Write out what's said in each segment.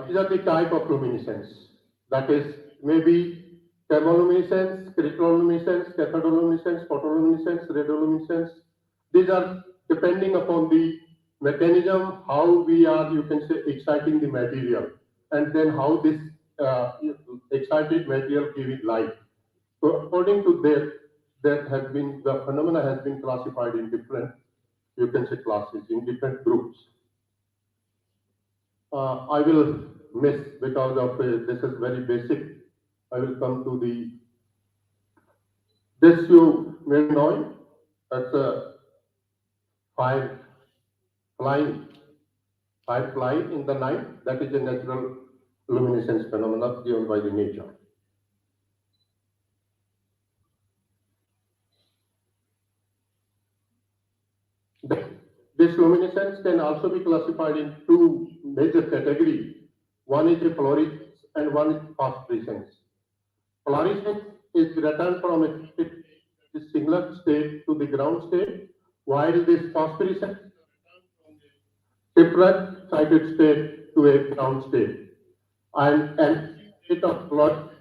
These are the type of luminescence. That is maybe thermoluminescence, crystalloluminescence, cathodoluminescence, photoluminescence, radioluminescence. These are depending upon the mechanism, how we are, you can say, exciting the material, and then how this excited material giving light. So according to that has been, the phenomena has been classified in different, you can say, classes, in different groups. I will miss because of this is very basic. I will come to the, this you may know, that's a firefly in the night. That is a natural luminescence phenomena given by the nature. This luminescence can also be classified in two major categories. One is a fluorescence and one is phosphorescence. Fluorescence is returned from a singular state to the ground state, while this phosphorescence different sided state to a ground state. And state of fluorescence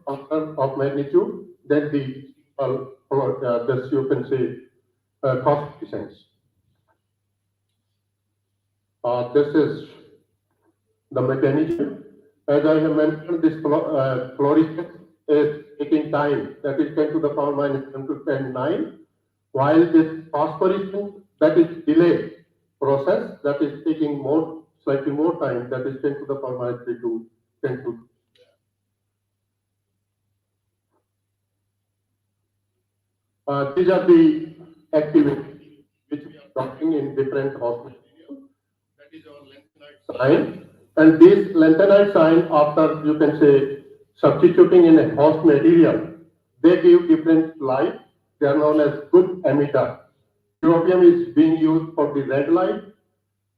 order of magnitude, then the this you can say phosphorescence. This is the mechanism. As I have mentioned, this fluorescence is taking time, that is 10 to the power minus 10 to 10 9, while this phosphorescence, that is delayed process, that is taking more, slightly more time, that is 10 to the power minus 3 to 10 to. These are the activities which we are talking in different hospitals. That is our lanthanide sign. And this lanthanide sign, after you can say substituting in a host material, they give different light. They are known as good emitter. Europium is being used for the red light.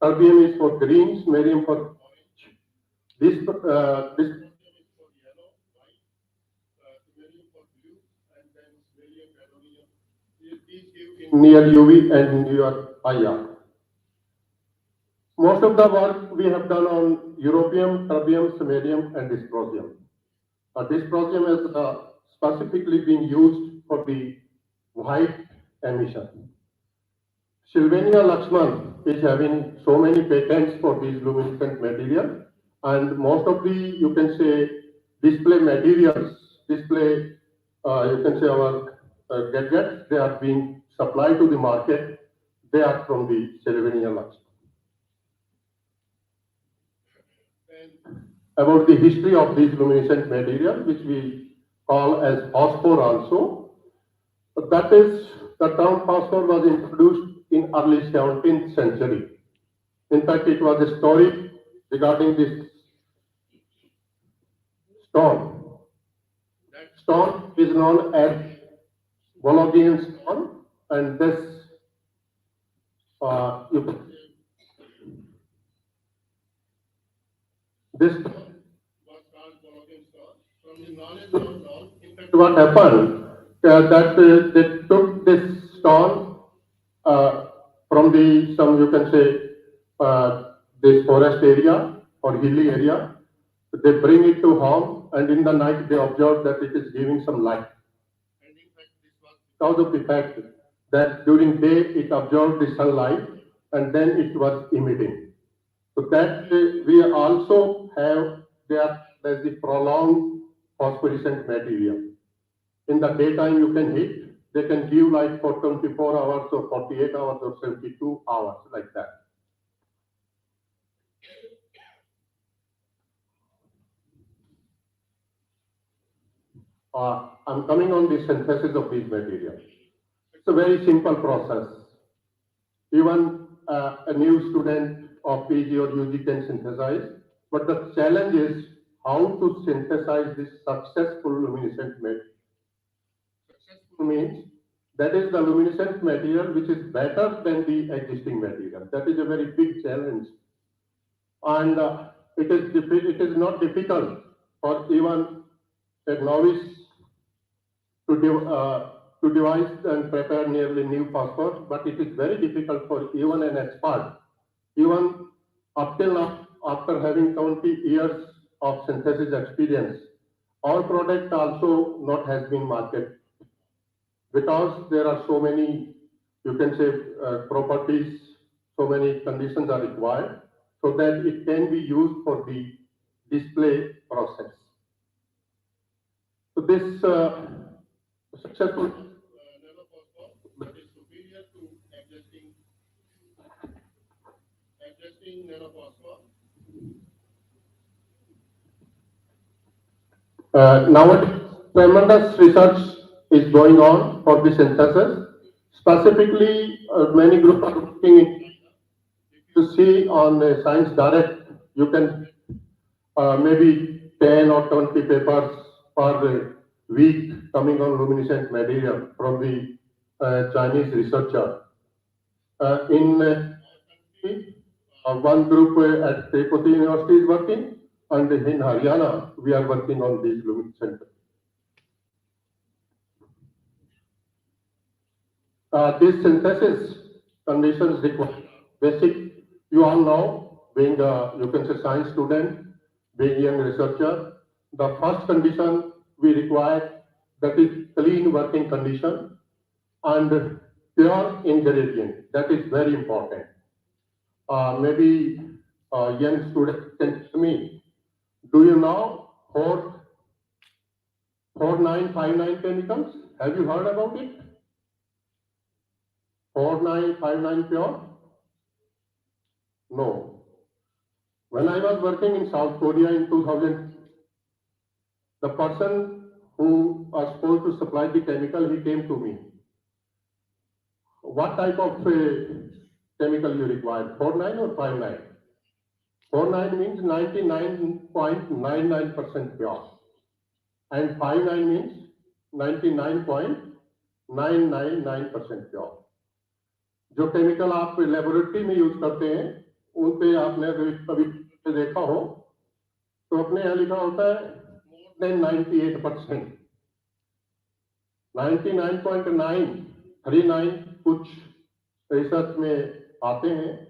Terbium is for green, samarium for orange. This is for yellow, white, samarium for blue, and then samarium, gadolinium. These give in near UV and near IR. Most of the work we have done on europium, terbium, samarium, and dysprosium. Dysprosium is specifically being used for the white emission. Sylvania Lakshman is having so many patents for these luminescent material, and most of the, you can say, display materials, display, you can say our gadgets, they are being supplied to the market. They are from the Sylvania Lakshman. About the history of these luminescent material, which we call as phosphor also. That is, the term phosphor was introduced in early 17th century. In fact, it was a story regarding this stone. That stone is known as Bologian stone, and this this was called Bologian stone. From the knowledge of all, in fact, what happened that they took this stone from the some, you can say, this forest area or hilly area. They bring it to home, and in the night they observe that it is giving some light. And in fact, this was because of the fact that during day it absorbed the sunlight and then it was emitting. So that we also have there's the prolonged phosphorescent material. In the daytime you can hit, they can give light for 24 hours or 48 hours or 72 hours, like that. I'm coming on the synthesis of these materials. It's a very simple process. Even a new student of PG or UG can synthesize, but the challenge is how to synthesize this successful luminescent material. Successful means that is the luminescent material which is better than the existing material. That is a very big challenge, and it is not difficult for even a novice to devise and prepare nearly new phosphor, but it is very difficult for even an expert. Even up till now, after having 20 years of synthesis experience, our product also not has been marketed because there are so many, you can say, properties, so many conditions are required so that it can be used for the display process. So this successful nanophosphor that is superior to existing nanophosphor. Nowadays, tremendous research is going on for the synthesis. Specifically, many groups are looking in. To see on Science Direct, you can maybe 10 or 20 papers per week coming on luminescent material from the Chinese researcher. In one group at Tirupati University is working, and in Haryana, we are working on these luminescent. These synthesis conditions require basic, you all know, being you can say science student, being young researcher, the first condition we require, that is clean working condition and pure ingredient. That is very important. Maybe young student can tell me, do you know 4959 chemicals? Have you heard about it? 4959 pure? No. When I was working in South Korea in 2000, the person who was supposed to supply the chemical, he came to me. What type of chemical you require? 49 or 59? 49 means 99.99% pure. And 59 means 99.999% pure. जो chemical आप laboratory में use करते हैं उन पे आपने कभी देखा हो तो अपने यहाँ लिखा होता है more than 98%, 99.939 कुछ रिसर्च में आते हैं,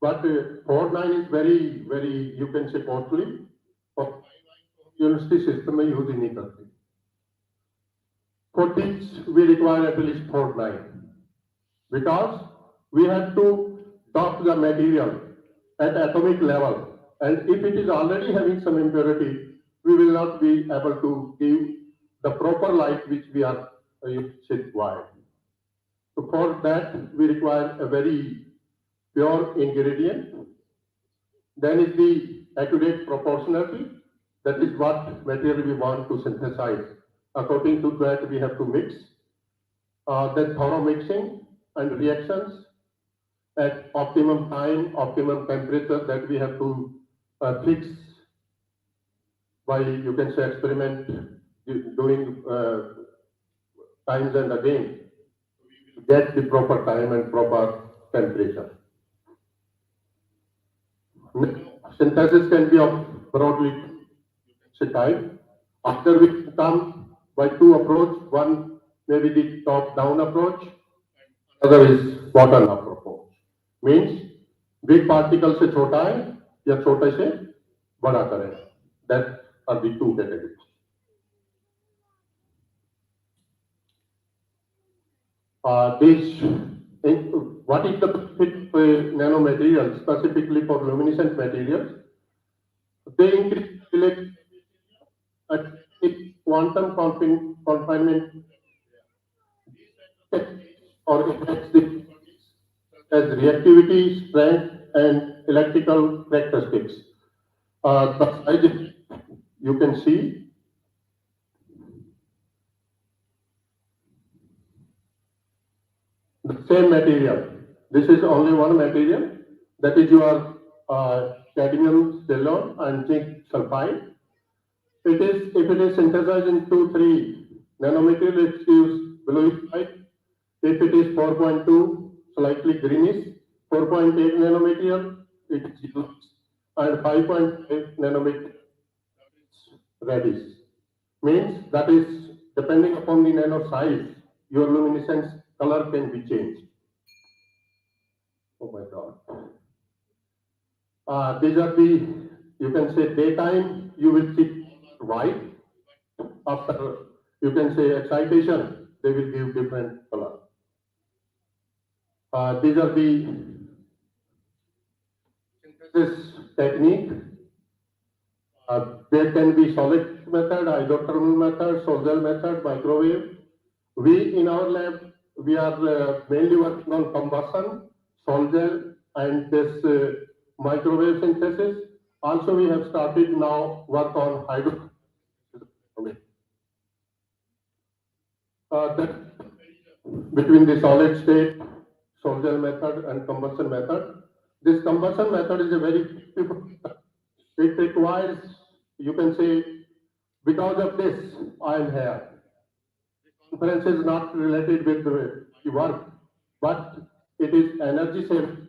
but 49 is very you can say costly और यूनिवर्सिटी सिस्टम में यूज ही नहीं करते. For this we require at least 49 because we have to dock the material at atomic level, and if it is already having some impurity, we will not be able to give the proper light which we are required. So for that we require a very pure ingredient. Then is the accurate proportionality. That is what material we want to synthesize. According to that, we have to mix. Then thorough mixing and reactions at optimum time, optimum temperature that we have to fix by, you can say, experiment doing times and again to get the proper time and proper temperature. Synthesis can be of broadly type. After we come by two approach, one may be the top-down approach, other is bottom-up approach. Means big particle से छोटा है या छोटे से बड़ा करें. That are the two categories. What is the benefit of nanomaterials, specifically for luminescent materials? They increase electric at quantum confinement or affects the as reactivity, strength, and electrical characteristics. The size you can see. The same material. This is only one material. That is your cadmium stellone and zinc sulfide. If it is synthesized into 3 nanometer, it gives bluish white. If it is 4.2, slightly greenish. 4.8 nanometer, it is yellow, and 5.8 nanometer, reddish. Means that is depending upon the nano size, your luminescence color can be changed. Oh my God. These are the, you can say daytime, you will see white. After, you can say excitation, they will give different color. These are the synthesis technique. There can be solid method, hydrothermal method, sol-gel method, microwave. We in our lab, we are mainly working on combustion, sol-gel, and this microwave synthesis. Also, we have started now work on hydro. That between the solid state, sol-gel method, and combustion method. This combustion method is a very, it requires, you can say, because of this, I am here. The conference is not related with the work, but it is energy saving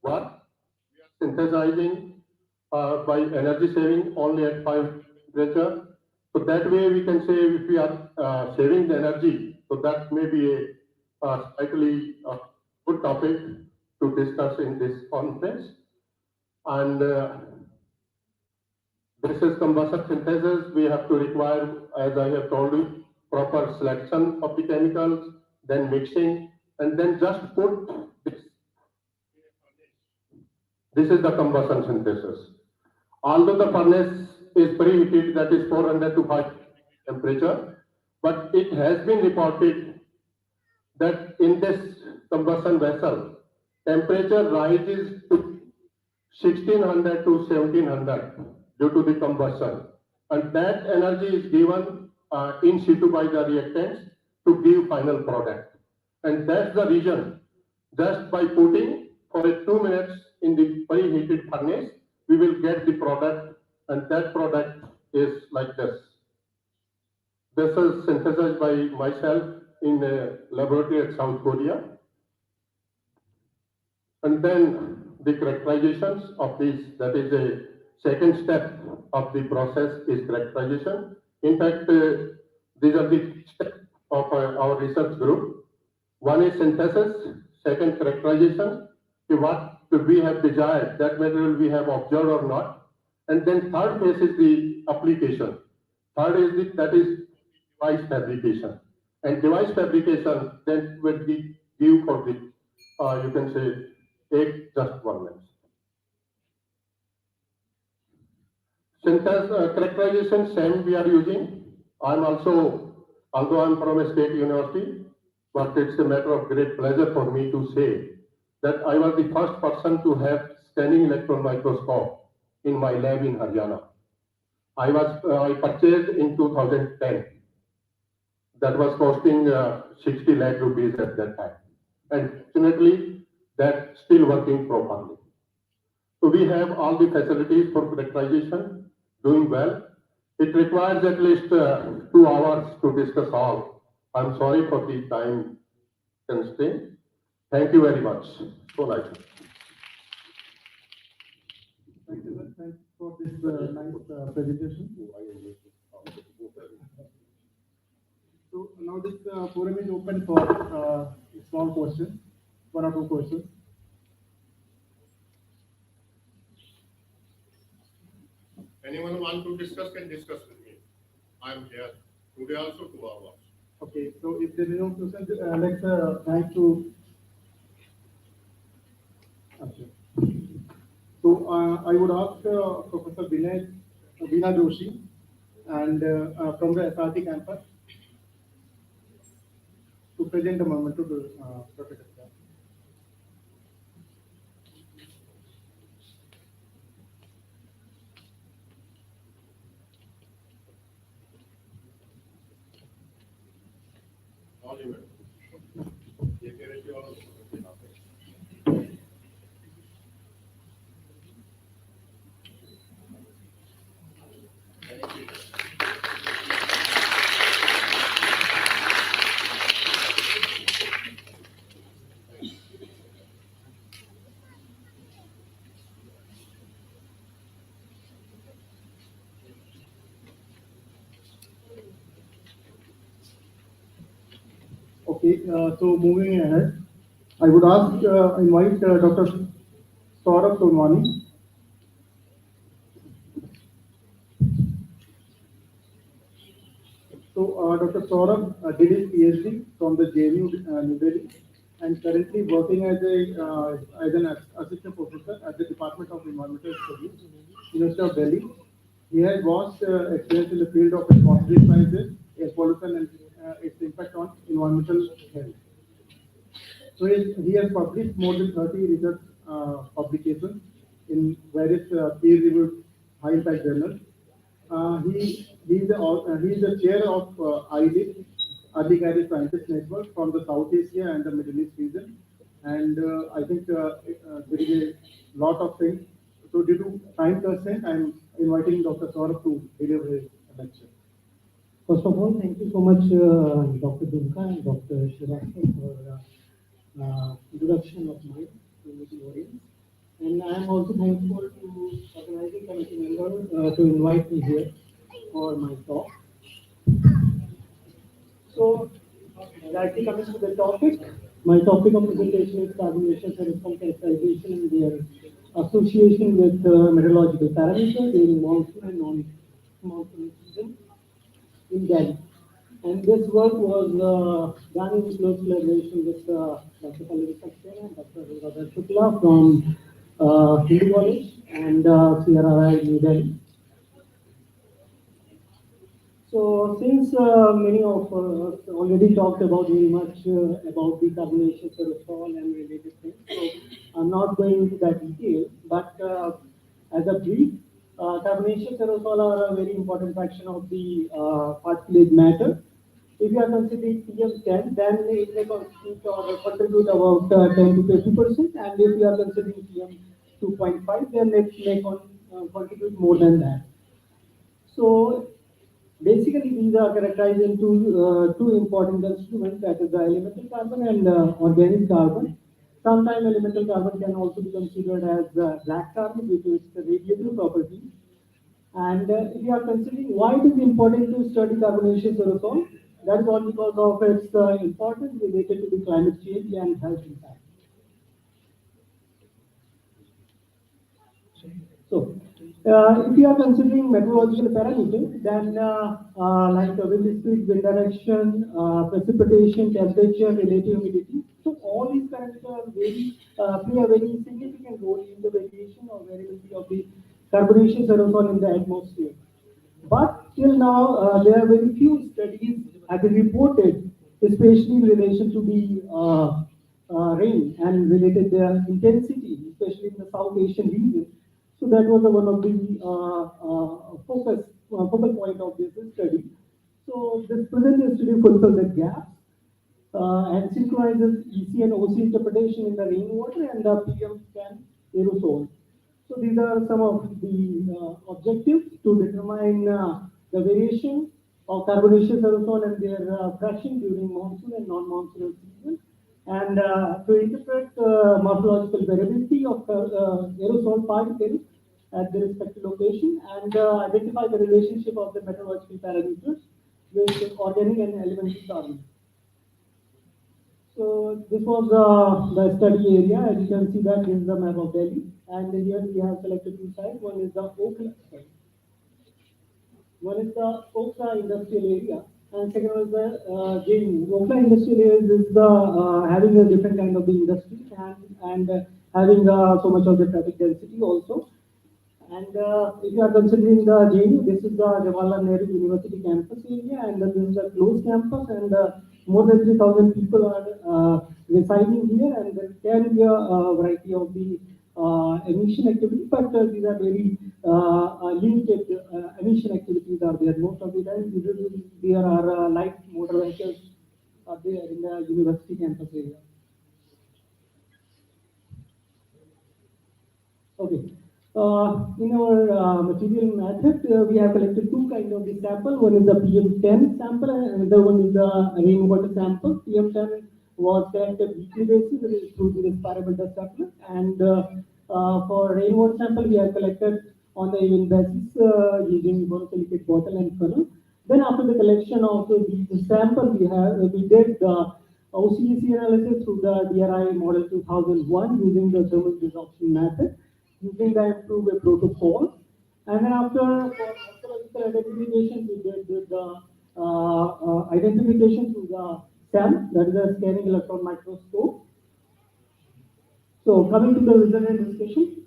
work. We are synthesizing by energy saving only at 5 temperature. So that way we can say if we are saving the energy, so that may be a slightly good topic to discuss in this conference. And this is combustion synthesis. We have to require, as I have told you, proper selection of the chemicals, then mixing, and then just put this. This is the combustion synthesis. Although the furnace is preheated, that is 400 to 5 temperature, but it has been reported that in this combustion vessel, temperature rises to 1600 to 1700 due to the combustion, and that energy is given in situ by the reactants to give final product. And that's the reason, just by putting for 2 minutes in the preheated furnace, we will get the product, and that product is like this. This is synthesized by myself in a laboratory at South Korea. And then the characterizations of these, that is a second step of the process is characterization. In fact, these are the steps of our research group. One is synthesis, second characterization, what we have desired, that material we have observed or not. And then third phase is the application. Third is that is device fabrication. And device fabrication then will be due for the, you can say, take just 1 minute. Synthesis characterization, same we are using. I'm also, although I'm from a state university, but it's a matter of great pleasure for me to say that I was the first person to have scanning electron microscope in my lab in Haryana. I purchased in 2010. That was costing 60 lakh rupees at that time. And fortunately, that's still working properly. So we have all the facilities for characterization, doing well. It requires at least 2 hours to discuss all. I'm sorry for the time constraint. Thank you very much. So nice. Thank you, sir. Thanks for this nice presentation. So now this forum is open for small questions, 1 or 2 questions. Anyone want to discuss can discuss with me. I'm here. Today also 2 hours. Okay, so if there is no question, let's thank to. Okay. So I would ask Professor Veena Joshi, and from the SRT campus, to present a moment to Professor. Okay, so moving ahead, I would ask, invite Dr. Saurabh Sonwani Saurabh did his PhD from the JNU New Delhi and currently working as an assistant professor at the Department of Environmental Studies, University of Delhi. He has vast experience in the field of atmospheric sciences, air pollution, and its impact on environmental health. So he has published more than 30 research publications in various peer-reviewed high-impact journals. He is the chair of ILIT, Early Career Scientist Network from the South Asia and the Middle East region. And I think there is a lot of things. So due to time constraint, I'm inviting Dr. Saurabh to deliver his lecture. First of all, thank you so much, Dr. Dunka and Dr. Srivastava for introduction of mine to the audience. And I am also thankful to organizing committee member to invite me here for my talk. So, directly coming to the topic, my topic of presentation is carbon emissions and response characterization and their association with meteorological parameters during monsoon and non-monsoon season in Delhi. And this work was done in close collaboration with Dr. Pallavi Saxena and Dr. Radha Shukla from Hindu College and CRRI New Delhi. So since many of us already talked about very much about the carbonation aerosol and related things, so I'm not going into that detail, but as a brief, carbonation aerosol are a very important fraction of the particulate matter. If you are considering PM10, then it may constitute or contribute about 10 to 50%, and if you are considering PM2.5, then it may contribute more than that. So basically, these are characterized into two important constituents, that is the elemental carbon and organic carbon. Sometimes elemental carbon can also be considered as black carbon due to its radiative property. And if you are considering why it is important to study carbonaceous aerosol, that is all because of its importance related to the climate change and health impact. So, if you are considering meteorological parameters, then like wind speed, wind direction, precipitation, temperature, relative humidity, so all these parameters are play a very significant role in the variation or variability of the carbonaceous aerosol in the atmosphere. But till now, there are very few studies have been reported, especially in relation to the rain and related their intensity, especially in the South Asian region. So that was one of the focal point of this study. So this present study fulfills the gaps and synchronizes EC and OC interpretation in the rainwater and the PM10 aerosol. So these are some of the objectives to determine the variation of carbonaceous aerosol and their fraction during monsoon and non-monsoonal season, and to interpret morphological variability of aerosol particles at the respective location and identify the relationship of the meteorological parameters with organic and elemental carbon. So this was the study area. As you can see that this is the map of Delhi, and here we have selected two sites. One is the Okla industrial area, and second was the JNU. Okla industrial area is the having a different kind of the industry and having so much of the traffic density also. And if you are considering the JNU, this is the Jawaharlal Nehru University campus area, and this is a closed campus, and more than 3,000 people are residing here, and there can be a variety of the emission activities, but these are very limited emission activities are there. Most of the time, usually there are light motor vehicles are there in the university campus area. Okay. In our material method, we have collected two kinds of the sample. One is the PM10 sample, and another one is the rainwater sample. PM10 was collected weekly basis through the respirable dust assessment, and for rainwater sample, we have collected on the event basis using borosilicate bottle and funnel. Then after the collection of the sample, we did the OCEC analysis through the DRI model 2001 using the thermal desorption method, using the improved protocol. And then after for morphological identification, we did the identification through the SAM, that is a scanning electron microscope. So coming to the result and discussion,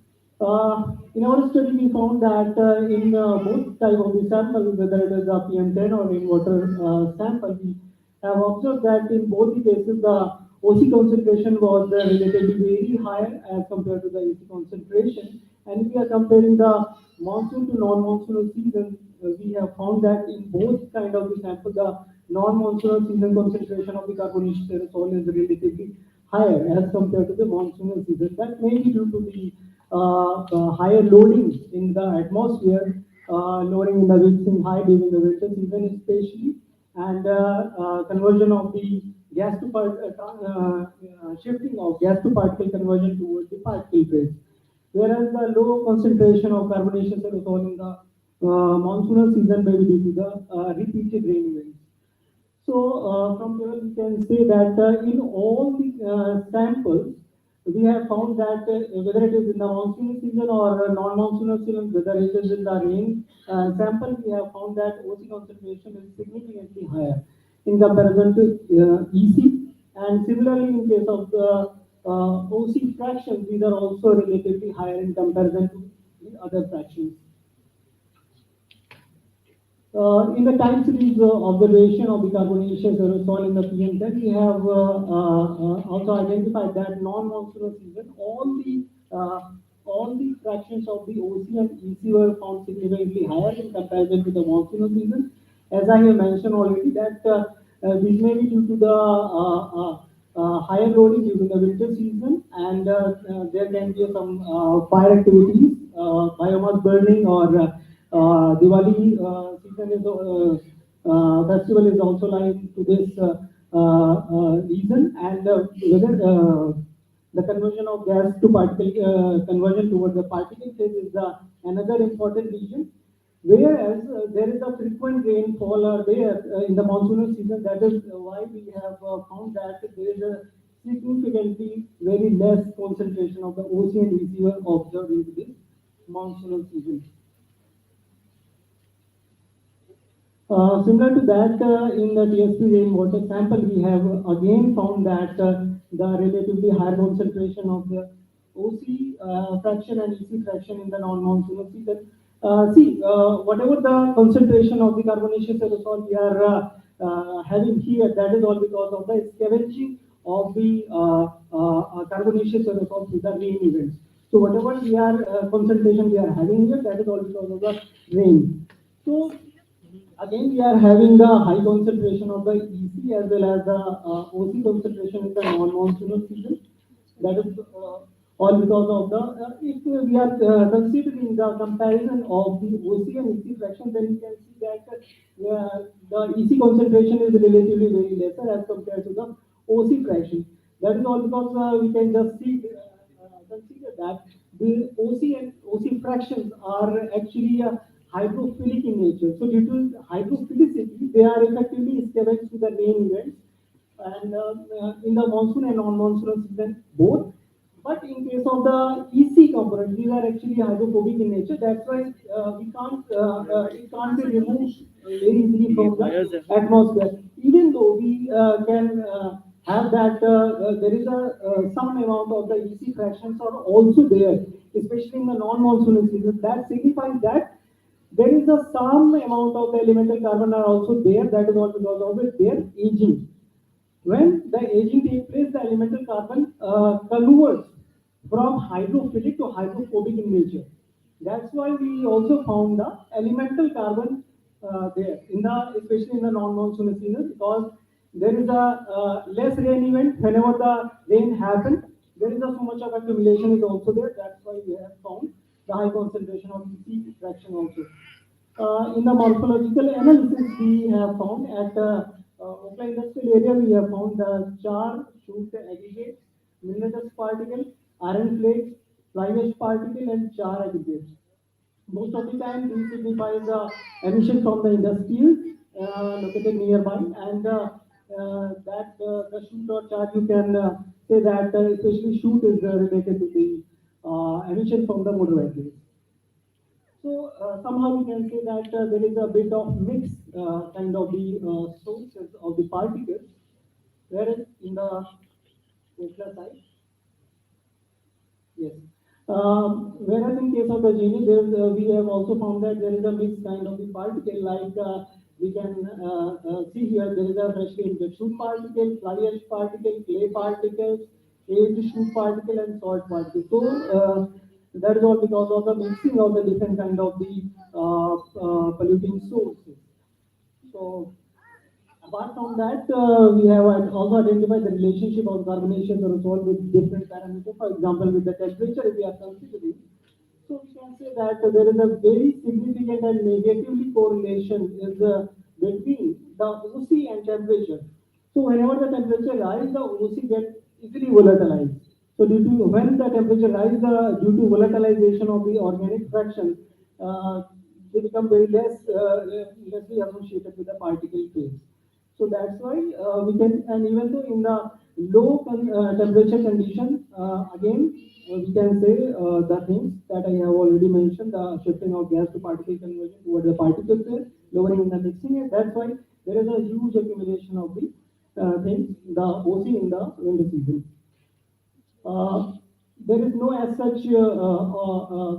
in our study we found that in both type of the sample, whether it is a PM10 or rainwater sample, we have observed that in both the cases the OC concentration was relatively very higher as compared to the AC concentration. And if we are comparing the monsoon to non-monsoonal season, we have found that in both kind of the sample, the non-monsoonal season concentration of the carbonaceous aerosol is relatively higher as compared to the monsoonal season. That may be due to the higher loading in the atmosphere, lowering in the mixing high during the winter season especially, and conversion of the gas to shifting of gas to particle conversion towards the particle phase. Whereas the low concentration of carbonaceous aerosol in the monsoonal season may be due to the repeated rain events. So from there we can say that in all the samples, we have found that whether it is in the monsoon season or non-monsoonal season, whether it is in the rain sample, we have found that OC concentration is significantly higher in comparison to EC. And similarly, in case of the OC fractions, these are also relatively higher in comparison to the other fractions. In the time series observation of the carbonaceous aerosol in the PM10, we have also identified that non-monsoonal season, all the fractions of the OC and EC were found significantly higher in comparison to the monsoonal season. As I have mentioned already, that this may be due to the higher loading during the winter season, and there can be some fire activities, biomass burning, or Diwali season is festival is also linked to this reason, and whether the conversion of gas to particle conversion towards the particle phase is another important reason. Whereas there is a frequent rainfall there in the monsoonal season, that is why we have found that there is a significantly very less concentration of the OC and EC were observed in the monsoonal season. Similar to that, in the TSP rainwater sample, we have again found that the relatively higher concentration of the OC fraction and EC fraction in the non-monsoonal season. Whatever the concentration of the carbonaceous aerosol we are having here, that is all because of the scavenging of the carbonaceous aerosol through the rain events. So whatever we are concentration we are having here, that is all because of the rain. So again, we are having the high concentration of the EC as well as the OC concentration in the non-monsoonal season. That is all because of the, if we are considering the comparison of the OC and EC fraction, then you can see that the EC concentration is relatively very lesser as compared to the OC fraction. That is all because we can just see, consider that the OC and OC fractions are actually hydrophilic in nature. So due to hydrophilicity, they are effectively scavenged to the rain events, and in the monsoon and non-monsoon season both. But in case of the EC component, these are actually hydrophobic in nature. That's why it can't be removed very easily from the atmosphere. Even though we can have that there is a some amount of the EC fractions are also there, especially in the non-monsoon season. That signifies that there is some amount of the elemental carbon are also there. That is all because of their aging. When the aging takes place, the elemental carbon converts from hydrophilic to hydrophobic in nature. That's why we also found the elemental carbon there, in the especially in the non-monsoon season, because there is a less rain event. Whenever the rain happens, there is so much of accumulation is also there. That's why we have found the high concentration of EC fraction also. In the morphological analysis, we have found at Okla industrial area, we have found the char, shoot aggregates, mineral particle, iron flakes, fly ash particle, and char aggregates. Most of the time, this signifies emission from the industries located nearby, and that the shoot or char, you can say that especially shoot is related to the emission from the motor vehicles. So somehow we can say that there is a bit of mix kind of the sources of the particles, whereas in the nuclear side, yes. Whereas in case of the genie, we have also found that there is a mixed kind of the particle, like we can see here, there is a freshly injection particle, fly ash particle, clay particles, aged shoot particle, and salt particle. So that is all because of the mixing of the different kind of the polluting sources. So apart from that, we have also identified the relationship of carbonaceous aerosol with different parameters. For example, with the temperature, if we are considering, so we can say that there is a very significant and negatively correlation is between the OC and temperature. So whenever the temperature rises, the OC gets easily volatilized. So due to when the temperature rises, due to volatilization of the organic fraction, they become very lessly associated with the particle phase. So that's why we can, and even though in the temperature condition, again, we can say the things that I have already mentioned, the shifting of gas to particle conversion towards the particle phase, lowering in the mixing it. That's why there is a huge accumulation of the things, the OC in the winter season. There is no as such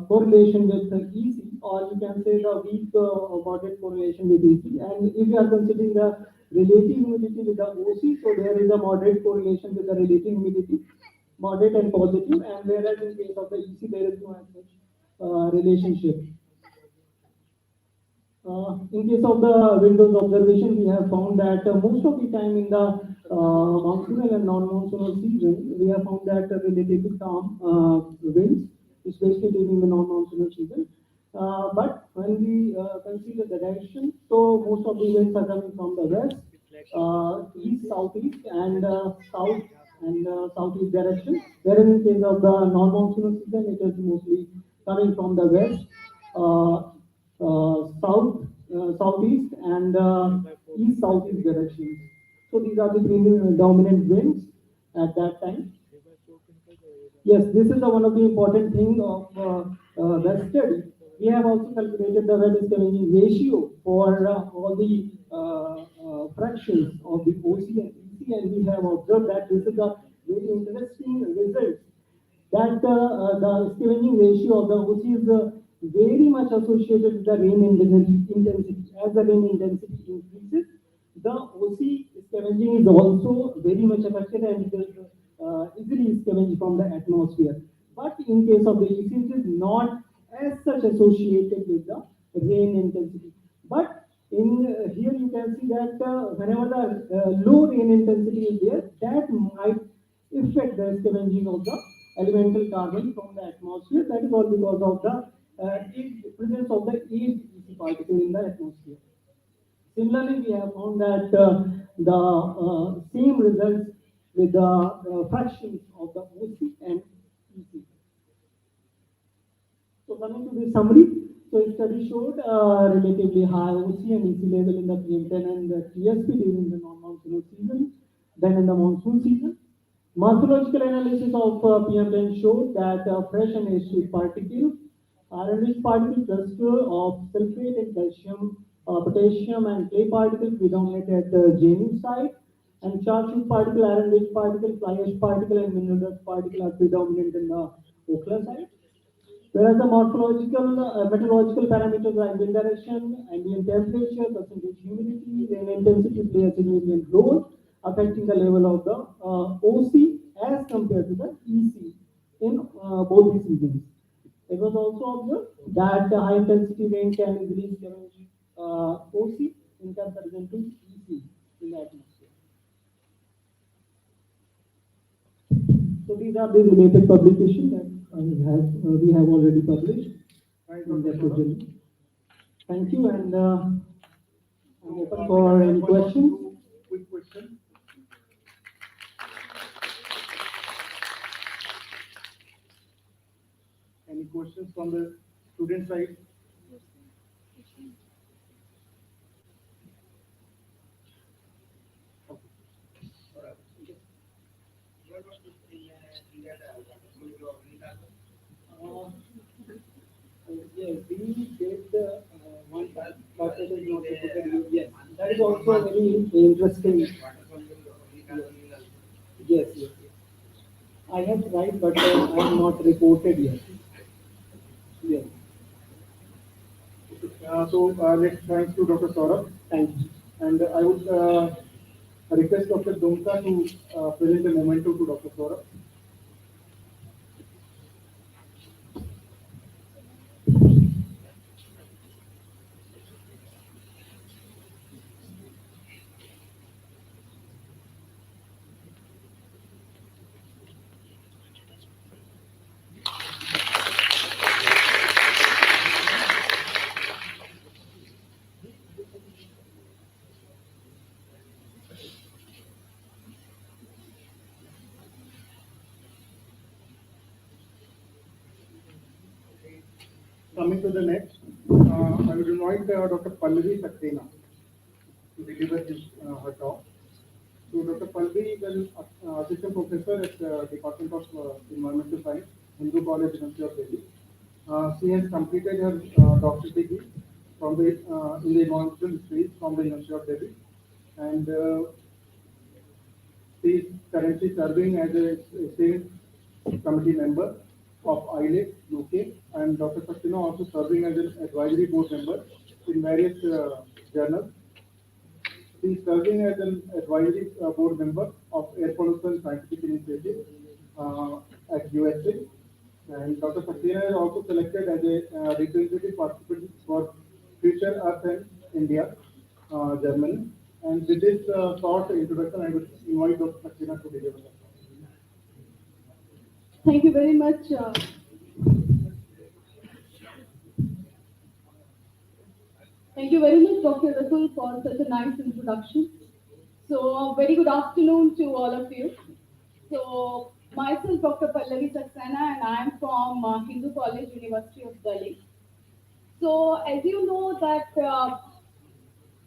correlation with the EC, or you can say the weak moderate correlation with EC. And if you are considering the relative humidity with the OC, so there is a moderate correlation with the relative humidity, moderate and positive, and whereas in case of the EC, there is no as such relationship. In case of the windows observation, we have found that most of the time in the monsoonal and non-monsoonal season, we have found that relatively calm winds, especially during the non-monsoonal season. But when we consider the direction, so most of the winds are coming from the west, east, southeast, and south and southeast direction. Whereas in case of the non-monsoonal season, it is mostly coming from the west. South, southeast, and east southeast directions. So these are the three dominant winds at that time. Yes, this is one of the important thing of the study. We have also calculated the wet scavenging ratio for all the fractions of the OC and EC, and we have observed that this is a very interesting result that the scavenging ratio of the OC is very much associated with the rain intensity. As the rain intensity increases, the OC scavenging is also very much affected and it is easily scavenged from the atmosphere. But in case of the EC, it is not as such associated with the rain intensity. But in here you can see that whenever the low rain intensity is there, that might affect the scavenging of the elemental carbon from the atmosphere. That is all because of the presence of the aged EC particle in the atmosphere. Similarly, we have found that the same results with the fractions of the OC and EC. So coming to the summary, so a study showed relatively high OC and EC level in the PM10 and the TSP during the non-monsoonal season than in the monsoon season. Morphological analysis of PM10 showed that fresh and acid particles are enriched particle cluster of sulfate and calcium, potassium and clay particles predominate at the JNU site, and charge particle, iron rich particle, fly ash particle, and mineral dust particle are predominant in the Okhla site. Whereas the morphological, meteorological parameters like wind direction, ambient temperature, percentage humidity, rain intensity play a significant role, affecting the level of the OC as compared to the EC in both the seasons. It was also observed that the high intensity rain can easily scavenge OC in comparison to EC in the atmosphere. So these are the related publications that we have already published in the journal. Thank you, and I'm open for any questions. Quick question. Any questions from the student side? Yes, we did one time, but it is not repeated. Yes, that is also a very interesting. Yes, yes, yes. I have tried, but I have not reported yet. Yes, Next, thanks to Dr. Saurabh. thank you. And I would request Dr. Dumka to present a memento to Dr. Saurabh. Coming to the next, I would invite Dr. Pallavi Saxena to deliver her talk. So Dr. Pallavi is an assistant professor at the Department of Environmental Science, Hindu College, University of Delhi. She has completed her doctorate degree from the in the environmental history from the University of Delhi, and she is currently serving as a state committee member of ILEC UK, and Dr. Saxena also serving as an advisory board member in various journals. She is serving as an advisory board member of Air Pollution Scientific Initiative at USA. And Dr. Saxena is also selected as a representative participant for Future Earth and India, Germany. And with this short introduction, I would invite Dr. Saxena to deliver that. Thank you very much. Thank you very much, Dr. Rasul, for such a nice introduction. So, very good afternoon to all of you. So, myself, Dr. Pallavi Saxena, and I am from Hindu College, University of Delhi. So, as you know that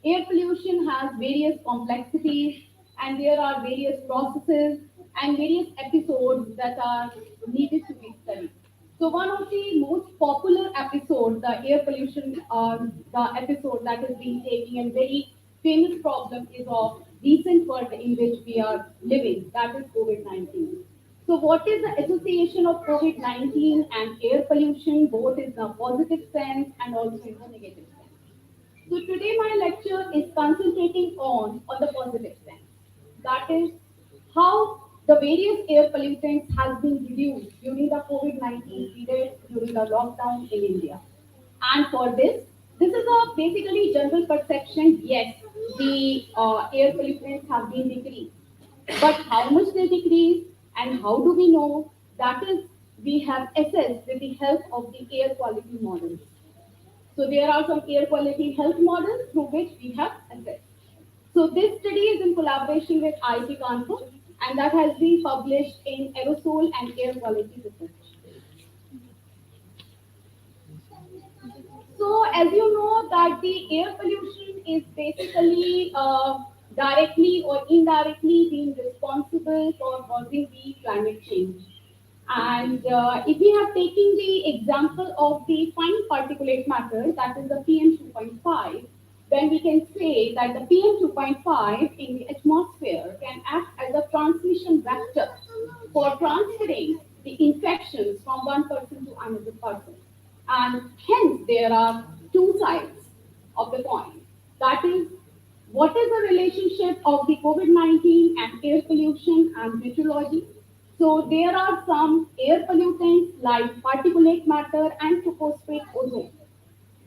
air pollution has various complexities and there are various processes and various episodes that are needed to be studied. So one of the most popular episodes, the air pollution, the episode that has been taking and very famous problem is of recent world in which we are living, that is COVID-19. So what is the association of COVID-19 and air pollution, both in the positive sense and also in the negative sense? So today my lecture is concentrating on the positive sense. That is how the various air pollutants has been reduced during the COVID-19 period, during the lockdown in India. And for this is a basically general perception. Yes, the air pollutants have been decreased. But how much they decrease and how do we know? That is, we have assessed with the help of the air quality models. So there are some air quality health models through which we have assessed. So this study is in collaboration with IIT Kanpur and that has been published in Aerosol and Air Quality Research. So as you know that the air pollution is basically directly or indirectly being responsible for causing the climate change. And if we have taken the example of the fine particulate matter, that is the PM 2.5, then we can say that the PM 2.5 in the atmosphere can act as a transmission vector for transferring the infections from one person to another person. And hence, there are two sides of the coin. That is, what is the relationship of the COVID-19 and air pollution and meteorology? So there are some air pollutants like particulate matter and tropospheric ozone,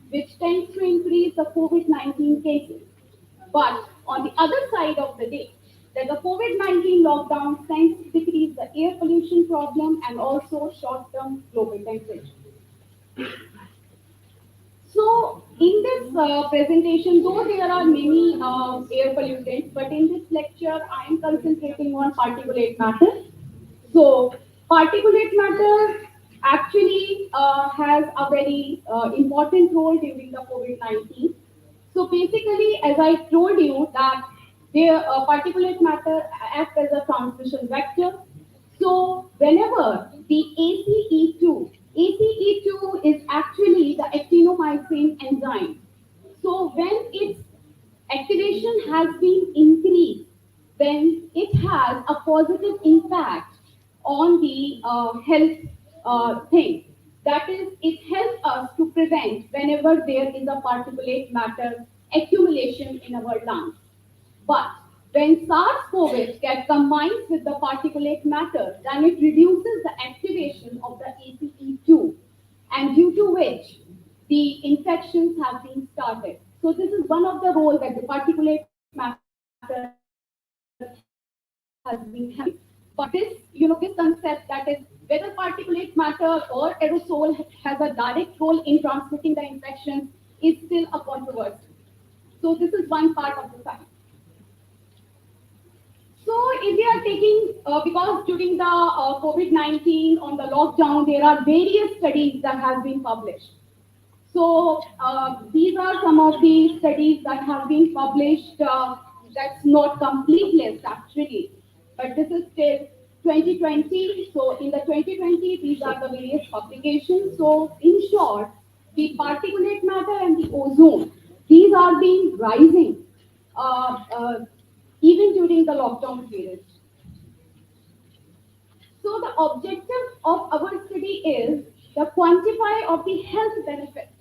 which tends to increase the COVID-19 cases. But on the other side of the day, that the COVID-19 lockdown tends to decrease the air pollution problem and also short-term global temperature. So in this presentation, though there are many air pollutants, but in this lecture, I am concentrating on particulate matter. So particulate matter actually has a very important role during the COVID-19. So basically, as I told you that the particulate matter acts as a transmission vector. So whenever the ACE2 is actually positive impact on the health thing. That is, it helps us to prevent whenever there is a particulate matter accumulation in our lungs. But when SARS-CoV get combined with the particulate matter, then it reduces the activation of the ACE2, and due to which the infections have been started. So this is one of the roles that the particulate matter has been having. But this concept, that is whether particulate matter or aerosol has a direct role in transmitting the infections, is still a controversy. So this is one part of the science. So if we are taking, because during the COVID-19 on the lockdown, there are various studies that have been published. So these are some of the studies that have been published. That's not complete list actually, but this is still 2020. So in the 2020, these are the various publications. So in short, the particulate matter and the ozone, these are being rising even during the lockdown period. So the objective of our study is the quantify of the health benefits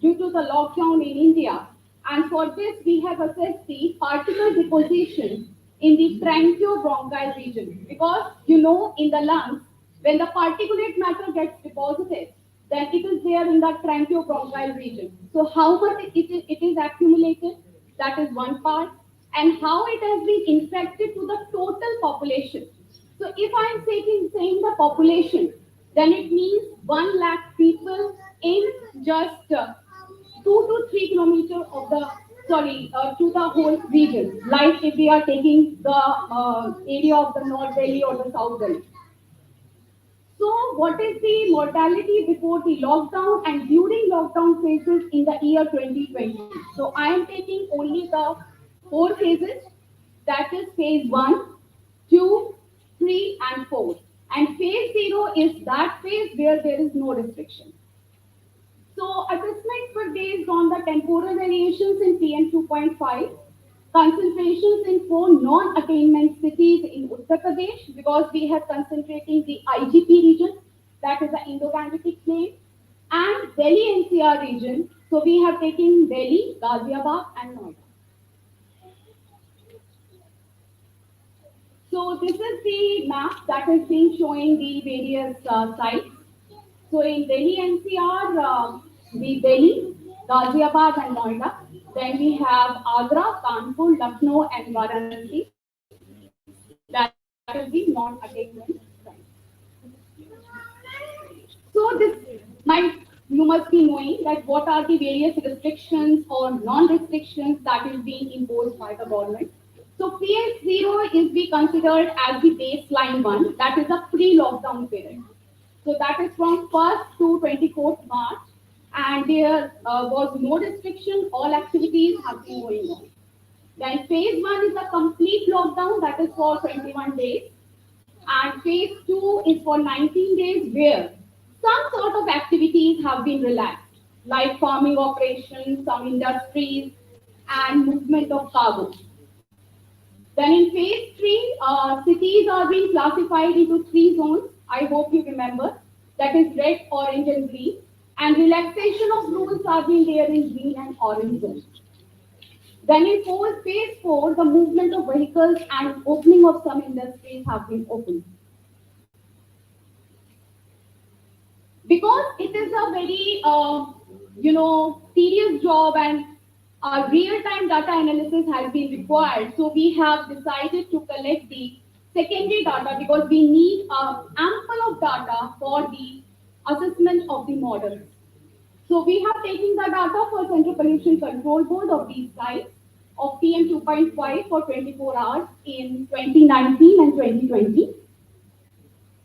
due to the lockdown in India. And for this, we have assessed the particle deposition in the tracheobronchial region. Because, in the lungs, when the particulate matter gets deposited, then it is there in the tracheobronchial region. So how much it is accumulated, that is one part. And how it has been infected to the total population. So if I am saying the population, then it means 1 lakh people in just 2 to 3 kilometers of the, to the whole region. Like if we are taking the area of the North Delhi or the South Delhi. So what is the mortality before the lockdown and during lockdown phases in the year 2020? So I am taking only the 4 phases, that is phase 1, 2, 3 and 4. And phase 0 is that phase where there is no restriction. So assessments were based on the temporal variations in PM2.5, concentrations in 4 non-attainment cities in Uttar Pradesh, because we have concentrating the IGP region, that is the Indo-Gangetic Plain, and Delhi NCR region. So we have taken Delhi, Ghaziabad and Noida. So this is the map that is being showing the various sites. So in Delhi NCR, the Delhi, Ghaziabad and Noida. Then we have Agra, Kanpur, Lucknow and Varanasi. That is the non-attainment site. So you must be knowing that what are the various restrictions or non-restrictions that is being imposed by the government. So phase 0 is be considered as the baseline one, that is a pre-lockdown period. So that is from 1st to 24th March, and there was no restriction, all activities have been going on. Then phase 1 is a complete lockdown, that is for 21 days. And phase 2 is for 19 days, where some sort of activities have been relaxed, like farming operations, some industries, and movement of cargo. Then in phase 3, cities are being classified into 3 zones. I hope you remember. That is red, orange, and green. And relaxation of rules are being there in green and orange zones. Then in phase 4, the movement of vehicles and opening of some industries have been opened. Because it is a very, tedious job and real-time data analysis has been required. So we have decided to collect the secondary data because we need ample of data for the assessment of the models. So we have taken the data for Central Pollution Control Board of these sites of PM2.5 for 24 hours in 2019 and 2020.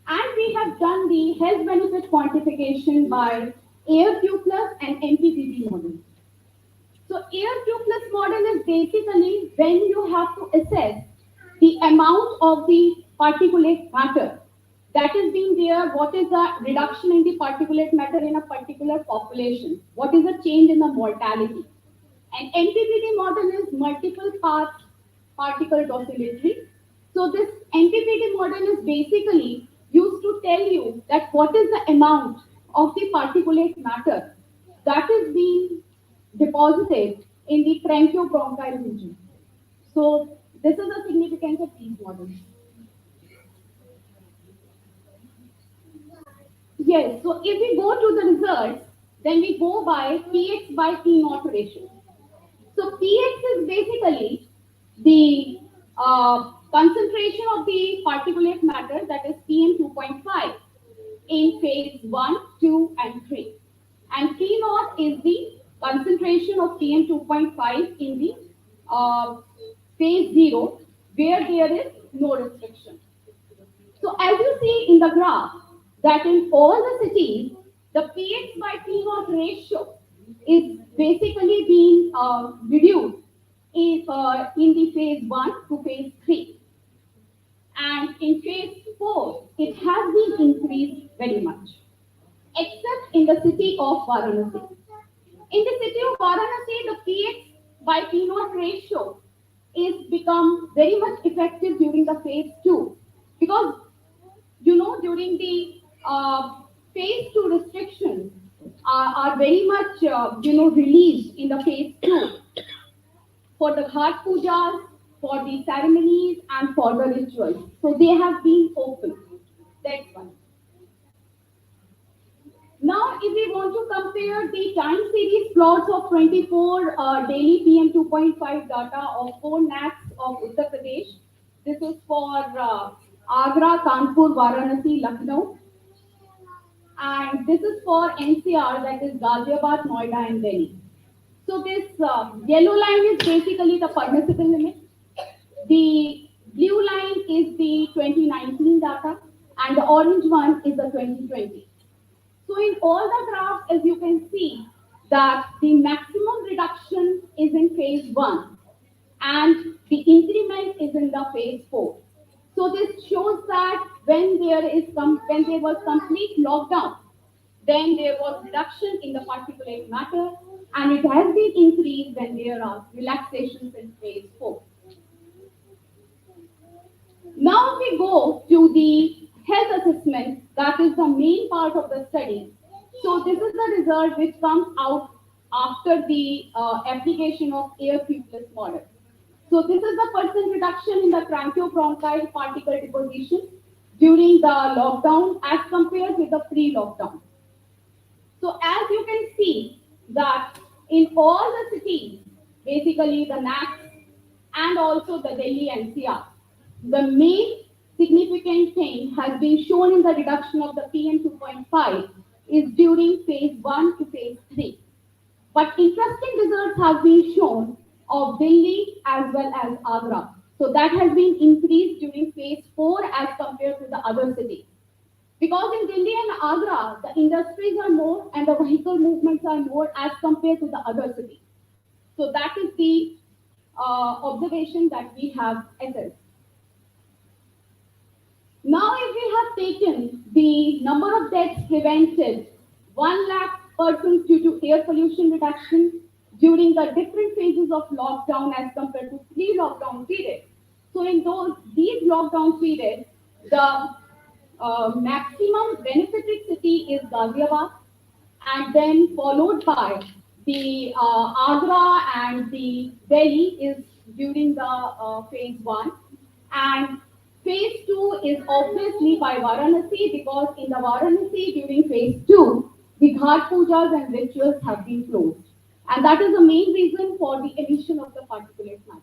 And we have done the health benefit quantification by AAQ plus and MPPT model. So AAQ plus model is basically when you have to assess the amount of the particulate matter that is being there, what is the reduction in the particulate matter in a particular population, what is the change in the mortality. And MPPT model is multiple path particle dosimetry. So this NPPT model is basically used to tell you that what is the amount of the particulate matter that is being deposited in the tracheobronchial region. So this is the significance of these models. Yes, so if we go to the results, then we go by px by p naught ratio. So px is basically the concentration of the particulate matter, that is PM 2.5 in phase 1, 2 and 3. And P naught is the concentration of PM 2.5 in the phase 0 where there is no restriction. So as you see in the graph, that in all the cities, the px by p naught ratio is basically being reduced in the phase 1 to phase 3. And in phase 4, it has been increased very much, except in the city of Varanasi. In the city of Varanasi, the px by p naught ratio is become very much effective during the phase 2, because during the phase 2 restrictions are very much, released in the phase 2 for the ghat pujas, for the ceremonies, and for the rituals. So they have been open. That's one. Now, if we want to compare the time series plots of 24 daily PM 2.5 data of 4 NACs of Uttar Pradesh, this is for Agra, Kanpur, Varanasi, Lucknow. And this is for NCR, that is Ghaziabad, Noida, and Delhi. So this yellow line is basically the permissible limit. The blue line is the 2019 data, and the orange one is the 2020. So in all the graphs, as you can see, that the maximum reduction is in phase 1, and the increment is in the phase 4. So this shows that when there was complete lockdown, then there was reduction in the particulate matter, and it has been increased when there are relaxations in phase 4. Now we go to the health assessment, that is the main part of the study. So this is the result which comes out after the application of AAC model. So this is the percent reduction in the tracheobronchial particle deposition during the lockdown as compared with the pre-lockdown. So as you can see that in all the cities, basically the NACs and also the Delhi NCR, the main significant thing has been shown in the reduction of the PM 2.5 is during phase 1 to phase 3. But interesting results have been shown of Delhi as well as Agra. So that has been increased during phase 4 as compared to the other cities. Because in Delhi and Agra, the industries are more and the vehicle movements are more as compared to the other cities. So that is the observation that we have assessed. Now, if we have taken the number of deaths prevented, 1 lakh persons due to air pollution reduction during the different phases of lockdown as compared to pre-lockdown period. So in these lockdown periods, the maximum benefited city is Ghaziabad, and then followed by the Agra and the Delhi is during the phase 1, and phase 2 is obviously by Varanasi, because in the Varanasi during phase 2, the ghat pujas and rituals have been closed, and that is the main reason for the emission of the particulate matter.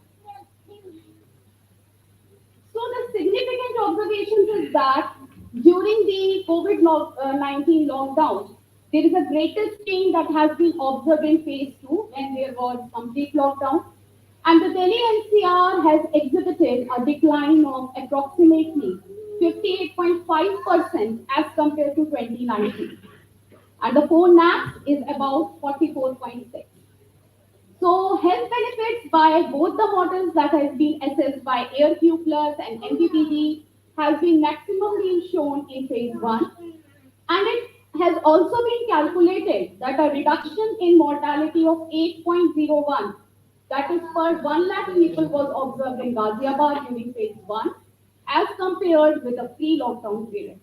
So the significant observations is that during the COVID-19 lockdown, there is a greatest change that has been observed in phase 2 when there was complete lockdown. And the Delhi NCR has exhibited a decline of approximately 58.5% as compared to 2019. And the 4 NACs is about 44.6. So health benefits by both the models that has been assessed by AirQ Plus and MPPD has been maximally shown in phase 1. And it has also been calculated that a reduction in mortality of 8.01, that is per 1 lakh people, was observed in Ghaziabad during phase 1, as compared with the pre-lockdown period.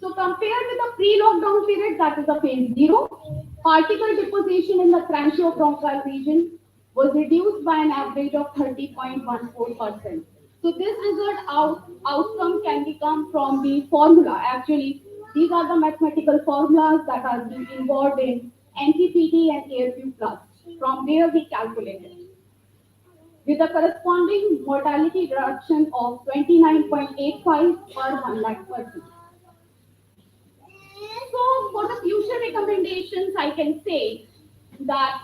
So compared with the pre-lockdown period, that is the phase 0, particle deposition in the tracheobronchial region was reduced by an average of 30.14%. So this outcome can become from the formula. Actually, these are the mathematical formulas that are being involved in NTPD and AFU plus, from where we calculated, with a corresponding mortality reduction of 29.85 per 1 lakh person. So for the future recommendations, I can say that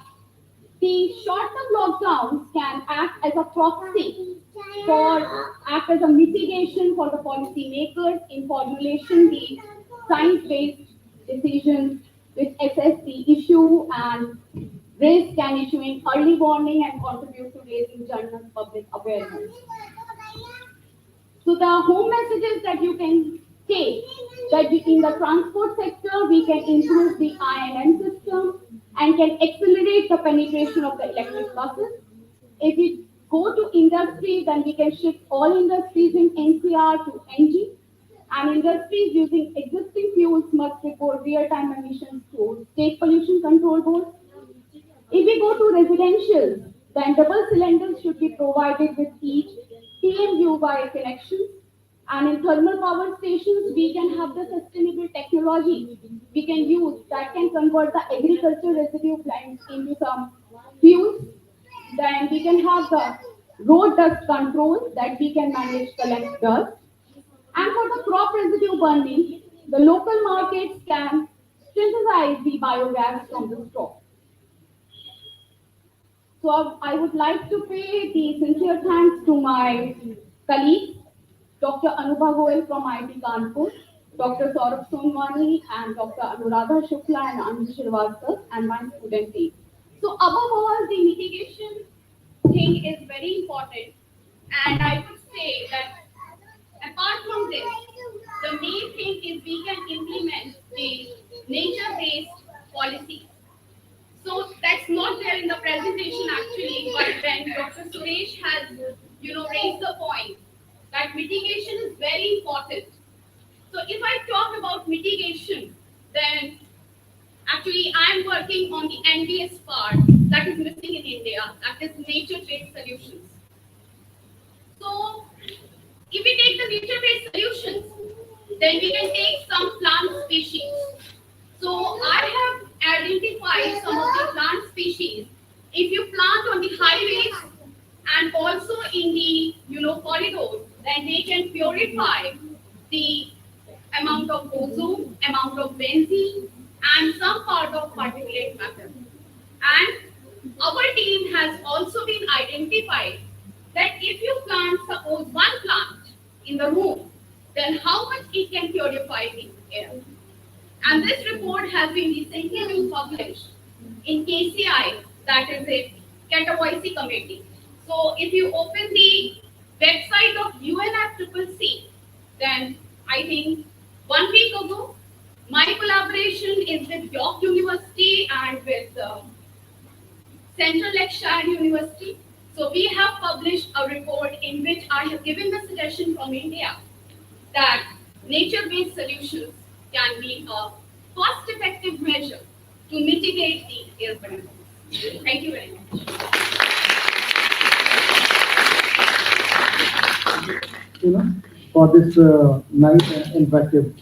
the short-term lockdowns can act as a proxy act as a mitigation for the policymakers in formulation the science-based decisions which assess the issue and risk and issuing early warning and contribute to raising general public awareness. So the home messages that you can take, that in the transport sector we can improve the INN system and can accelerate the penetration of the electric buses. If we go to industry, then we can shift all industries in NCR to NG, and industries using existing fuels must report real-time emissions to State Pollution Control Board. If we go to residential, then double cylinders should be provided with each PMUY connection. And in thermal power stations, we can have the sustainable technology we can use that can convert the agricultural residue plants into some fuels. Then we can have the road dust control that we can manage collect dust. And for the crop residue burning, the local markets can synthesize the biogas from the straw. So I would like to pay the sincere thanks to my colleagues, Dr. Anubha Goel from IIT Kanpur, Dr. Saurabh Sonwani, and Dr. Anuradha Shukla and Anu Srivastava, and my student team. So above all, the mitigation thing is very important, and I would say that apart from this, the main thing is we can implement the nature-based policies. So that's not there in the presentation actually, but when Dr. Suresh has, raised the point that mitigation is very important. So if I talk about mitigation, then actually I'm working on the NBS part that is missing in India, that is nature-based solutions. So if we take the nature-based solutions, then we can take some plant species. So I have identified some of the plant species. If you plant on the highways and also in the corridors, then they can purify the amount of ozone, amount of benzene, and some part of particulate matter. And our team has also been identified that if you plant, suppose one plant in the room, then how much it can purify the air. And this report has been recently been published in KCI, that is a Katowice committee. So if you open the website of UNFCCC, then I think 1 week ago, my collaboration is with York University and with Central Lakeshire University. So we have published a report in which I have given the suggestion from India that nature-based solutions can be a cost-effective measure to mitigate the air pollution. Thank you very much. For this nice and interactive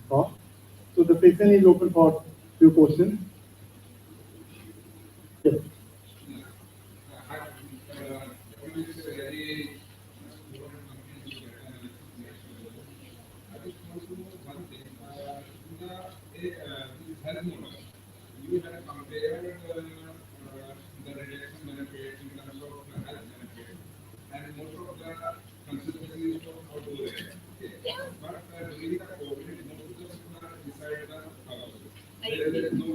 talk. So the session is open for few questions. Yes. You have compared the reduction benefits in terms of health benefits, and most of the consistency is for outdoor air. But during the COVID, most of the people are inside the house. There is no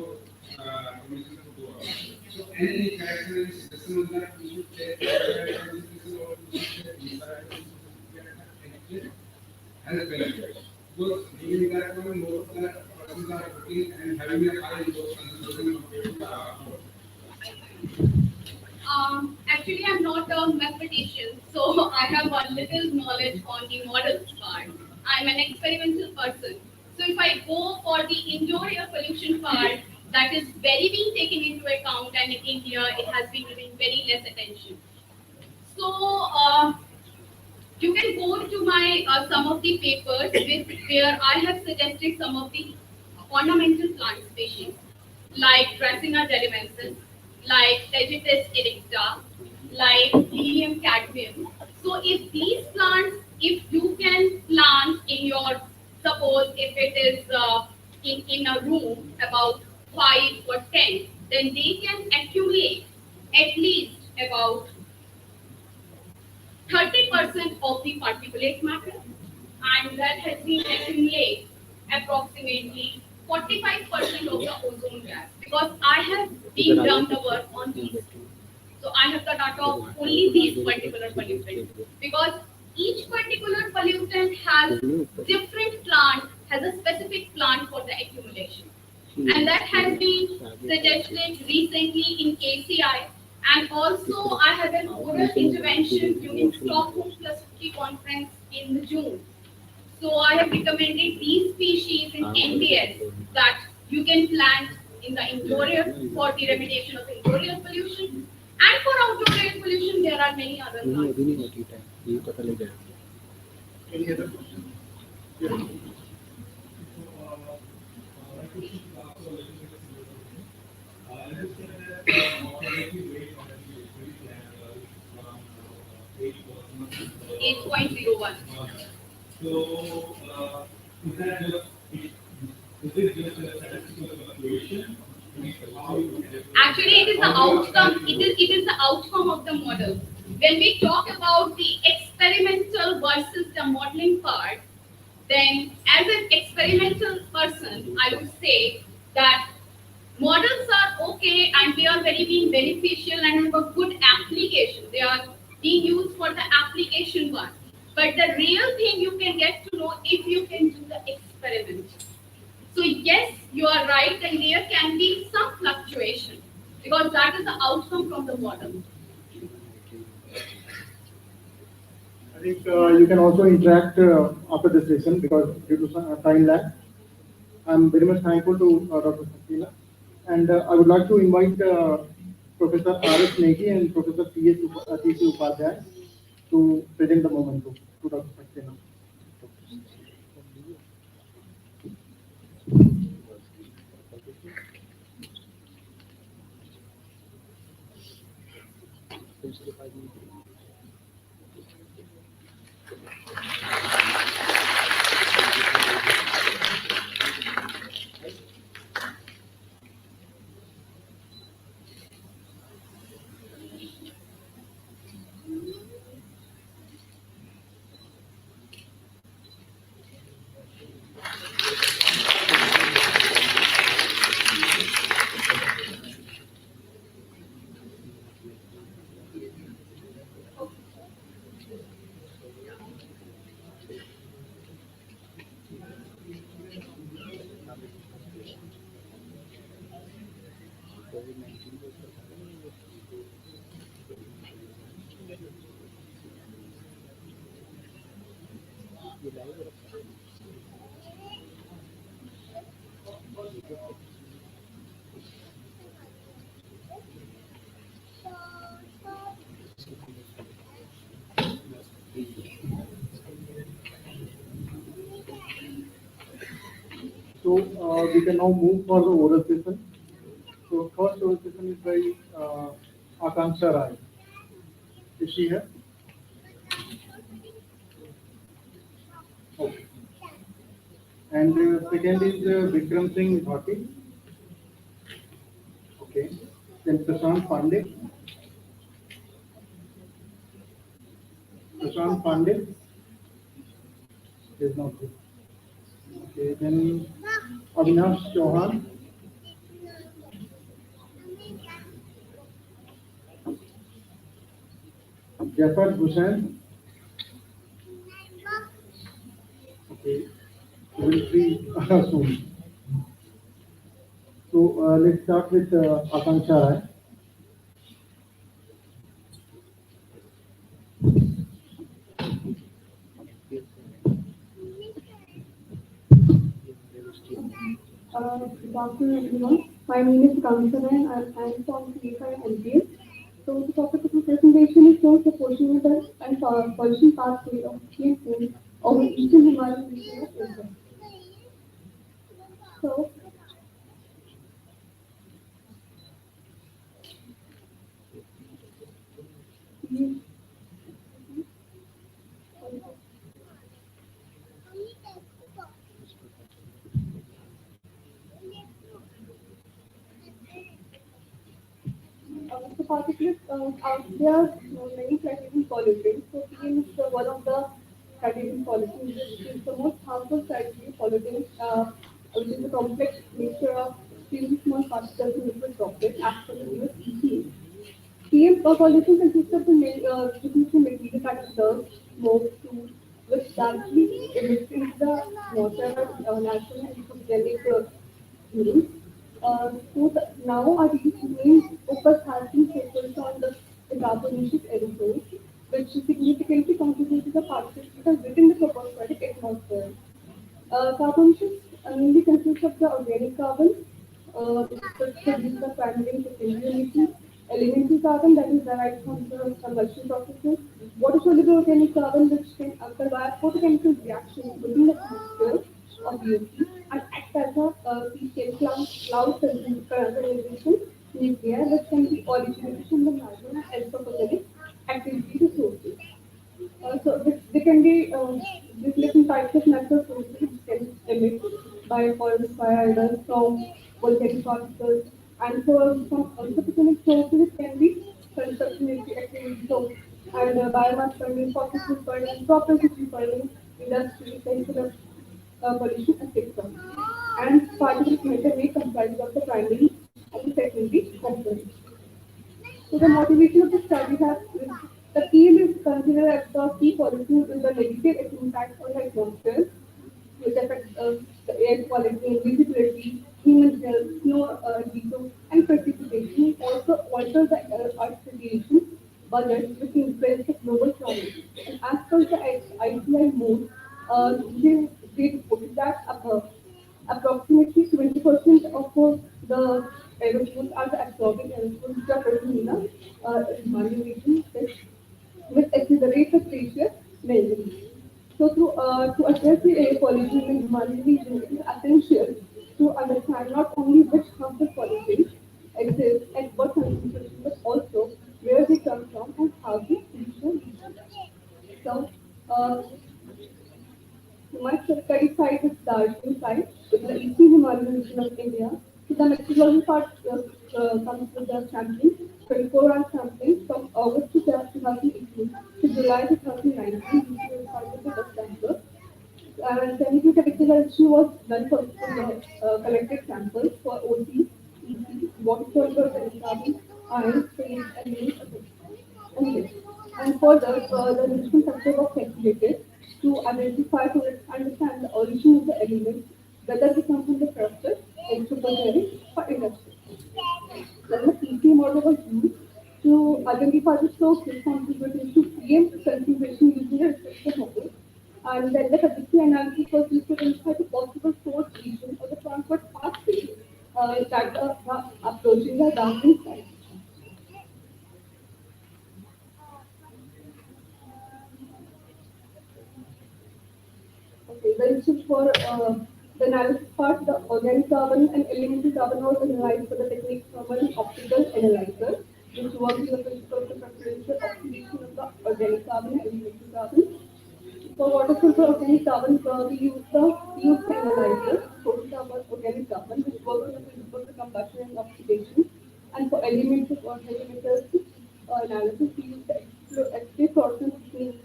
permission to go out. So any characteristics that we should take or we should take inside health benefits. Because during that one, most of the persons are working and having a high dose concentration compared to the outdoor. Actually, I'm not a mathematician, so I have a little knowledge on the models part. I'm an experimental person. So if I go for the indoor air pollution part, that is very being taken into account, and in India, it has been given very less attention. So you can go to my some of the papers where I have suggested some of the ornamental plant species like Dracaena delimensis, like Tagetes erecta, like Lilium cadmium. So if these plants, if you can plant in your, suppose if it is in a room about 5 or 10, then they can accumulate at least about 30% of the particulate matter, and that has been accumulate approximately 45% of the ozone gas, because I have been done the work on these. So I have the data of only these particular pollutants, because each particular pollutant has different plant, has a specific plant for the accumulation. And that has been suggested recently in KCI. And also, I had an oral intervention during Stockholm Plus 50 conference in the June. So I have recommended these species in NBS that you can plant in the indoor air for the remediation of indoor air pollution. And for outdoor air pollution, there are many other plants. Any other questions? Yes. I understand that mortality rate of the very around 8%. 8.01. So, is that just is it just a statistical fluctuation? How you Actually, it is the outcome. It is the outcome of the model. When we talk about the experimental versus the modeling part, then as an experimental person, I would say that models are okay and they are very being beneficial and have a good application. They are being used for the application one. But the real thing you can get to know if you can do the experiment. So yes, you are right, and there can be some fluctuation because that is the outcome from the model. I think you can also interact after this session because due to some time lag. I'm very much thankful to Dr. Saxena. And I would like to invite Professor R.S. Negi and Professor T.C. Upadhyay to present the momentum to Dr. Saxena. So we can now move for the oral session. So first oral session is by Akanksha Rai. Is she here? Okay. And second is Vikram Singh Bhati. Okay. Then Prashant Pandey. Prashant Pandey is not here. Okay. Then Avinash Chauhan. Jafar Hussain. Okay. We will see soon. So let's start with Akanksha Rai. Good afternoon, everyone. My name is Kancana and I'm from CFI MBA. So the topic of the presentation is shows the portion and pollution pathway of clean food over Eastern Himalayan region of India. So, we- so particularly, there are many cyclical pollutants. So PM is one of the cyclical pollutants, which is the most harmful cyclical pollutant, which is the complex nature of extremely small particles in liquid droplets as per the US EPA. PM pollution consists of different material that is dust, smoke, soot, which directly emits into the water, natural and ecogenic means. Nowadays, main focus has been focused on the carbonaceous aerosols, which significantly contribute to the particles within the tropospheric atmosphere. Carbonaceous mainly consists of the organic carbon, which produces the primary and secondary emissions. Elementary carbon that is derived from the combustion processes. Water-soluble organic carbon which can occur via photochemical reactions within the atmosphere of VOC and act as a CCl cloud condensation nuclei which can be originated from the magma and anthropogenic activity sources. They can be these different types of natural sources can emit by forest fire, dust from volcanic particles, and so some anthropogenic sources can be construction activity, so and biomass burning, fossil fuel burning, and crop rotation burning, industry, chemical pollution, etc. And particle matter may comprise of the primary and the secondary components. So the motivation of the study has the team is considered as the key pollution with the negative impact on the atmosphere, which affects the air quality, visibility, human health, snow degrowth, and precipitation. Also alter the earth radiation budget, which influence the global climate. And as per the ICI mode, they reported that approximately 20% of the aerosols are the absorbing aerosols which are present in the Himalayan region, which accelerates the glacier melting. So to address the air pollution in Himalayan region, it is essential to understand not only which harmful pollutants exist at what concentration, but also where they come from and how they reach the region. So, my study site is Darjeeling site, which is the eastern Himalayan region of India. So the methodology part comes with the sampling, 24-hour sampling from August to 2018 to July 2019, which was part of the dust sample. And chemical characterization was done for collected samples for OC, EC, water soluble organic carbon, iron, phase, and use okay. And further, the enrichment factor was calculated to identify, to understand the origin of the elements, whether they come from the structure, anthropogenic, or industrial. Then the PC model was used to identify the sources contributing to PM concentration using the respective model. And then the statistical analysis was used to identify the possible source region or the transport pathway that are approaching the downstream site. Okay, then so for the analysis part, the organic carbon and elementary carbon was analyzed for the technique from an optical analyzer, which works in the principle of the preferential oxidation of the organic carbon and elementary carbon. For water filter organic carbon, we use the analyzer, total carbon organic carbon, which works on the principle of the combustion and oxidation. And for elements of organic metals analysis, we use the X-ray fluorescence technique,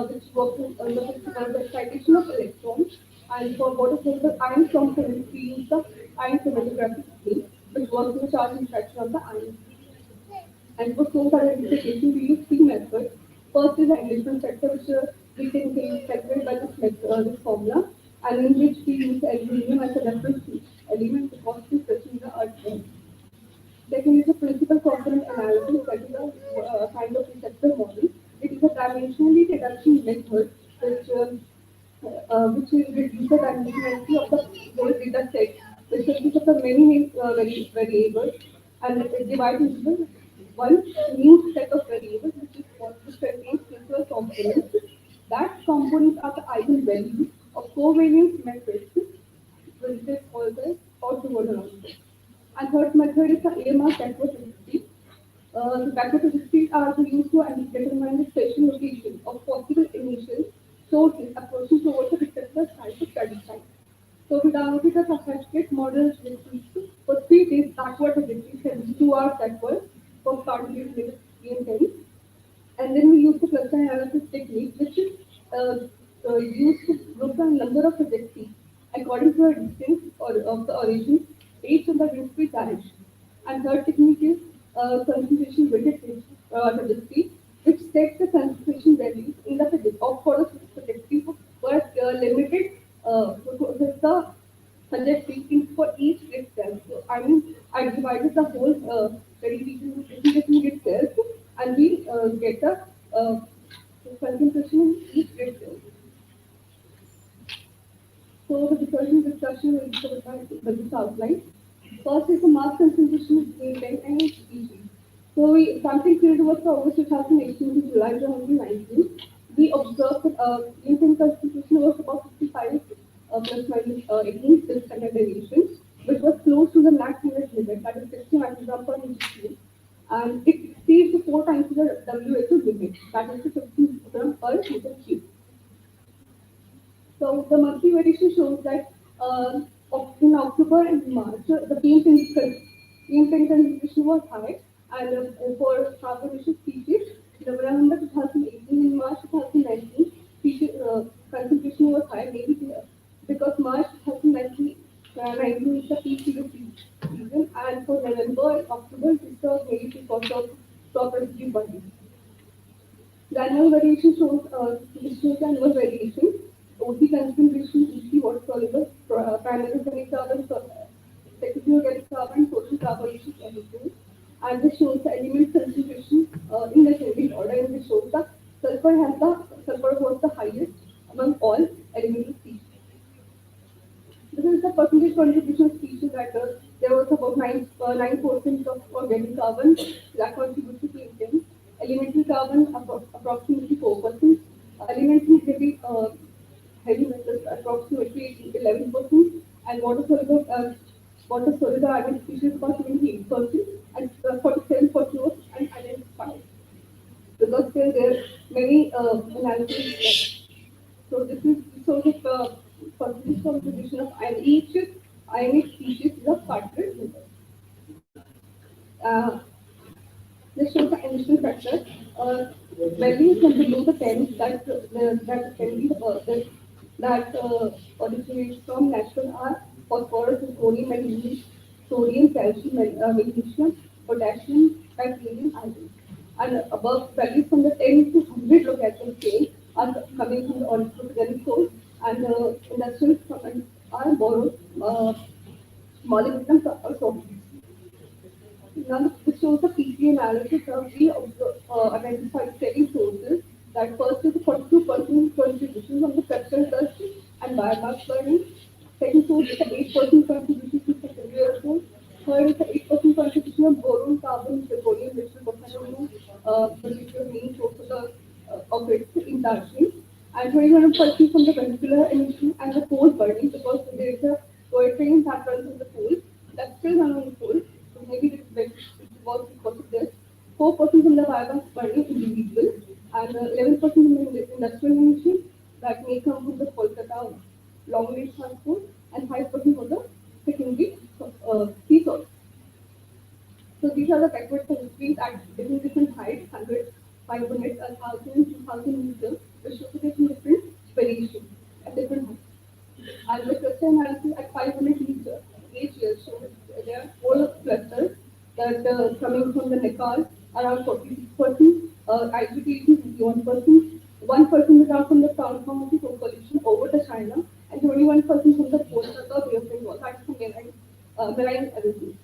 which works on the principle of the excitation of electrons. And for water filter ion components, we use the ion chromatography technique, which works on the charge interaction of the ions. And for source identification, we use three methods. First is the enrichment factor, which we can calculate by this formula, and in which we use aluminum as a reference element because it is touching the earth. Second is the principal component analysis, that is a kind of receptor model. It is a dimensionally reduction method which will reduce the dimensionality of the whole data set which consists of the many variables, and it divides into the one new set of variables, which contains principal components. That components are the eigenvalues of covariance metrics, which is called the orthogonal. And third method is the AMR backward registry. The backward registries are used to determine the spatial location of possible emissions sources approaching towards a particular site of study site. So we downloaded a sophisticated model registry for 3 days backward registry, 2 hours backward for starting with PM10. And then we use the cluster analysis technique, which is used to group the number of projectiles according to the distance or of the origin based on the wind direction. And third technique is concentration weighted registry, which sets the concentration values in the physics of for the projectile for limited with the trajectory in for each grid cell. So I mean, I divided the whole derivation into different grid cells, and we get the concentration in each grid cell. So the discussion will be covered by this outline. First is the mass concentration between 10 and species. So we sampling period was for August 2018 to July 2019. We observed that infant concentration was about 55 plus minus 18 standard deviation, which was close to the max limit, that is 60 microgram per inch, and it exceeds 4 times the WHO limit, that is 50 gram per meter cube. So the monthly variation shows that in October and March, the PM10 concentration was high, and for carbonation species, November 2018 and March 2019, species, concentration was high, maybe because March 2019 is the peak season, and for November and October, this was maybe because of crop residue burning. The annual variation shows the annual variation. OC concentration, EC water soluble, primary organic carbon, secondary organic carbon, social carbonation chemicals. And this shows the element concentration in the chemical order, and this shows the sulfur was the highest among all elemental species. This is the percentage contribution of species that there was about 9% of organic carbon that contributes to PM10. Elemental carbon approximately 4%. Elementary heavy metals approximately 11%, and water soluble iron species about 28%, and 47% was unidentified because still there are many analyses left. So this is sort of percentage contribution of iron. Each ionic species is a particle member. Uh, this shows the emission factor. Values from below the 10 that can be originates from natural are phosphorus, sodium, manganese, sodium, calcium, magnesium, potassium, titanium, iron. And above values from the 10 to 100 location scale are coming from the organic source, and industrial are borrowed molybdenum or sodium. Now, this shows the PK analysis of we identified 7 sources. That first is the 42% contribution from the structural dust and biomass burning. Second source is the 8% contribution to secondary ozone. Third is the 8% contribution of boron, carbon, petroleum, which is which is the main source of its induction. And 21% from the vehicular emission and the coal burning, because there is a toy train that runs in the coal. That's still not on the coal. So maybe it was because of this. 4% from the biomass burning individual, and 11% from the industrial emission that may come from the Kolkata long range transport, and 5% from the secondary sea source. So these are the backward countries at different heights, 100, 500, 1,000, 2,000 meters, which show different variations at different heights. And the cluster analysis at 500 meters each year shows there are 4 clusters that coming from the Nepal, around 46%, IGT 51%, 1% is out from the transformative pollution over the China, and 21% from the Kolkata Bay of Bengal, that's from marine energy.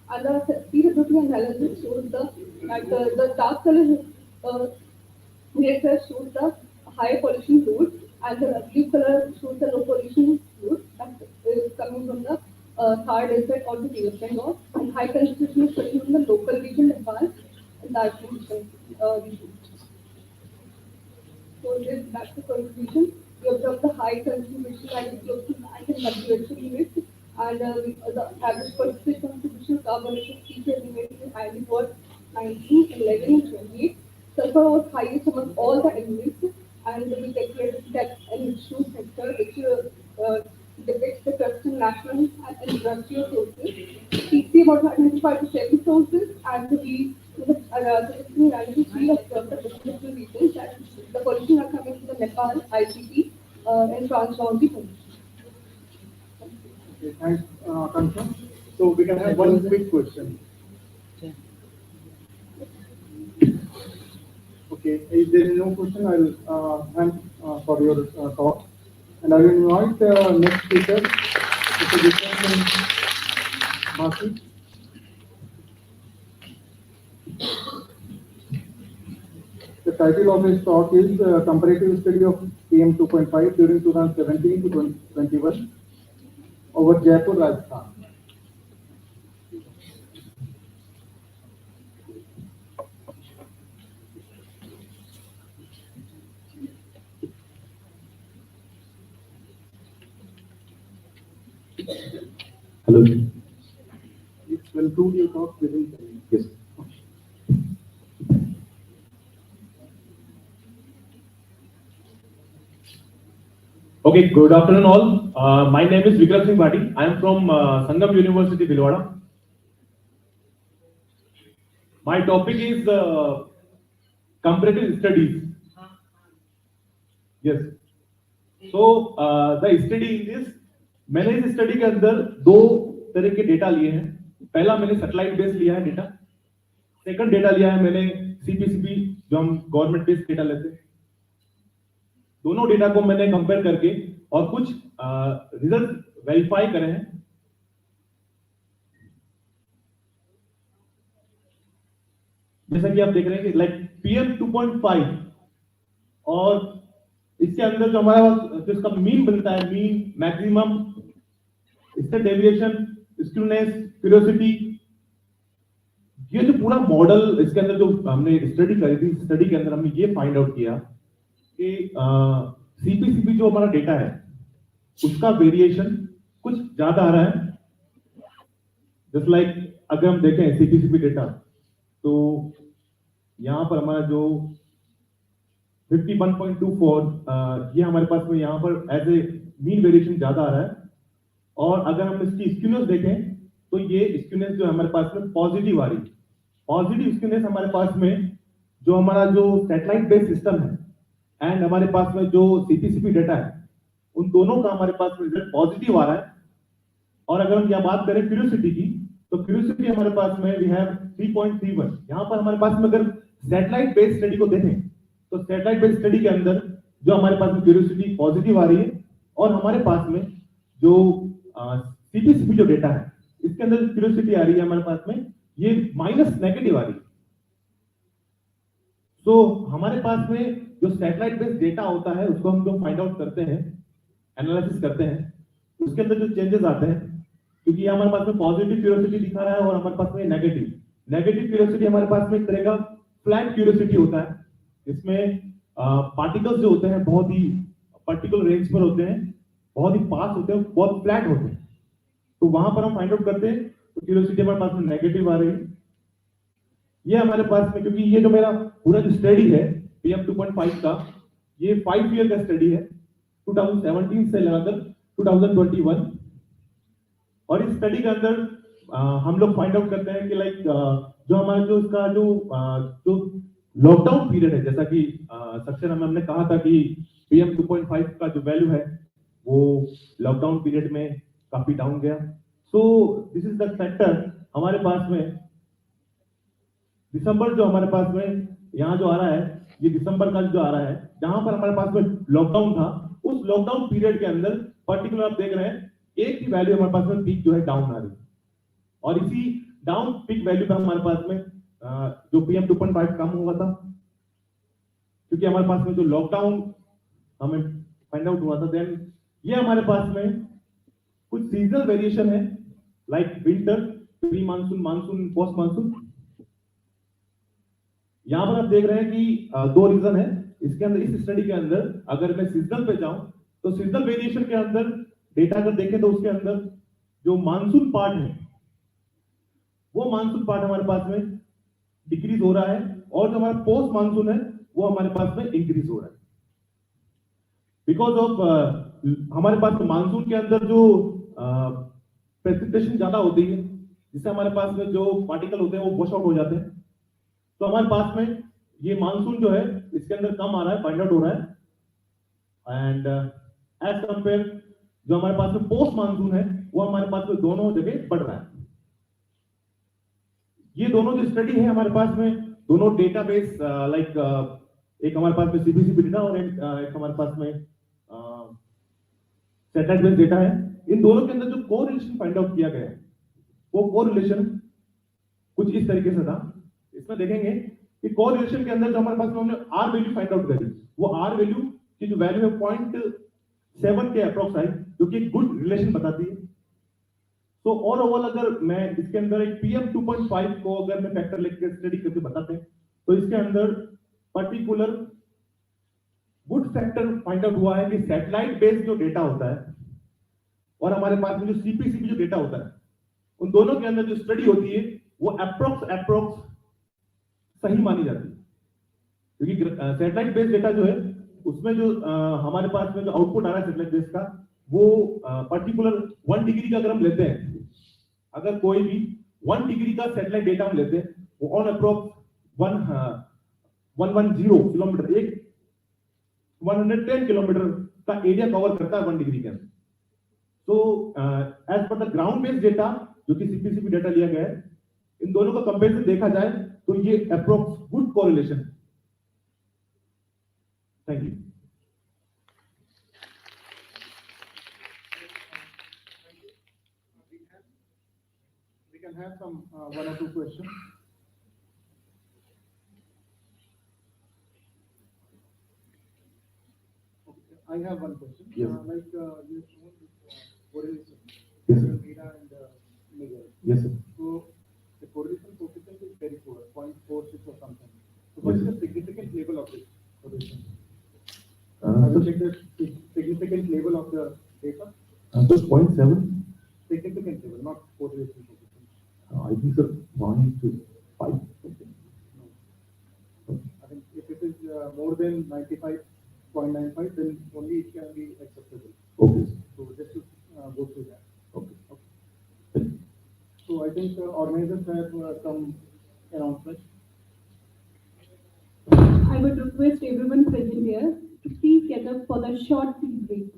And the feasibility analysis shows the dark color data shows the high pollution load, and the blue color shows the low pollution load that is coming from the high desert altitude of Bengal and high concentration of pollution in the local region Nepal and that region. So this back to conclusion. We observe the high concentration like close to 9 and mercury units and the average percentage contribution of carbon emissions is highly worth 19, 11 and 28. Sulfur was highest among all the elements and we calculated that emission sector which depicts the custom national and industrial sources. PC about identified the 7 sources and we we observed the different regions that the pollution are coming from the Nepal, ICT and transboundary pollution. Okay, thanks, Kanchan. So we can have one quick question. Okay, if there is no question, I'll thank for your talk. And I will invite the next speaker, Mr. Vikram Bhati. The title of his talk is Comparative Study of PM 2.5 during 2017 to 2021 over Jaipur, Rajasthan. Hello. Please conclude your talk within 10 minutes. Yes. Okay, good afternoon all. My name is Vikram Singh Bhati. I am from Sangam University, Bhilwara. My topic is comparative studies. Yes. So the study in this, मैंने इस study के अंदर दो तरह के data लिए हैं. पहला मैंने सैटेलाइट बेस्ड लिया है डेटा. सेकंड डेटा लिया है मैंने सीपीसीबी जो हम गवर्नमेंट बेस्ड डेटा लेते हैं. दोनों डेटा को मैंने कंपेयर करके और कुछ रिजल्ट वेरीफाई करे हैं. जैसा कि आप देख रहे हैं कि लाइक PM 2.5 और इसके अंदर जो हमारा जिसका मीन बनता है, मीन, मैक्सिमम, इसका डेविएशन, स्क्यूनेस, क्यूरियोसिटी, ये जो पूरा मॉडल इसके अंदर जो हमने स्टडी करी थी, स्टडी के अंदर हमने ये फाइंड आउट किया कि सीपीसीबी जो हमारा डेटा है उसका वेरिएशन कुछ ज्यादा आ रहा है. जस्ट लाइक अगर हम देखें सीपीसीबी डेटा तो यहां पर हमारा जो 51.24 ये हमारे पास में यहाँ पर एज ए मीन वेरिएशन ज्यादा आ रहा है. और अगर हम इसकी स्क्यूनेस देखें तो ये स्क्यूनेस जो हमारे पास में पॉजिटिव आ रही है. पॉजिटिव स्क्यूनेस हमारे पास में जो हमारा जो सैटेलाइट बेस्ड सिस्टम है एंड हमारे पास में जो सीपीसीबी डेटा है उन दोनों का हमारे पास में रिजल्ट पॉजिटिव आ रहा है. और अगर हम यहाँ बात करें क्यूरियोसिटी की तो क्यूरियोसिटी हमारे पास में वी हैव 3.31. यहाँ पर हमारे पास में अगर सैटेलाइट बेस्ड स्टडी को देखें तो सैटेलाइट बेस्ड स्टडी के अंदर जो हमारे पास में क्यूरियोसिटी पॉजिटिव आ रही है और हमारे पास में जो सीपीसीबी जो डेटा है इसके अंदर क्यूरियोसिटी आ रही है हमारे पास में ये माइनस नेगेटिव आ रही है. तो हमारे पास में जो सैटेलाइट बेस्ड डेटा होता है उसको हम जो फाइंड आउट करते हैं, एनालिसिस करते हैं, उसके अंदर जो चेंजेस आते हैं, क्योंकि ये हमारे पास में पॉजिटिव क्यूरियोसिटी दिखा रहा है और हमारे पास में नेगेटिव क्यूरियोसिटी हमारे पास में एक तरह का फ्लैट क्यूरियोसिटी होता है. इसमें पार्टिकल्स जो होते हैं बहुत ही पर्टिकुलर रेंज पर होते हैं, बहुत ही पास होते हैं, बहुत फ्लैट होते हैं. तो वहां पर हम फाइंड आउट करते हैं तो क्यूरियोसिटी हमारे पास में नेगेटिव आ रही है. ये हमारे पास में, क्योंकि ये जो मेरा पूरा जो स्टडी है PM 2.5 का, ये 5 ईयर का स्टडी है 2017 से लगाकर 2021. और इस स्टडी के अंदर हम लोग फाइंड आउट करते हैं कि लाइक जो हमारा जो इसका जो लॉकडाउन पीरियड है, जैसा कि सेक्शन में हमने कहा था कि PM 2.5 का जो वैल्यू है वो लॉकडाउन पीरियड में काफी डाउन गया. So this is the factor. हमारे पास में दिसंबर जो हमारे पास में यहाँ जो आ रहा है, ये दिसंबर का जो आ रहा है जहां पर हमारे पास में लॉकडाउन था, उस लॉकडाउन पीरियड के अंदर पर्टिकुलर आप देख रहे हैं एक ही वैल्यू हमारे पास में पीक जो है डाउन आ रही है. और इसी डाउन पीक वैल्यू पे हमारे पास में जो PM 2.5 कम हुआ था, क्योंकि हमारे पास में जो लॉकडाउन हमें फाइंड आउट हुआ था. देन ये हमारे पास में कुछ सीजनल वेरिएशन है. like winter, pre-monsoon, monsoon, post-monsoon. यहाँ पर आप देख रहे हैं कि दो रीजन है इसके अंदर, इस स्टडी के अंदर। अगर मैं सीजनल पे जाऊं तो सीजनल वेरिएशन के अंदर डेटा अगर देखें तो उसके अंदर जो मानसून पार्ट है, वो मानसून पार्ट हमारे पास में डिक्रीज हो रहा है, और जो हमारा पोस्ट मानसून है वो हमारे पास में इंक्रीज हो रहा है। बिकॉज ऑफ हमारे पास मानसून के अंदर जो प्रेसिपिटेशन ज्यादा होती है, जिससे हमारे पास में जो पार्टिकल होते हैं वो वॉश आउट हो जाते हैं, तो हमारे पास में ये मानसून जो है इसके अंदर कम आ रहा है, फाइंड आउट हो रहा है। एंड एज कंपेयर जो हमारे पास में पोस्ट मानसून है वो हमारे पास में दोनों जगह बढ़ रहा है। ये दोनों जो स्टडी है हमारे पास में, दोनों डेटाबेस लाइक एक हमारे पास में सीबीसीबी डेटा और एक हमारे पास में सैटेलाइट बेस्ड डेटा है। इन दोनों के अंदर जो कोरिलेशन फाइंड आउट किया गया है वो कोरिलेशन कुछ इस तरीके से था। इसमें देखेंगे कि कोरिलेशन के अंदर जो हमारे पास में हमने आर वैल्यू फाइंड आउट करी, वो आर वैल्यू की जो वैल्यू है 0.7 के अप्रोक्स आई, जो कि एक गुड रिलेशन बताती है। तो ओवरऑल अगर मैं इसके अंदर एक PM 2.5 को अगर मैं फैक्टर लेकर स्टडी करके बताते हैं तो इसके अंदर particular good factor find out हुआ है कि सैटेलाइट बेस्ड जो डेटा होता है और हमारे पास में जो सीपीसीबी जो डेटा होता है, उन दोनों के अंदर जो स्टडी होती है वो अप्रोक्स सही मानी जाती है। क्योंकि सैटेलाइट बेस्ड डेटा जो है उसमें जो हमारे पास में जो आउटपुट आ रहा है सैटेलाइट बेस्ड का, वो पर्टिकुलर 1 डिग्री का अगर हम लेते हैं, अगर कोई भी 1 डिग्री का सैटेलाइट डेटा हम लेते हैं, वो ऑन अप्रोक्स 110 किलोमीटर, एक 110 किलोमीटर का एरिया कवर करता है 1 डिग्री के अंदर। तो as per the ground based data जो कि सीपीसीबी डेटा लिया गया है, इन दोनों का कंपैरिजन देखा जाए तो ये अप्रोक्स गुड कोरिलेशन है। Thank you. We can have some one or two questions. Okay, I have one question. Yes. Like you shown this correlation Yes, sir. between beta and omega. Yes, sir. So the correlation coefficient is very poor, 0.46 or something. So Yes, what is sir. the significant level of this correlation? Uh, Have you so- checked the significant level of the data? Just 0.7. Significant level, not correlation coefficient. I think sir 1:5. I think if it is more than 95.95, then only it can be acceptable. Okay. So just to go through that. Okay. Okay. So I think organizers have some announcements. I would request everyone present here to please get up for the short tea break.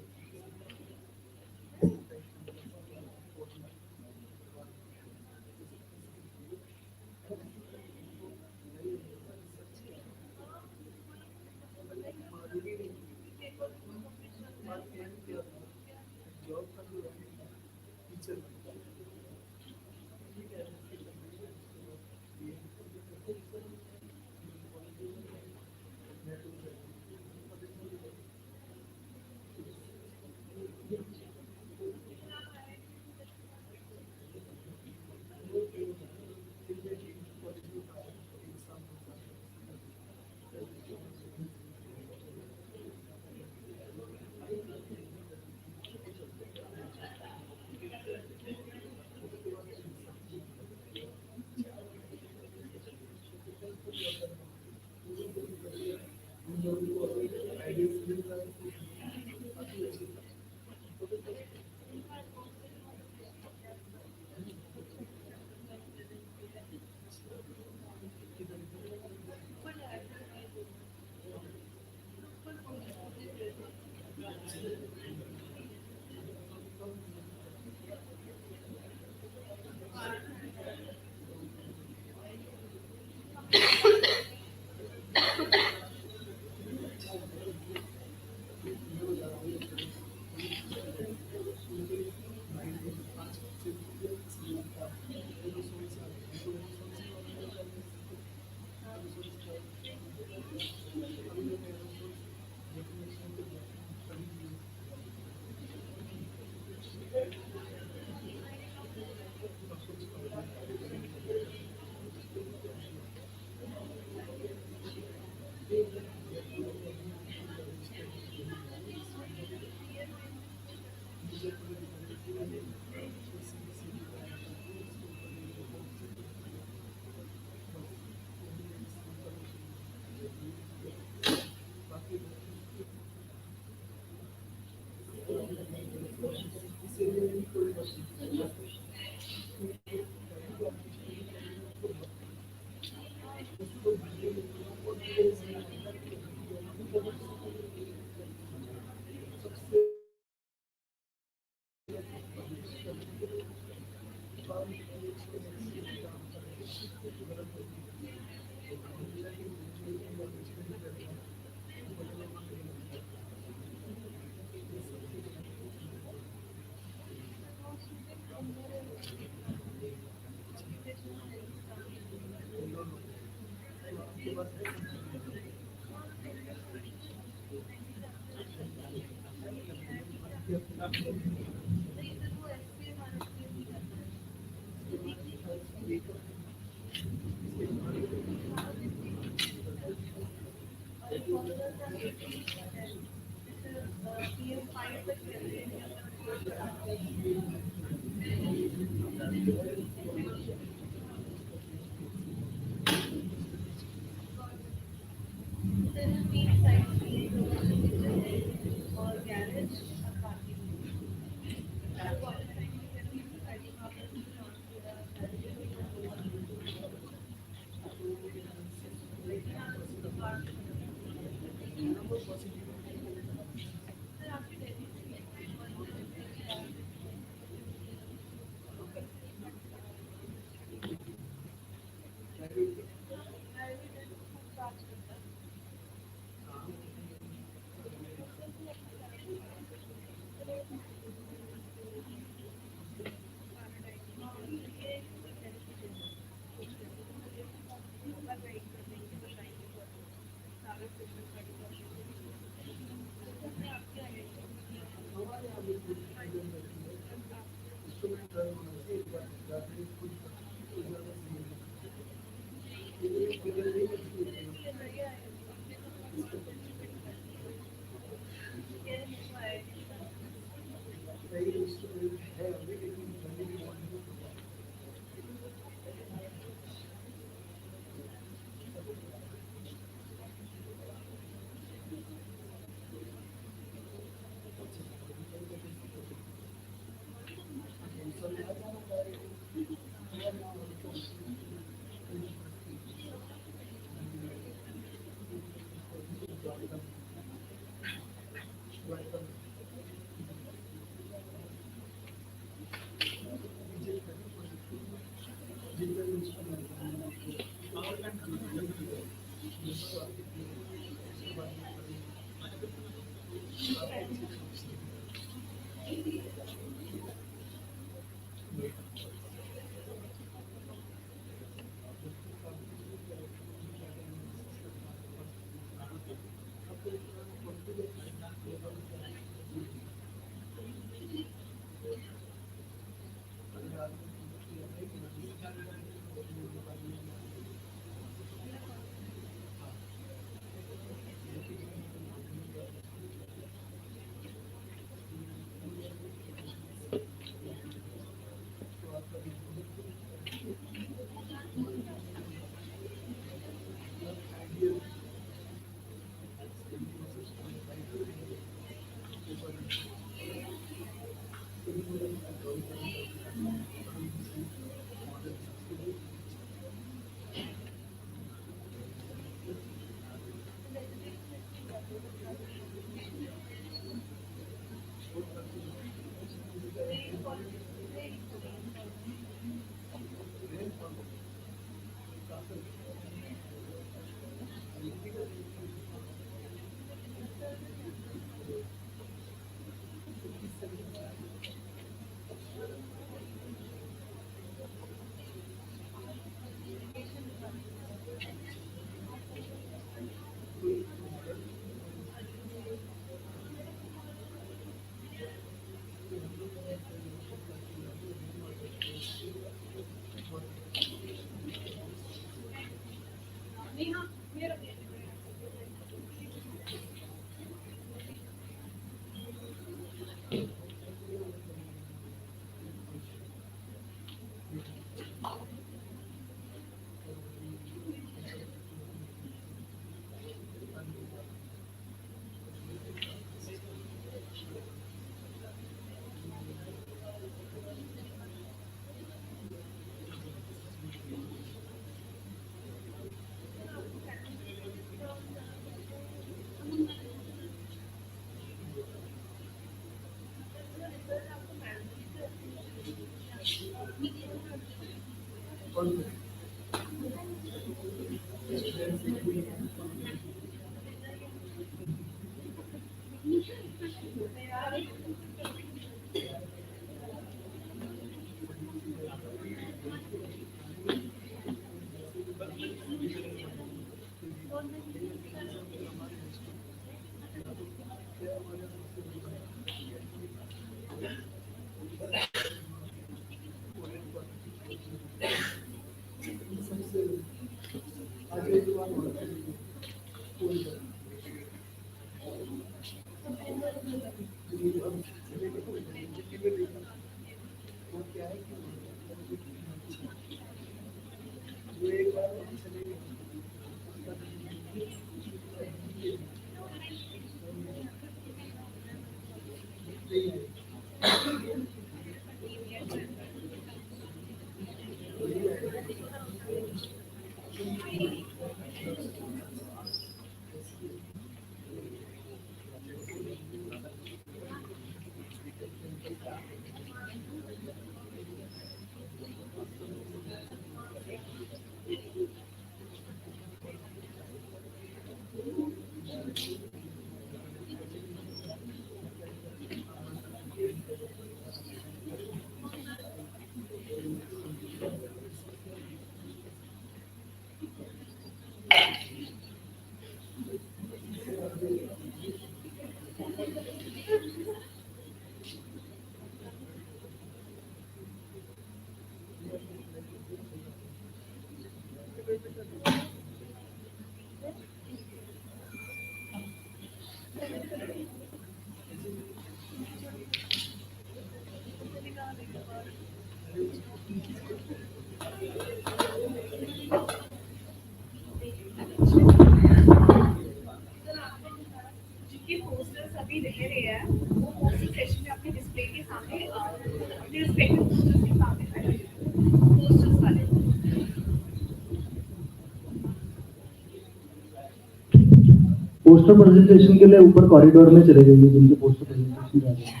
Poster presentation के लिए ऊपर corridor में चले जाइए जिनके poster presentation जा रहे हैं,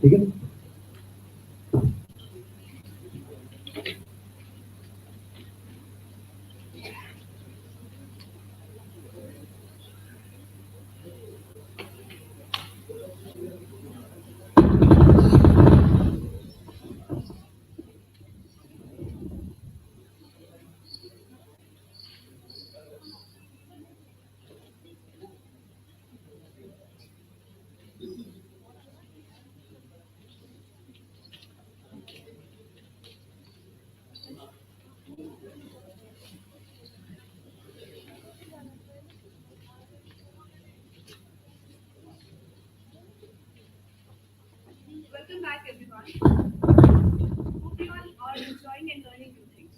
ठीक है। Welcome back, everyone. Hope you all are enjoying and learning new things.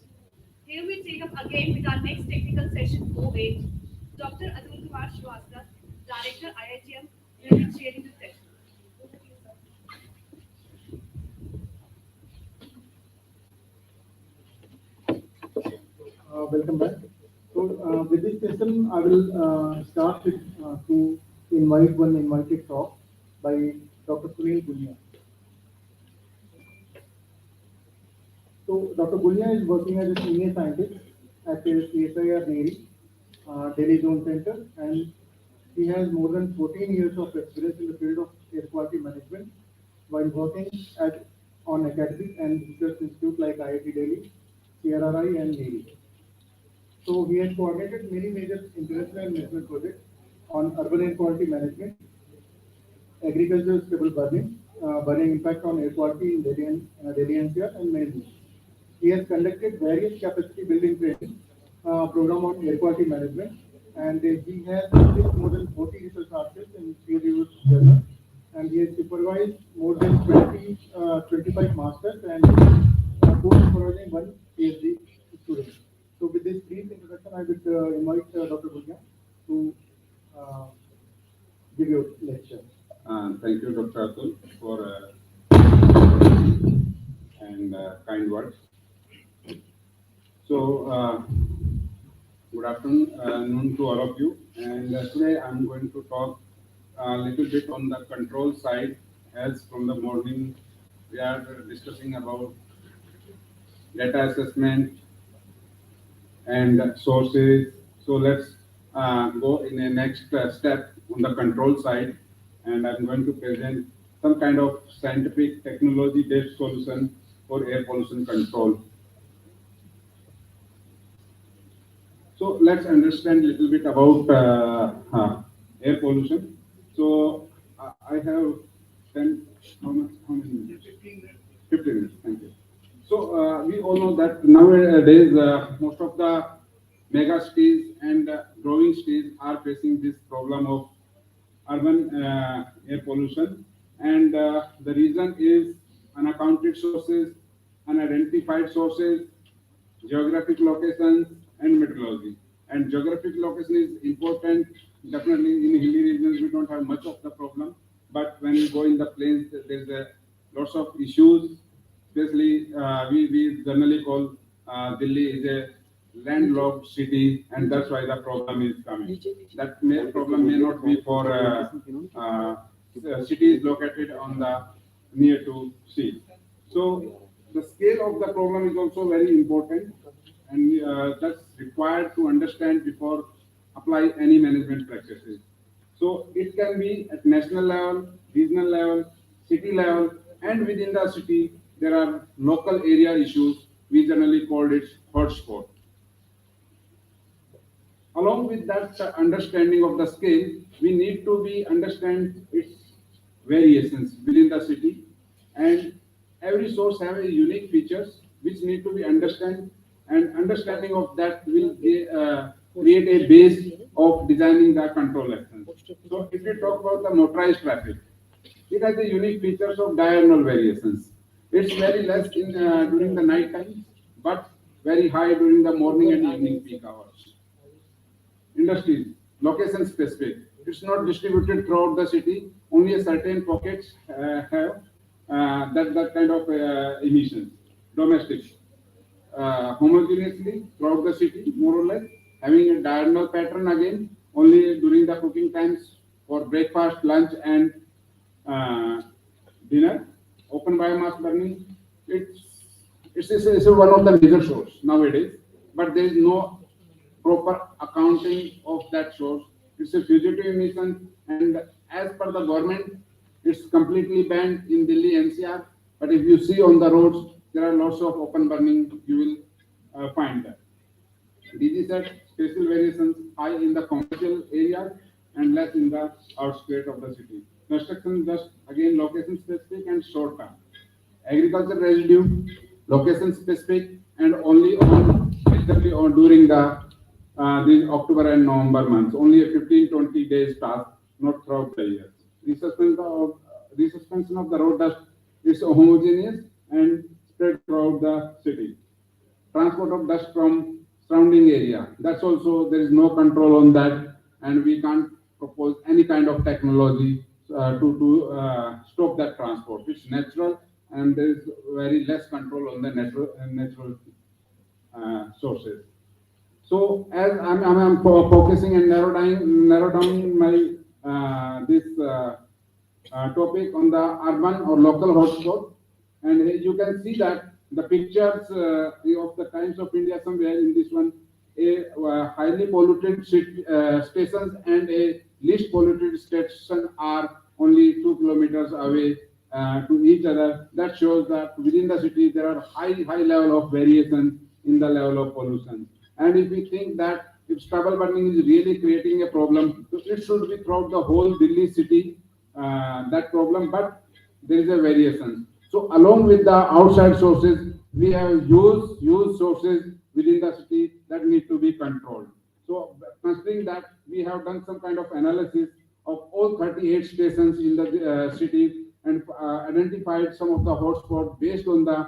Here we take up again with our next technical session 08. Dr. Atul Kumar Shrivastava, Director IITM, will be chairing the session. Over to you, sir. Welcome back. So with this session, I will start with to invite one invited talk by Dr. Sunil Gulia. So Dr. Gulia is working as a senior scientist at CSIR Neri, Delhi Zone Center, and he has more than 14 years of experience in the field of air quality management while working on academic and research institutes like IIT Delhi, CRRI, and Neri. So he has coordinated many major international and national projects on urban air quality management, agricultural stable burning impact on air quality in Delhi NCR, and many more. He has conducted various capacity building training program on air quality management, and he has published more than 40 research articles in peer-reviewed journals, and he has supervised more than 25 masters and co-supervising one PhD student. So with this brief introduction, I would invite Dr. Gulia to give your lecture. Thank you, Dr. Atul, for kind words. So, good afternoon to all of you. And today I'm going to talk a little bit on the control side. As from the morning, we are discussing about data assessment and sources. So let's go in the next step on the control side, and I'm going to present some kind of scientific technology-based solution for air pollution control. So let's understand a little bit about air pollution. So I have 10, how many minutes? 15 minutes. 15 minutes, thank you. So we all know that nowadays most of the mega cities and growing cities are facing this problem of urban air pollution, and the reason is unaccounted sources, unidentified sources, geographic locations, and meteorology. And geographic location is important. Definitely in hilly regions we don't have much of the problem, but when you go in the plains, there's lots of issues. Especially we generally call Delhi is a landlocked city, and that's why the problem is coming. That problem may not be for cities located on the near to sea. So the scale of the problem is also very important, and that's required to understand before apply any management practices. So it can be at national level, regional level, city level, and within the city there are local area issues. We generally called it hotspot. Along with that understanding of the scale, we need to be understand its variations within the city, and every source have a unique features which need to be understand, and understanding of that will create a base of designing the control actions. So if you talk about the motorized traffic, it has a unique features of diurnal variations. It's very less in during the night time, but very high during the morning and evening peak hours. Industries, location specific. It's not distributed throughout the city. Only a certain pockets have that kind of emissions. Domestic, homogeneously throughout the city, more or less, having a diurnal pattern again. only during the cooking times for breakfast, lunch, and dinner. Open biomass burning, it's one of the major source nowadays, but there is no proper accounting of that source. It's a fugitive emission, and as per the government, it's completely banned in Delhi NCR. But if you see on the roads, there are lots of open burning. You will find that. DG said spatial variations high in the commercial areas and less in the outskirts of the city. Construction just again location specific and short term. Agriculture residue, location specific, and only on basically on during the October and November months. Only a 15-20 days task, not throughout the year. Resuspension of the road dust is homogeneous and spread throughout the city. Transport of dust from surrounding area. That's also, there is no control on that, and we can't propose any kind of technology to stop that transport. It's natural, and there is very less control on the natural sources. So as I'm focusing and narrow down my topic on the urban or local hotspot, and you can see that the pictures of the Times of India somewhere in this one, a highly polluted stations and a least polluted station are only 2 kilometers away to each other. That shows that within the city there are high level of variation in the level of pollution. And if we think that if stubble burning is really creating a problem, so it should be throughout the whole Delhi city that problem, but there is a variation. So along with the outside sources, we have used sources within the city that need to be controlled. So considering that, we have done some kind of analysis of all 38 stations in the city and identified some of the hotspots based on the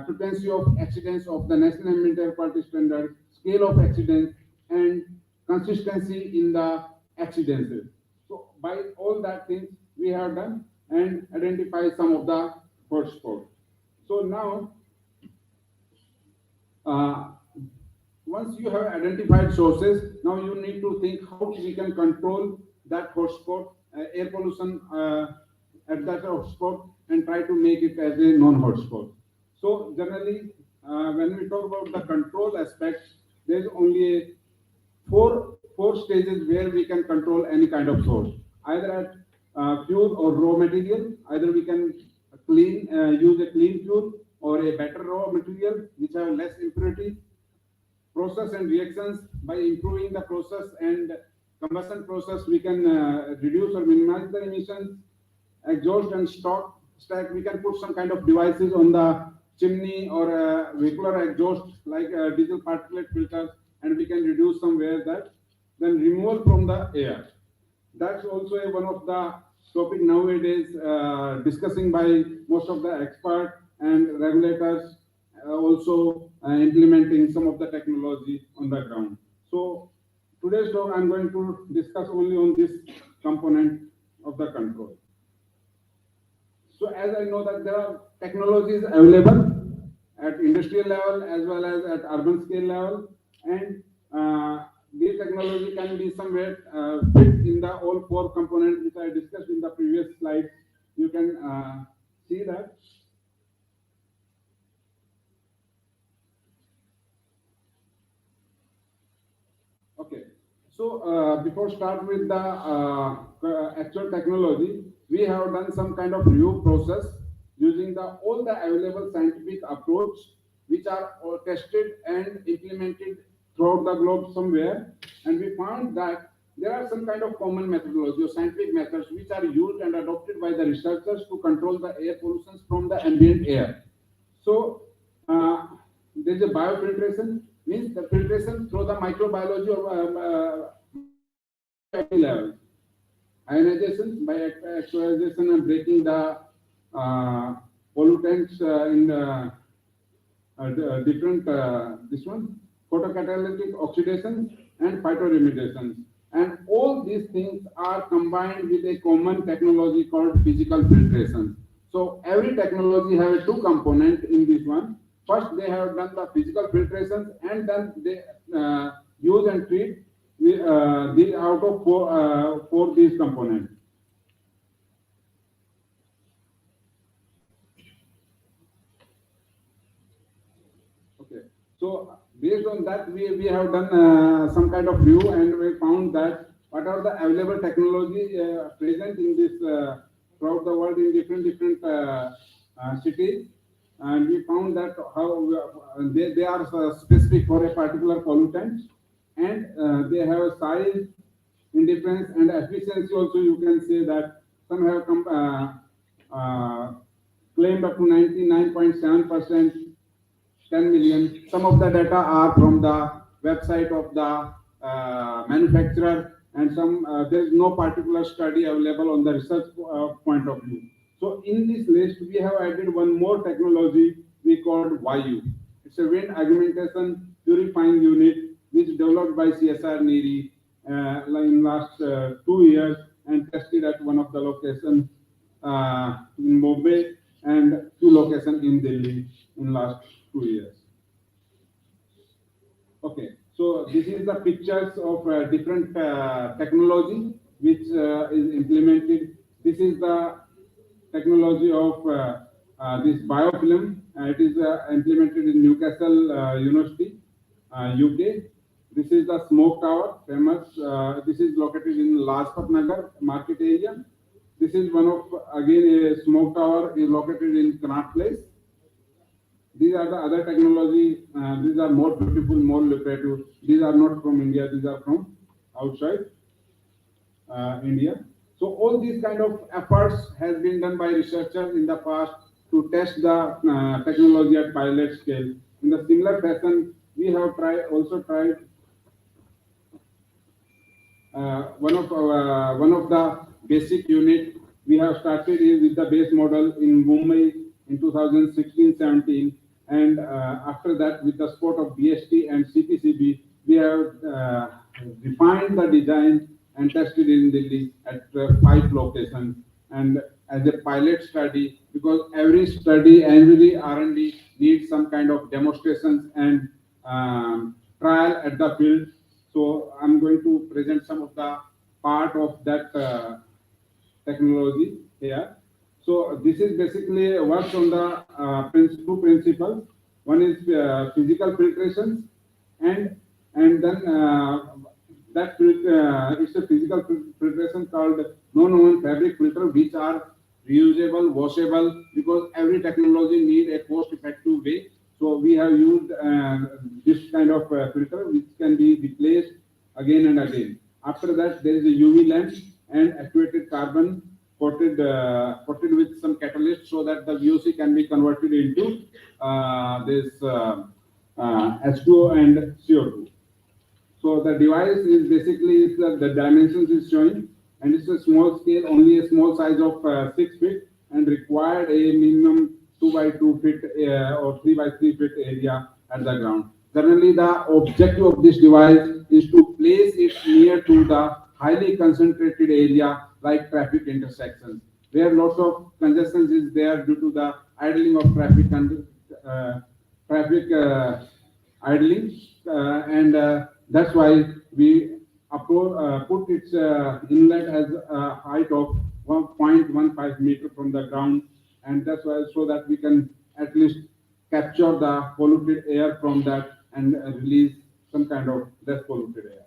frequency of accidents of the National Ambient Air Quality Standard, scale of accidents, and consistency in the accidents. So by all that things we have done and identify some of the hotspots. So now, once you have identified sources, now you need to think how we can control that hotspot, air pollution at that hotspot, and try to make it as a non-hotspot. So generally, when we talk about the control aspect, there's only four stages where we can control any kind of source, either at fuel or raw material. Either we can use a clean fuel or a better raw material which have less impurity. Process and reactions, by improving the process and combustion process, we can reduce or minimize the emissions. Exhaust and stack, we can put some kind of devices on the chimney or vehicular exhaust like diesel particulate filters, and we can reduce somewhere that. Then removal from the air. That's also one of the topic nowadays discussing by most of the experts and regulators, also implementing some of the technology on the ground. So today's talk I'm going to discuss only on this component of the control. So as I know that there are technologies available at industrial level as well as at urban scale level, and this technology can be somewhere fit in the all four components which I discussed in the previous slide. You can see that. Okay, so before start with the actual technology, we have done some kind of review process using all the available scientific approach which are all tested and implemented throughout the globe somewhere, and we found that there are some kind of common methodology or scientific methods which are used and adopted by the researchers to control the air pollution from the ambient air. So there is a biofiltration, means the filtration through the microbiology or level. Ionization, by actualization and breaking the pollutants in different this one, photocatalytic oxidation and phytoremediation. And all these things are combined with a common technology called physical filtration. So every technology has a two component in this one. First, they have done the physical filtration, and then they use and treat the out of four these components. Okay, so based on that, we have done some kind of review, and we found that what are the available technology present in this throughout the world in different cities, and we found that how they are specific for a particular pollutant, and they have a size, indifference, and efficiency. Also, you can say that some have claimed up to 99.7%. 10 million. Some of the data are from the website of the manufacturer, and some there is no particular study available on the research point of view. So in this list, we have added one more technology we called YU. It's a wind augmentation purifying unit which developed by CSR NERI in last 2 years and tested at one of the locations in Mumbai and 2 locations in Delhi in last 2 years. Okay, so this is the pictures of different technology which is implemented. This is the technology of this biofilm. It is implemented in Newcastle University, UK. This is the smoke tower, famous. This is located in Lajpat Nagar market area. This is one of, again, a smoke tower is located in Connaught Place. These are the other technology. These are more beautiful, more lucrative. These are not from India. These are from outside India. So all these kind of efforts has been done by researchers in the past to test the technology at pilot scale. In the similar fashion, we have also tried one of the basic unit we have started is with the base model in Mumbai in 2016-17, and after that with the support of BST and CPCB, we have refined the design and tested in Delhi at 5 locations, and as a pilot study, because every study, every R&D needs some kind of demonstrations and trial at the field. So I'm going to present some of the part of that technology here. So this is basically works on the two principles. One is physical filtration, and then that it's a physical filtration called non-woven fabric filter, which are reusable, washable, because every technology need a cost-effective way. So we have used this kind of filter which can be replaced again and again. After that, there is a UV lamp and activated carbon coated with some catalyst so that the VOC can be converted into this H2O and CO2. So the device is basically the dimensions is showing, and it's a small scale, only a small size of 6 feet, and required a minimum 2 by 2 feet or 3 by 3 feet area at the ground. Generally, the objective of this device is to place it near to the highly concentrated area like traffic intersections, where lots of congestion is there due to the idling of traffic and idling, and that's why we put its inlet as a height of 1.15 meter from the ground, and that's why so that we can at least capture the polluted air from that and release some kind of less polluted air.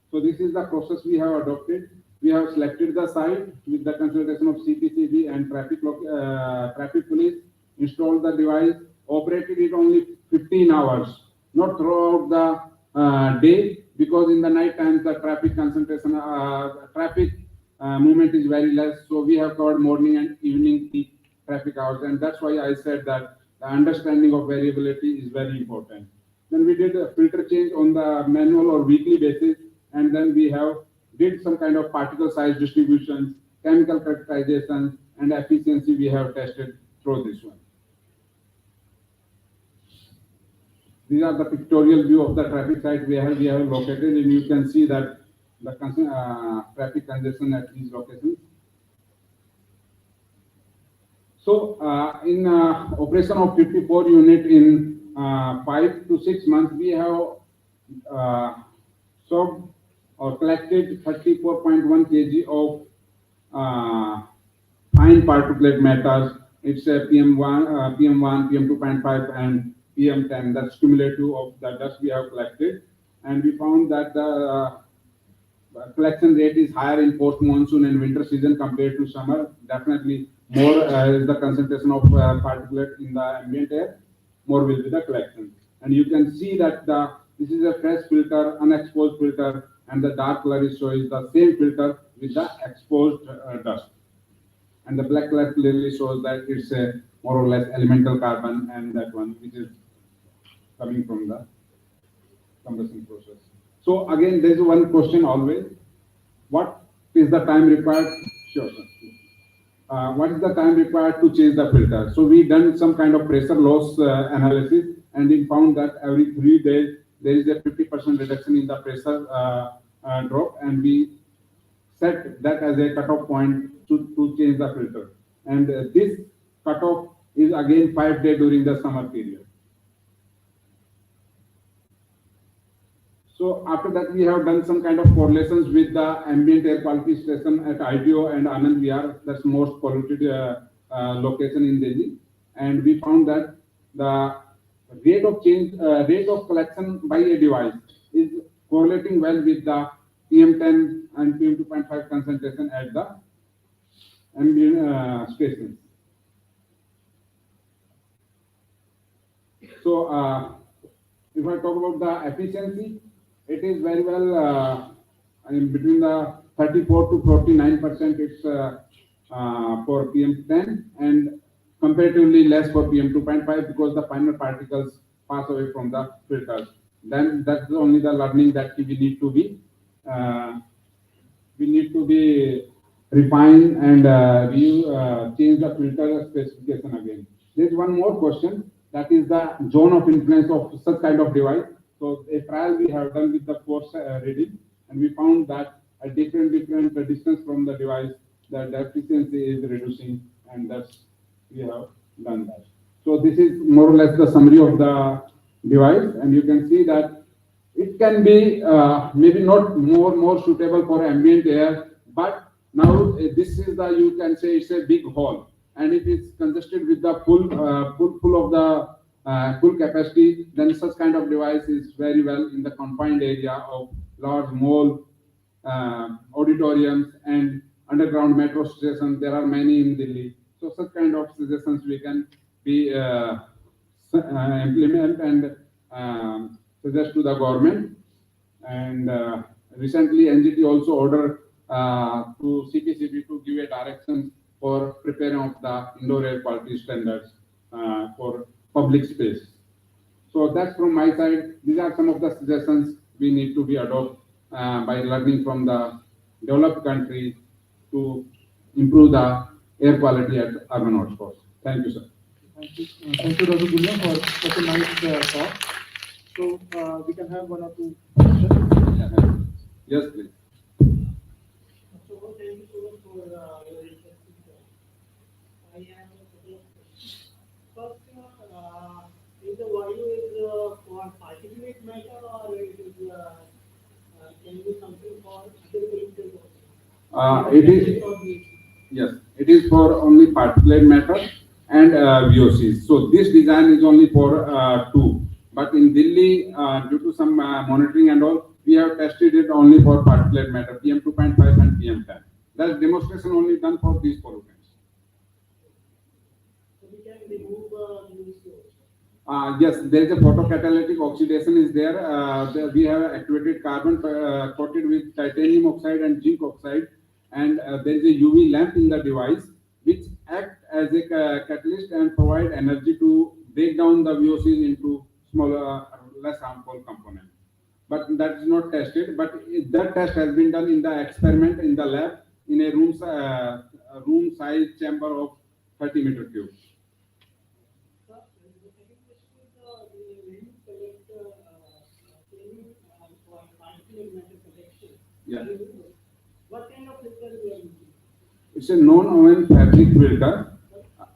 So this is the process we have adopted. We have selected the site with the consultation of CPCB and traffic police, installed the device, operated it only 15 hours, not throughout the day, because in the night times the traffic concentration, traffic movement is very less. So we have covered morning and evening peak traffic hours, and that's why I said that the understanding of variability is very important. Then we did a filter change on the manual or weekly basis, and then we have did some kind of particle size distributions, chemical characterization, and efficiency we have tested through this one. These are the pictorial view of the traffic site we have located, and you can see that the traffic congestion at these locations. So in operation of 54 unit in 5 to 6 months, we have solved or collected 34.1 kg of fine particulate matters. It's PM1, PM2.5, and PM10. That's cumulative of the dust we have collected, and we found that the collection rate is higher in post-monsoon and winter season compared to summer. Definitely more is the concentration of particulate in the ambient air, more will be the collection. And you can see that this is a fresh filter, unexposed filter, and the dark color is showing the same filter with the exposed dust. And the black color clearly shows that it's a more or less elemental carbon, and that one which is coming from the combustion process. So again, there is one question always: what is the time required? Sure, sir. What is the time required to change the filter? So we done some kind of pressure loss analysis, and we found that every 3 days there is a 50% reduction in the pressure drop, and we set that as a cutoff point to change the filter. And this cutoff is again 5 days during the summer period. So after that, we have done some kind of correlations with the ambient air quality station at ITO and Anand Vihar, that's most polluted location in Delhi. And we found that the rate of change, rate of collection by a device is correlating well with the PM10 and PM2.5 concentration at the ambient stations. So if I talk about the efficiency, it is very well in between the 34 to 49%. It's for PM10 and comparatively less for PM2.5 because the finer particles pass away from the filters. Then that's only the learning that we need to be refine and change the filter specification again. There's one more question, that is the zone of influence of such kind of device. So a trial we have done with the force reading, and we found that at different distance from the device, the efficiency is reducing, and that's we have done that. So this is more or less the summary of the device, and you can see that it can be maybe not more suitable for ambient air, but now this is the, you can say it's a big hall, and if it's congested with the full of the full capacity, then such kind of device is very well in the confined area of large mall, auditoriums, and underground metro stations. There are many in Delhi. So such kind of suggestions we can be implement and suggest to the government. And recently, NGT also ordered to CPCB to give a direction for preparing of the indoor air quality standards for public space. So that's from my side. These are some of the suggestions we need to be adopted by learning from the developed country to improve the air quality at urban hotspots. Thank you, sir. Thank you, Dr. Gulliam, for such a nice talk. So we can have one or two questions. Yes, please. So thank you so much for your interesting talk. I have a couple of questions. First, is the value is for particulate matter or it is can be something for other vehicles also? It is, yes, it is for only particulate matter and VOCs. So this design is only for two. But in Delhi, due to some monitoring and all, we have tested it only for particulate matter, PM2.5 and PM10. That's demonstration only done for these pollutants. So we can remove VOC also. Yes, there is a photocatalytic oxidation is there. We have activated carbon coated with titanium oxide and zinc oxide, and there is a UV lamp in the device which act as a catalyst and provide energy to break down the VOCs into smaller, less harmful components. But that is not tested. But that test has been done in the experiment in the lab in a room size chamber of 30 meter cube. Yeah. What kind of filter we are using? It's a non-oven fabric filter.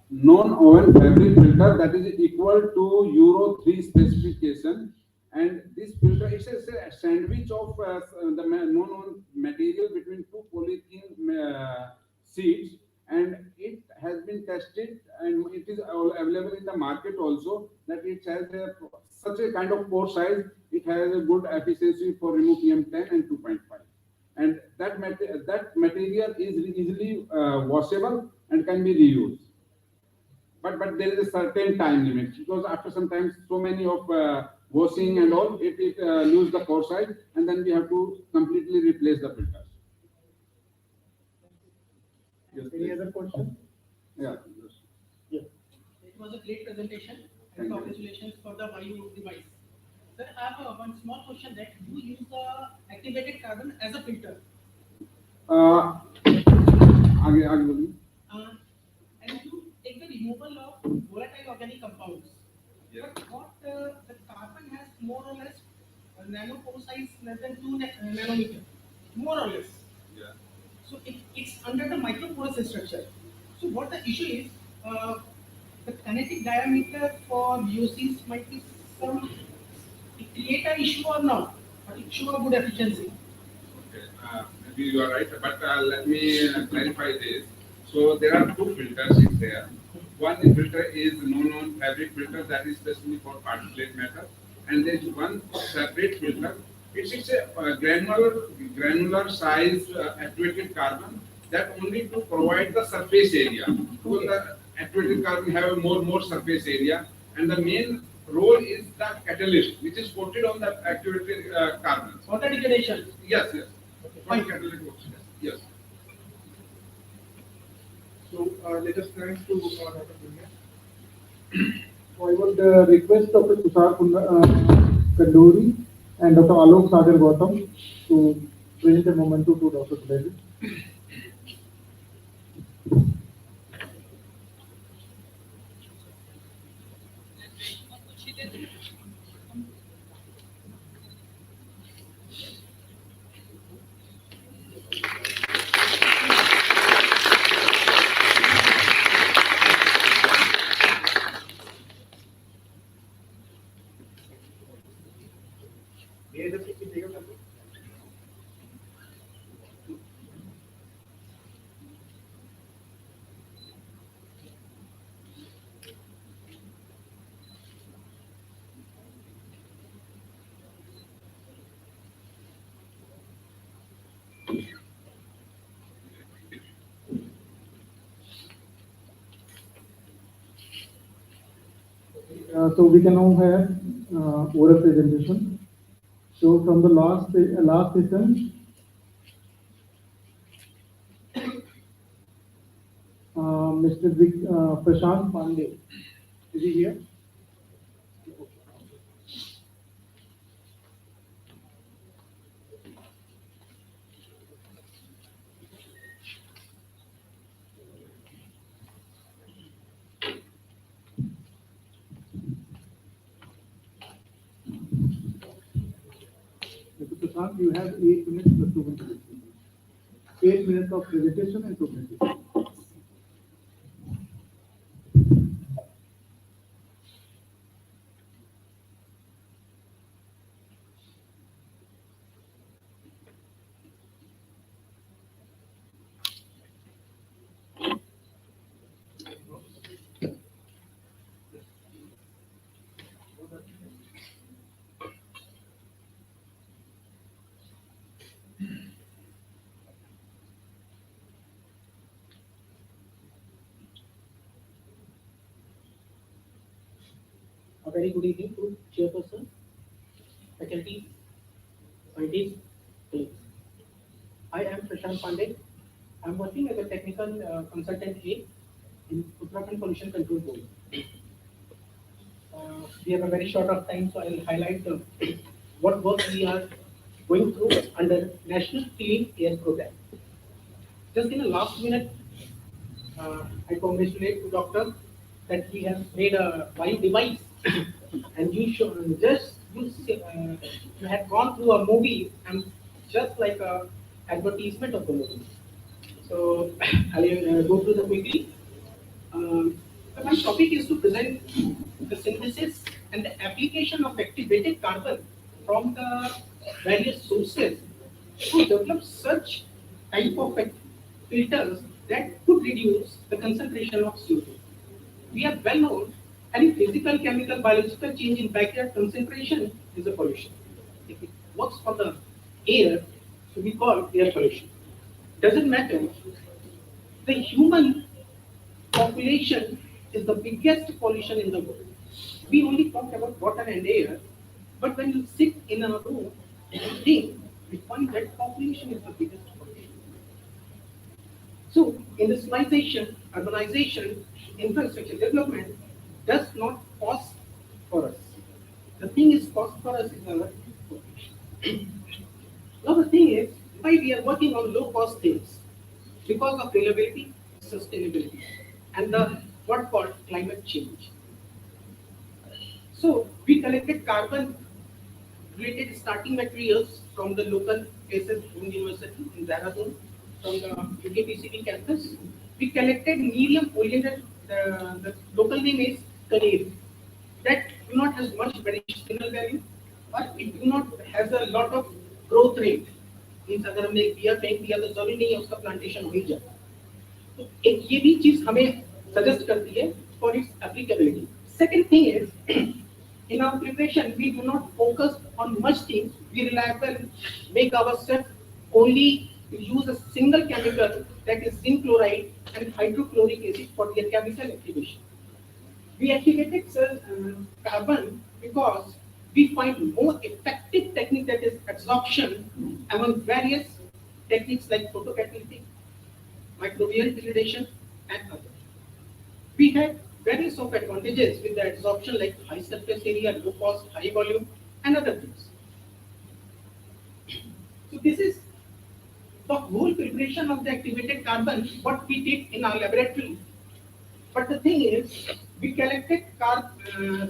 Non-oven fabric filter that is equal to Euro 3 specification, And this filter is a sandwich of the known material between two polythene sheets, and it has been tested and it is available in the market also, that it has such a kind of pore size. It has a good efficiency for remove PM10 and 2.5, and that material is easily washable and can be reused. But there is a certain time limit, because after sometimes so many of washing and all, it lose the pore size, and then we have to completely replace the filters. Yes, Any please. other question? Yeah. Yes. It was a great presentation, Thank and you. congratulations for the bio device. Sir, I have one small question, that you use the activated carbon as a filter. आगे बोलिए. Uh, and you take the removal of volatile organic compounds. Yeah. But what the carbon has more or less a nanopore size less than 2 nanometer, more or less. Yeah. So it's under the microporous structure. So what the issue is, the kinetic diameter for VOCs might be some, it create an issue or not, or it show a good efficiency. Okay, maybe you are right, but let me clarify this. So there are two filters in there. One filter is known fabric filter, that is specially for particulate matter, and there is one separate filter. It's a granular size activated carbon, that only to provide the surface area. Because the activated carbon have a more surface area, and the main role is the catalyst, which is coated on the activated carbon. For the degradation. Yes, yes. Fine. Catalytic oxidation. Yes. So let us thanks to Dr. Punya. So I would request Dr. Tushar Kanduri and Dr. Alok Sagar Gautam to present a memento to Dr. Punya. So we can now have oral presentation. So from the last session, Mr. Prashant Pandey, is he here? Mr. Prashant, you have 8 minutes plus 2 minutes. 8 minutes of presentation and 2 minutes. A very good evening to chairperson, faculty, scientists, colleagues. I am Prashant Pandey. I am working as a technical consultant here in Uttarakhand Pollution Control Board. We have a very short of time, so I will highlight what work we are going through under National Clean Air Program. Just in the last minute, I congratulate to doctor that we have made a bio device, and you should you have gone through a movie and just like a advertisement of the movie. So I will go through the quickly. My topic is to present the synthesis and the application of activated carbon from the various sources to develop such type of filters that could reduce the concentration of CO2. We are well known any physical, chemical, biological change in bacteria concentration is a pollution. If it works for the air, so we call air pollution. Doesn't matter. The human population is the biggest pollution in the world. We only talk about water and air, but when you sit in a room and think, we find that population is the biggest pollution. So, industrialization, urbanization, infrastructure development does not cost for us. The thing is cost for us is our population. Now the thing is, why we are working on low cost things? Because of reliability, sustainability, and the what called climate change. So we collected carbon related starting materials from the local cases in University in Dehradun, from the UKPCB campus. We collected medium oriented, the local name is Conerence, that do not have much medicinal value, but it do not has a lot of growth rate. Means अगर हमने एक beer फेंक दिया तो जरूरी नहीं है उसका प्लांटेशन हो ही जाए. तो एक ये भी चीज हमें सजेस्ट करती है for its applicability. Second thing is in our preparation we do not focus on much things. We reliable make ourselves only use a single chemical that is zinc chloride and hydrochloric acid for their chemical activation. We activated carbon because we find more effective technique that is absorption among various techniques like photocatalytic, microbial degradation, and others. We had various of advantages with the absorption like high surface area, low cost, high volume, and other things. So this is the whole preparation of the activated carbon, what we did in our laboratory. But the thing is, we collected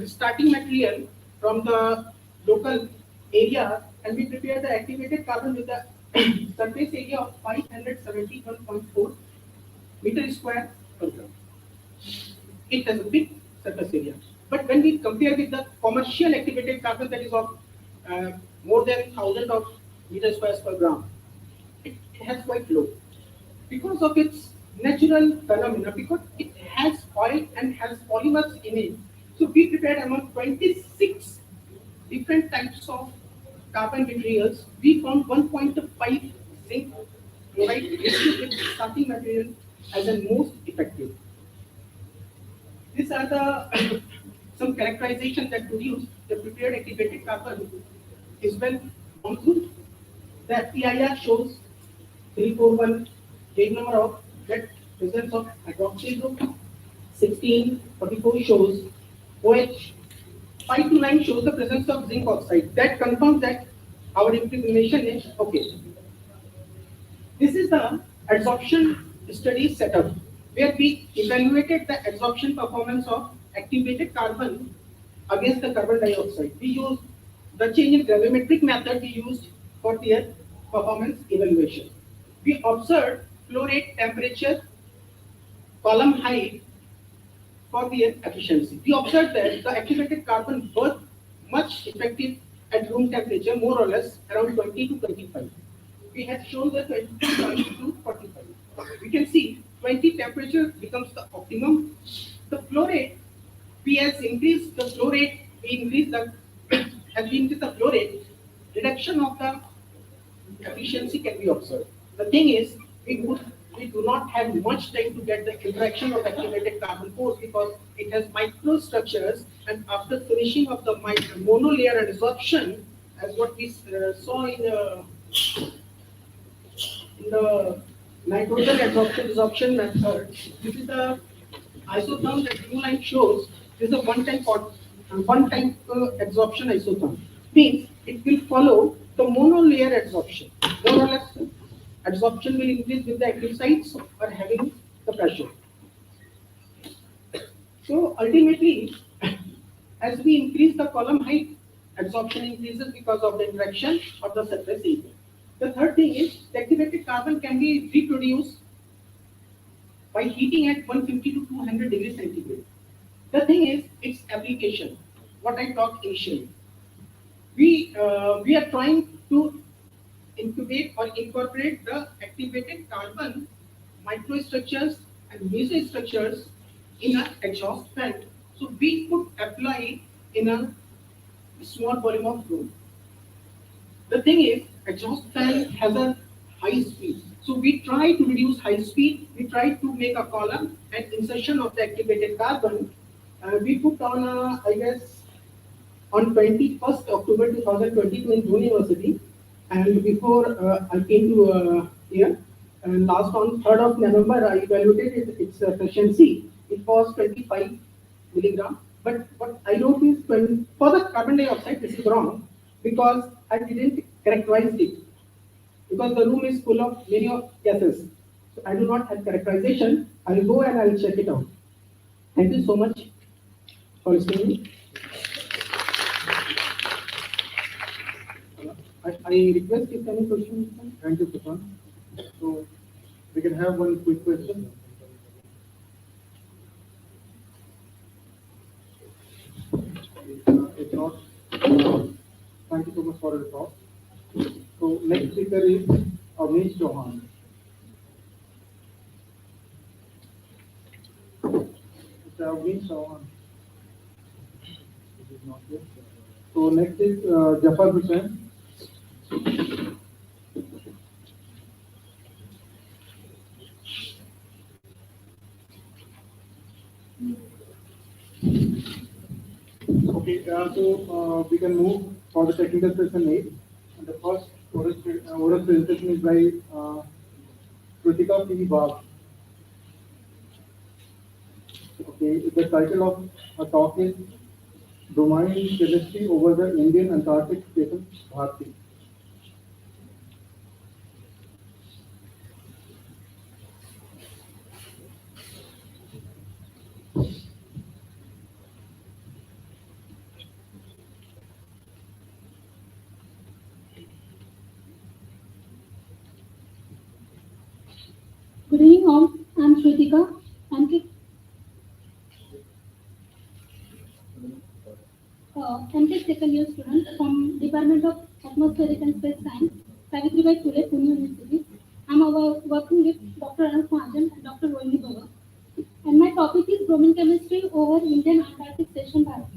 starting material from the local area and we prepared the activated carbon with the surface area of 571.4 meter square per gram. It has a big surface area. But when we compare with the commercial activated carbon that is of more than 1,000 of meter squares per gram, it has quite low. Because of its natural phenomena, because it has oil and has polymers in it. So we prepared among 26 different types of carbon materials. We found 1.5 zinc chloride with starting material as the most effective. These are the some characterizations that produce the prepared activated carbon is well gone through. The FTIR shows 341 gauge number of that presence of hydroxyl group. 1644 shows OH. 5 to 9 shows the presence of zinc oxide. That confirms that our information is okay. This is the adsorption study setup where we evaluated the adsorption performance of activated carbon against the carbon dioxide. We used the change in gravimetric method we used for their performance evaluation. We observed flow rate, temperature, column height for their efficiency. We observed that the activated carbon was much effective at room temperature, more or less around 20 to 25. We had shown the 20 to 45. We can see 20 temperature becomes the optimum. The flow rate, we has increased the flow rate, we increase the as we increase the flow rate, reduction of the efficiency can be observed. The thing is, we do not have much time to get the interaction of activated carbon pores because it has microstructures, and after finishing of the monolayer adsorption, as what we saw in the nitrogen adsorption method, this is the isotherm that blue line shows. This is a one-time adsorption isotherm. Means it will follow the monolayer adsorption. More or less, adsorption will increase with the active sites or having the pressure. So ultimately, as we increase the column height, adsorption increases because of the interaction of the surface area. The third thing is the activated carbon can be reproduced by heating at 150 to 200 degrees centigrade. The thing is its application. what I talked initially. We are trying to incubate or incorporate the activated carbon microstructures and mesostructures in an exhaust fan. So we could apply in a small volume of room. The thing is, exhaust fan has a high speed. So we try to reduce high speed. We try to make a column and insertion of the activated carbon. We put on, I guess, on 21st October 2022 in June University. And before I came to here, and last on 3rd of November, I evaluated its efficiency. It was 25 milligram. But what I noticed for the carbon dioxide, this is wrong because I didn't characterize it. Because the room is full of many of gases. So I do not have characterization. I will go and I will check it out. Thank you so much for listening. I request if any questions. Thank you, Prashant. So we can have one quick question. If not, thank you so much for the talk. So next speaker is Avnish Chauhan. Mr. Avnish Chauhan. This is not here. So next is Jafar Hussain. Okay, so we can move for the technical session 8. And the first oral presentation is by Kritika P. Bagh. Okay, the title of her talk is Bromine Chemistry over the Indian Antarctic Station, Bharti. Good evening all, I'm Shrutika. MTech second year student from Department of Atmospheric and Space Science, Savitribai Phule, Pune University. I'm working with Dr. Anup Mahajan and Dr. Rohini Baba. And my topic is bromine chemistry over Indian Antarctic Station, Bharat.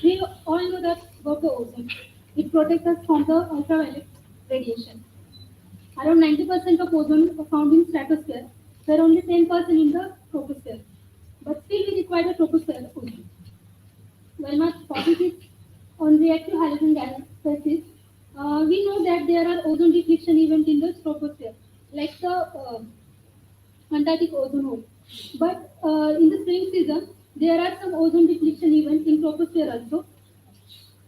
We all know that about the ozone. It protects us from the ultraviolet radiation. Around 90% of ozone found in stratosphere, where only 10% in the troposphere. But still we require the troposphere ozone. While my topic is on reactive halogen gases, we know that there are ozone depletion events in the troposphere, like the Antarctic ozone hole. But in the spring season, there are some ozone depletion events in troposphere also,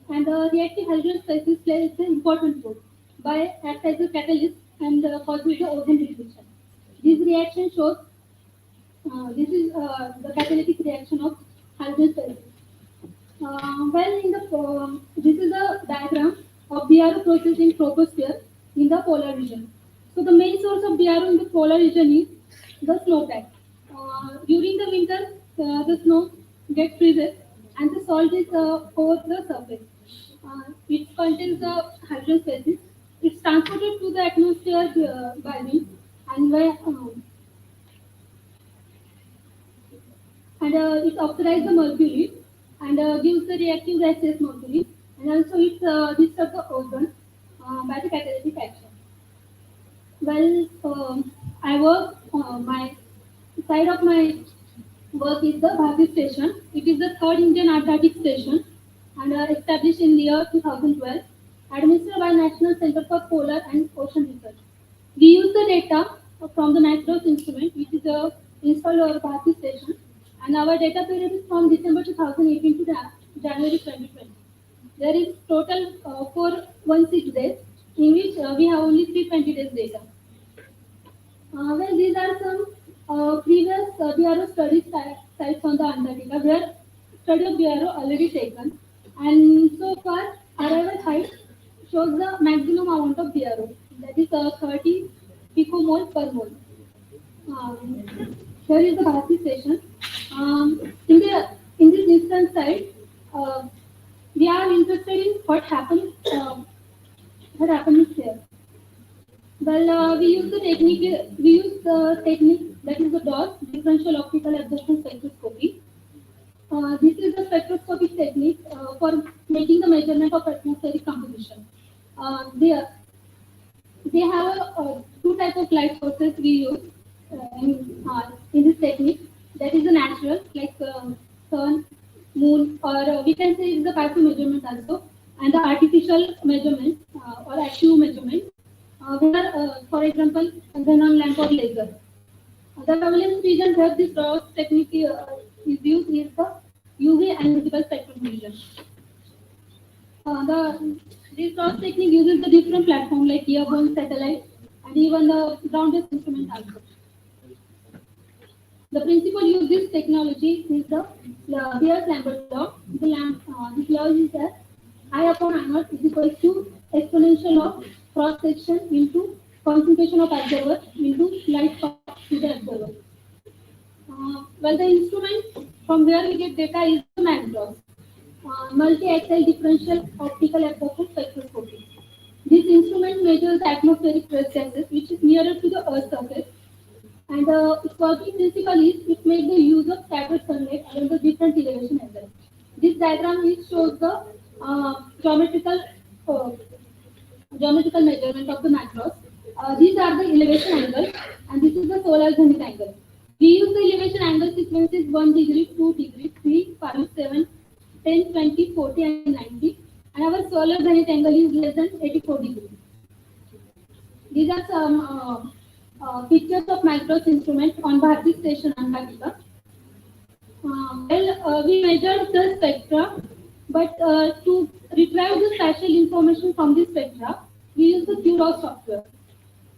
and reactive halogen gases plays an important role by act as a catalyst and causes the ozone depletion. This reaction shows this is the catalytic reaction of halogen gases. This is a diagram of BRO process in troposphere in the polar region. So the main source of BRO in the polar region is the snowpack. During the winter, the snow gets freezes and the salt is over the surface. It contains the hydrogen gases. It's transported to the atmosphere by wind and it oxidizes the mercury and gives the reactive gaseous mercury, and also it disturbs the ozone by the catalytic action. Well, I work, my side of my work is the Bharti station. It is the third Indian Antarctic station and established in the year 2012, administered by National Center for Polar and Ocean Research. We use the data from the NICROS instrument, which is installed over Bharti station, and our data period is from December 2018 to January 2020. There is total 416 days, in which we have only 320 days data. Well, these are some previous BRO study sites on the Antarctica, where study of BRO already taken, and so far arrival height shows the maximum amount of BRO, that is 30 picomole per mole. Here is the Bharti station. In this distant site, uh, we are interested in what happens here. Well, we use the technique that is the DOS, differential optical absorption spectroscopy. This is the spectroscopic technique for making the measurement of atmospheric composition. Uh, they, they have two types of light sources we use in this technique. That is the natural, like sun, moon, or we can say it's the passive measurement also, and the artificial measurement or active measurement, where, for example, xenon lamp or laser. The prevalence region where this DOS technique is used is the UV and visible spectrum region. This DOS technique uses the different platform like earphone, satellite, and even the ground-based instrument also. The principal use this technology is the Beer-Lambert law. This law is that I upon I naught is equal to exponential of cross section into concentration of observer into light path to the observer. Well, the instrument from where we get data is the MACDOS, multi-axial differential optical absorption spectroscopy. This instrument measures the atmospheric stress gases which is nearer to the Earth's surface, and its working principle is it makes the use of scattered sunlight along the different elevation angles. This diagram shows the geometrical uh, geometrical measurement of the macros. These are the elevation angles, and this is the solar zenith angle. We use the elevation angle sequences 1 degree, 2 degree, 3, 5, 7, 10, 20, 40, and 90. And our solar zenith angle is less than 84 degrees. These are some pictures of macros instrument on Bharati station, Antarctica. We measured the spectra, but to retrieve the spatial information from the spectra, we use the QROS software.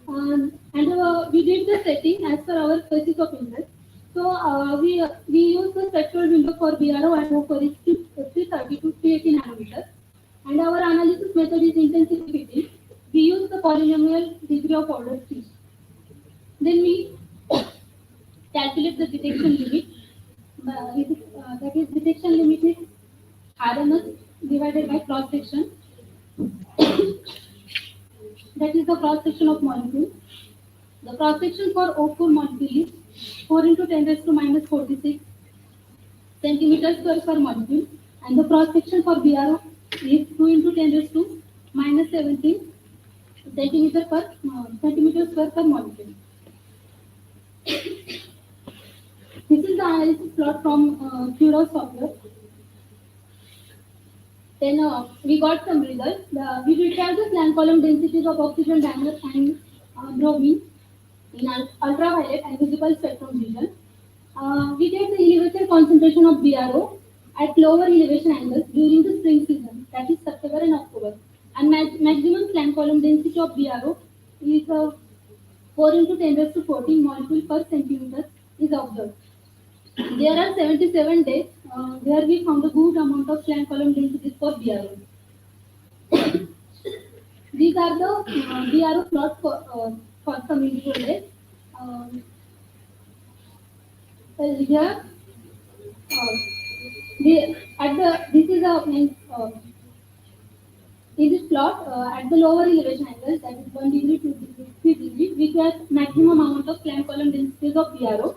We did the setting as per our species of interest. So we use the spectral window for BRO and O for 330 to 380 nanometers. And our analysis method is intensity fitting. We use the polynomial degree of order 3. Then we calculate the detection limit. That is, detection limit is RMS divided by cross section. That is the cross section of molecule. The cross section for O4 molecule is 4 into 10 raised to minus 46 centimeters square per molecule, and the cross section for BRO is 2 into 10 raised to minus 17 centimeters square per molecule. This is the analysis plot from QROS software. Then we got some results. We retrieved the Planck column densities of oxygen, dimer, and bromine in ultraviolet and visible spectrum region. We get the elevated concentration of BRO at lower elevation angles during the spring season, that is September and October. And maximum Planck column density of BRO is 4 into 10 raised to 14 molecule per centimeter is observed. There are 77 days where we found a good amount of Planck column densities for BRO. These are the BRO plots for some individual days. Here, this is in this plot at the lower elevation angle, that is 1 degree, 2 degree, 3 degree, we get maximum amount of Planck column densities of BRO.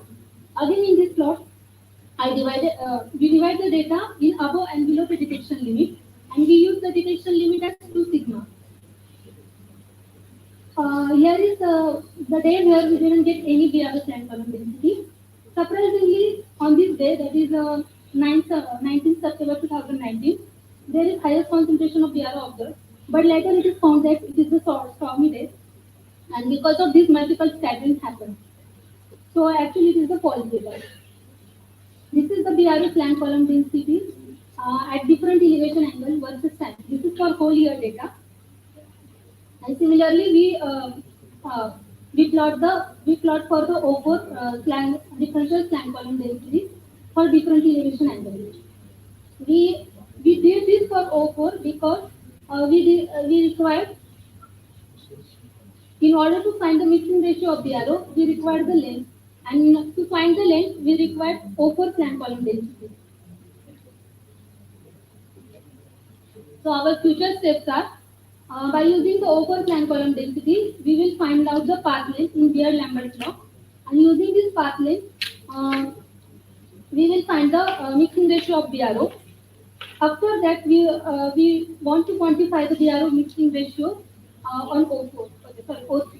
Again, in this plot, we divide the data in above and below the detection limit, and we use the detection limit as 2 sigma. Here is the day where we didn't get any BRO Planck column density. Surprisingly, on this day, that is 19th September 2019, there is highest concentration of BRO observed, but later it is found that it is the stormy day, and because of this, multiple scatterings happen. So actually, it is the false data. This is the BRO Planck column density at different elevation angle versus time. This is for whole year data. And similarly, we plot for the O4 differential Planck column density for different elevation angles. We did this for O4 because we required, in order to find the mixing ratio of BRO, we required the length, and to find the length, we required O4 Planck column density. So our future steps are, by using the O4 plan column density, we will find out the path length in Beer-Lambert's law. And using this path length, we will find the mixing ratio of BRO. After that, we want to quantify the BRO mixing ratio on O4, sorry, O3.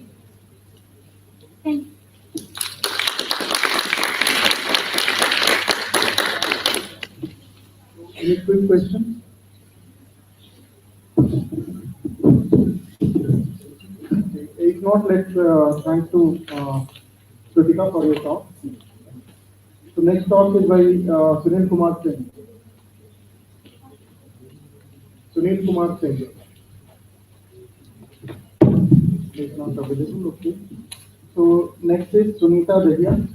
Thank you. Any quick question? If not, let's thanks to Kritika for your talk. So next talk is by Sunil Kumar Singh. Sunil Kumar Singh. Is not available. Okay. So next is Sunita Deviya.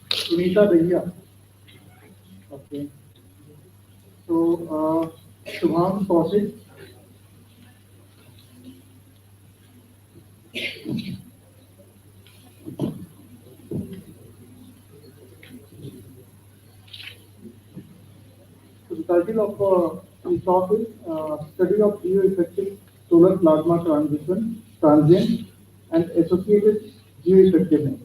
Sunita Deviya. Okay. So Shubham Kaushik. So the title of the talk is Study of Geo-Effective Solar Plasma Transient and Associated Geo-Effectiveness.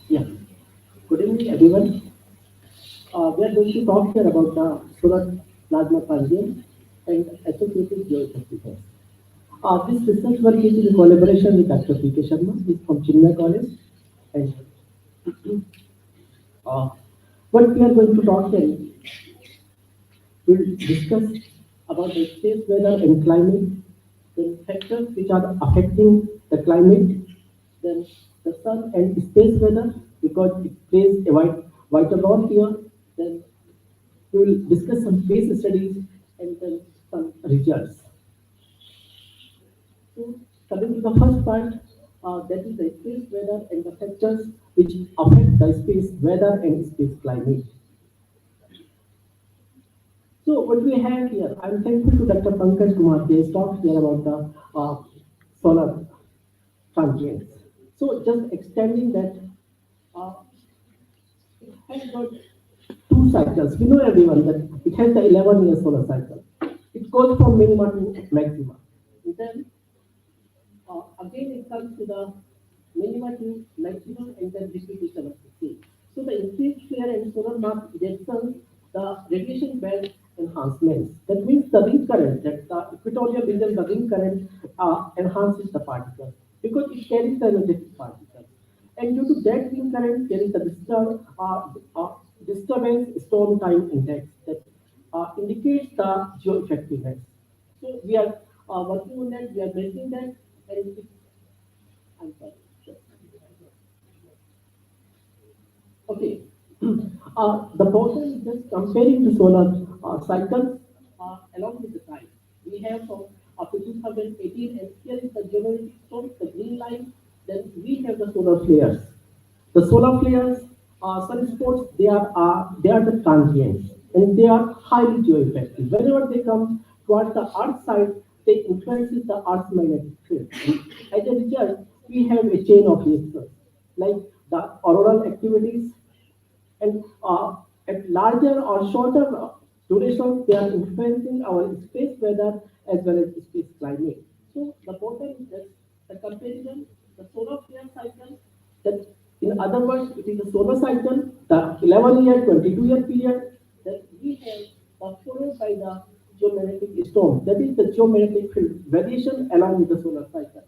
Yeah. Good evening, everyone. We are going to talk here about the solar plasma transient and associated geoeffectiveness. This research work is in collaboration with Dr. P.K. Sharma. He's from Chinmay College. And what we are going to talk here is we'll discuss about the space weather and climate, the factors which are affecting the climate, then the sun and space weather, because it plays a vital role here. Then we will discuss some case studies and then some results. So coming to the first part, that is the space weather and the factors which affect the space weather and space climate. So what we have here, I'm thankful to Dr. Pankaj Kumar. He has talked here about the solar transients. So just extending that, it has got two cycles. We know everyone that it has the 11-year solar cycle. It goes from minima to maxima. And then again it comes to the minima to maximum and then distribution of the same. So the increased flare and solar mass ejections, the radiation band enhancements. That means the ring current, that the equatorial region, the ring current enhances the particles because it carries the energetic particles. And due to that ring current, there is a disturbance storm time index that indicates the geoeffectiveness. So we are working on that, we are making that, and I'm sorry. Sure. Okay. The person is just comparing the solar cycles along with the time. We have from up to 2018, and here is the geometric storm, the green line. Then we have the solar flares. The solar flares, sunspots, they are the transients, and they are highly geoeffective. Whenever they come towards the Earth side, they influence the Earth's magnetic field. As a result, we have a chain of reactions, like the auroral activities, and at larger or shorter durations, they are influencing our space weather as well as space climate. So the bottom is just the comparison, the solar flare cycle, that in other words, it is a solar cycle, the 11-year, 22-year period that we have followed by the geomagnetic storm. That is the geomagnetic field variation along with the solar cycle.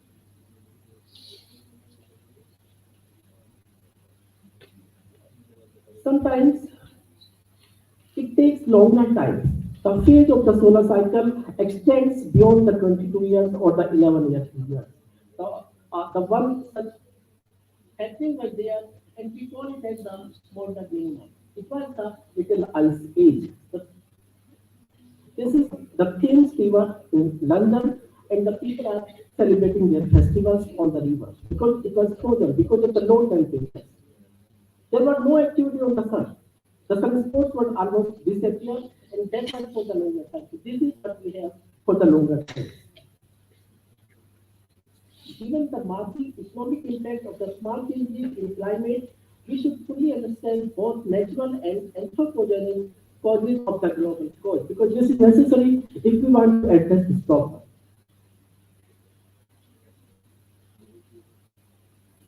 sometimes it takes longer time. The phase of the solar cycle extends beyond the 22 years or the 11 years period. The one such happening was there, and we call it as the modern minimum. It was the little ice age. This is the Thames River in London, and the people are celebrating their festivals on the river because it was frozen because of the low temperatures. There was no activity on the sun. The sunsports were almost disappeared, and that was for the longer time. So this is what we have for the longer time. Given the massive economic impact of the small changes in climate, we should fully understand both natural and anthropogenic causes of the global cause, because this is necessary if we want to address this problem.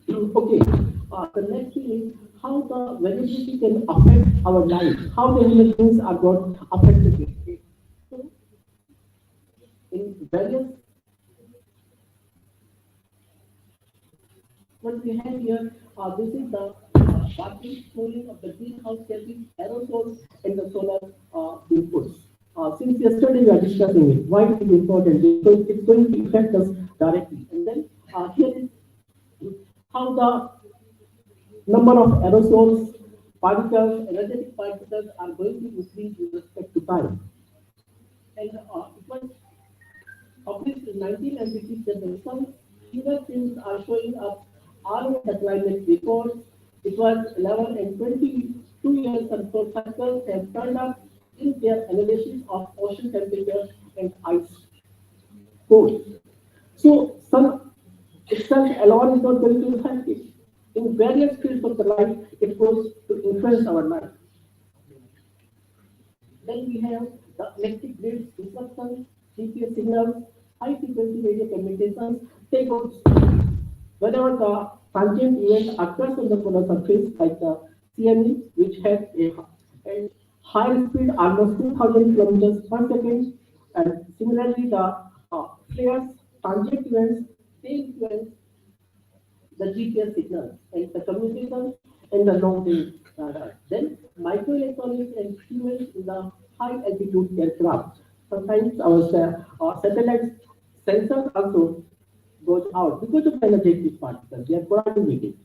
Okay, the next thing is how the variability can affect our life, how the human beings are got affected with it. So, in various, what we have here, this is the vacuum cooling of the greenhouse gases, aerosols, and the solar inputs. Since yesterday we are discussing it, why it is important, because it's going to affect us directly. And then here is how the number of aerosols, particles, energetic particles are going to increase with respect to time. And it was published in 1996 that some fingerprints are showing up all over the climate records. It was 11 and 22 years control cycles have turned up in their analysis of ocean temperature and ice cores. So sun itself alone is not going to affect it. In various fields of the life, it goes to influence our life. Then we have the electric grids, disruptions, GPS signals, high frequency radio communications. They go whenever the transient event occurs on the solar surface, like the CME, which has a high speed, almost 2,000 kilometers per second, and similarly the flares, transient events, they influence the GPS signals and the communications and the long-range radar. Then microelectronics and fuels in the high-altitude aircraft. Sometimes our satellite sensors also goes out because of energetic particles. They are coordinating.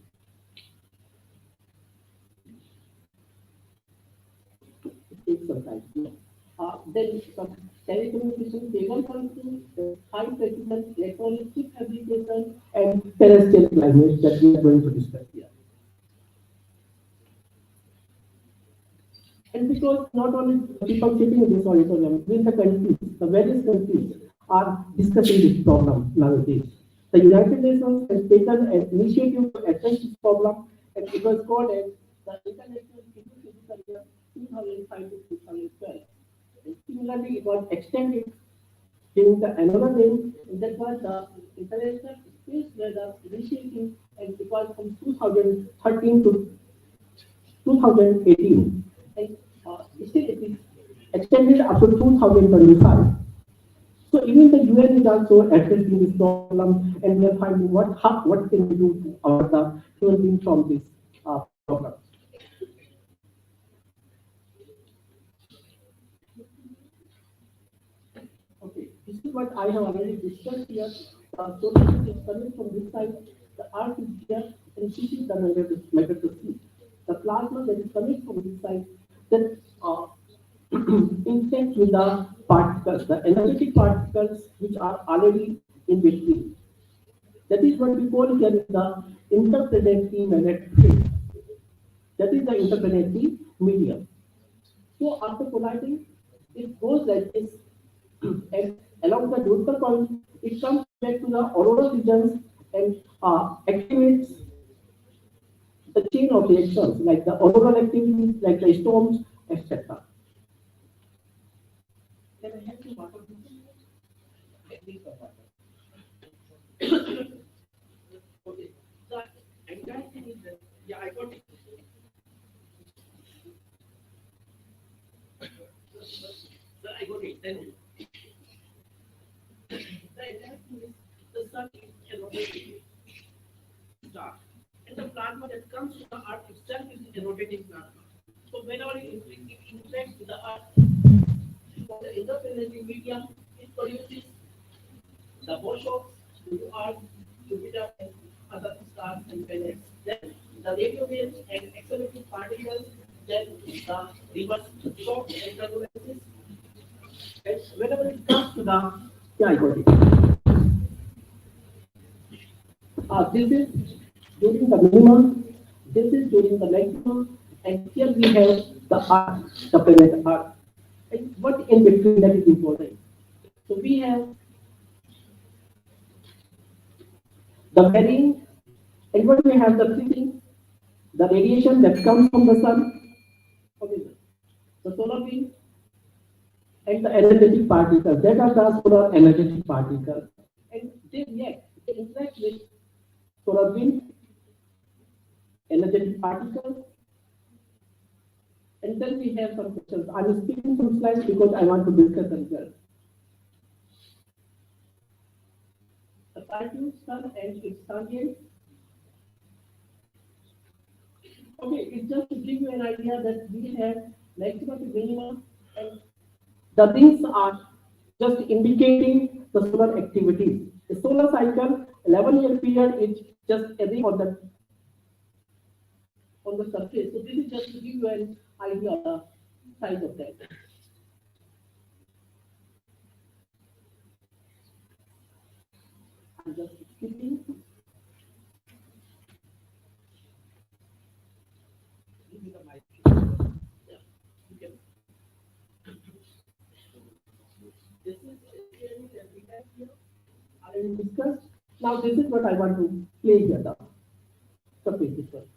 It takes some time. Then some telecommunication, cable functions, high precision electronic chip fabrication, and terrestrial climate that we are going to discuss here. And because not only people sitting in this auditorium, even the countries, the various countries are discussing this problem nowadays. The United Nations has taken an initiative to address this problem, and it was called as the International Physical Year 2005 to 2012. And similarly, it was extended in the another name, and that was the International Space Weather Initiative, and it was from 2013 to 2018. And still it is extended up to 2025. So even the UN is also addressing this problem, and we are finding what can we do to avoid the human beings from this problem. Okay, this is what I have already discussed here. So this is coming from this side. The Earth is here, and this is the matter to see. The plasma that is coming from this side, that interact with the particles, the energetic particles which are already in between. That is what we call here the interplanetary magnetic field. That is the interplanetary medium. So after colliding, it goes like this, and along the neutral point, it comes back to the auroral regions and activates the chain of reactions, like the auroral activities, like the storms, etc. Can I have the water? Okay. The entire thing is that, yeah, I got it. I got it. Then the entire thing is the sun is a rotating star, and the plasma that comes from the Earth itself is a rotating plasma. So whenever it interacts with the Earth, from the interplanetary medium, it produces the motions to Earth, Jupiter, and other stars and planets. Then the radio waves and accelerating particles, then the reverse shock and turbulences. And whenever it comes to the, yeah, I got it. This is during the minimum, this is during the maximum, and here we have the Earth, the planet Earth. And what in between that is important. So we have the varying, and what we have the three things, the radiation that comes from the sun, okay, the solar wind, and the energetic particles, that are the solar energetic particles. And they react, they interact with solar wind, energetic particles, and then we have some questions. I'm speaking some slides because I want to discuss as well. The cartoon sun and its tangents. Okay, it's just to give you an idea that we have maximum to minimum, and the things are just indicating the solar activities. The solar cycle, 11-year period, is just a ring on the surface. So this is just to give you an idea of the size of that. I'm just skipping. Give me the mic. Yeah, you can. This is clearly that we have here. I will discuss. Now this is what I want to play here now. So please this one.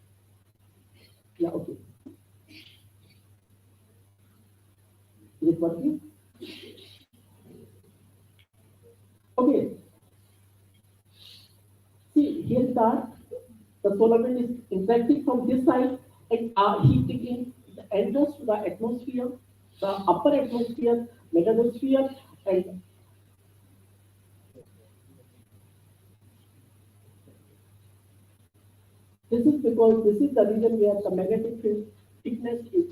Yeah, okay. Is it working? Okay. See, here the solar wind is interacting from this side and heating in the enters to the atmosphere, the upper atmosphere, mesosphere, and this is because this is the region where the magnetic field thickness is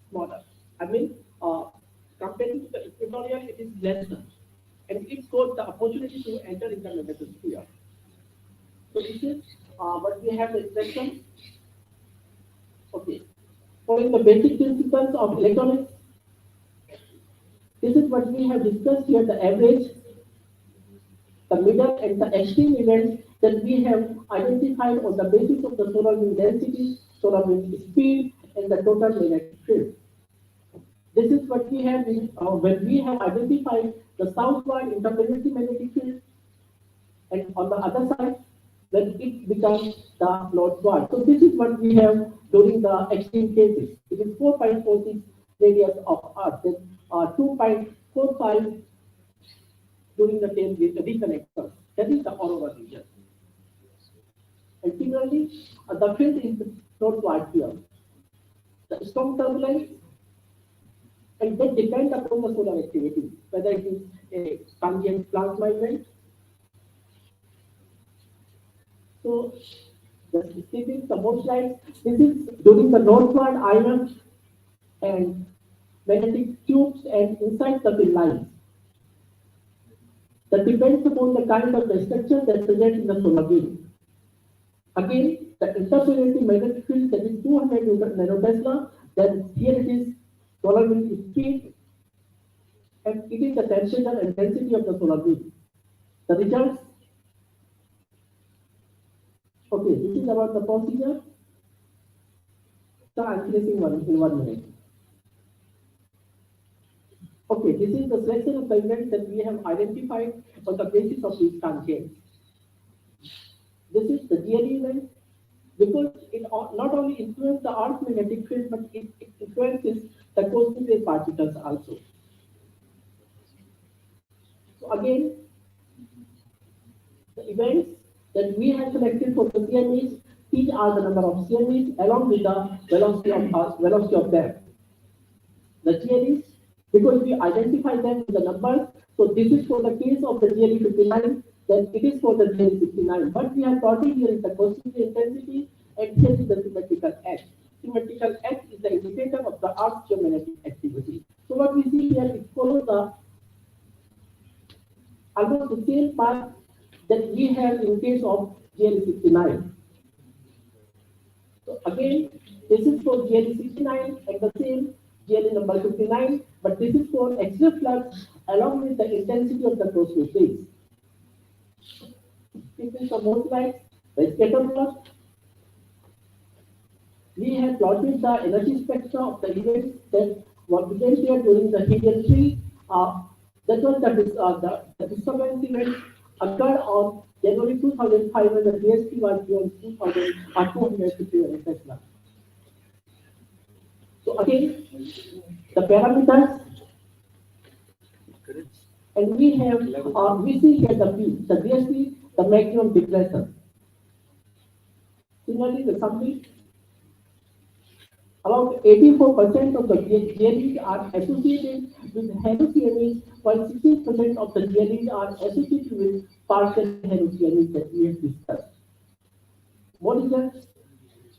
smaller. I mean, compared to the equatorial, it is lesser, and it's got the opportunity to enter in the mesosphere. So this is what we have the expression. Okay. Following the basic principles of electronics, this is what we have discussed here, the average, the middle, and the extreme events that we have identified on the basis of the solar wind density, solar wind speed, and the total magnetic field. This is what we have when we have identified the southward interplanetary magnetic field, and on the other side, when it becomes the northward. So this is what we have during the extreme cases. It is 4.46 radius of Earth, then 2.45 during the tail reconnectors. That is the aurora region. And similarly, the field is northward here. The strong turbulence, and that depends upon the solar activity, whether it is a transient plasma event. So, just skipping some more slides. This is during the northward iron and magnetic tubes and inside the field lines. That depends upon the kind of the structure that present in the solar wind. Again, the interplanetary magnetic field, that is 200 nanotesla, then here it is solar wind speed, and it is the temperature and density of the solar wind. The results. Okay, this is about the procedure. So I'm finishing in 1 minute. Okay, this is the selection of the events that we have identified on the basis of these tangents. This is the GLE event, because it not only influences the Earth's magnetic field, but it influences the cosmic ray particles also. So again, the events that we have selected for the CMEs, these are the number of CMEs along with the velocity of them. The GLEs, because we identify them with the numbers, so this is for the case of the GLE 59, then it is for the GLE 69. But we have plotted here is the cosmic intensity, and here is the symmetrical X. Symmetrical X is the indicator harsh geomagnetic activity. So what we see here, it follows the almost the same path that we have in case of GL69. So again, this is for GL69 and the same GL number 59, but this is for axial flux along with the intensity of the cosmic rays. Taking some more slides, the scatter plot. We have plotted the energy spectra of the events that were present here during the helium 3. That was the disturbance event occurred on January 2005 when the DST was beyond 2,251 Tesla. So again, the parameters, and we have we see here the P, the DST, the maximum depression. Similarly, the summary. About 84% of the GLEs are associated with hallucinogens, while 16% of the GLEs are associated with partial hallucinogens that we have discussed. What is that?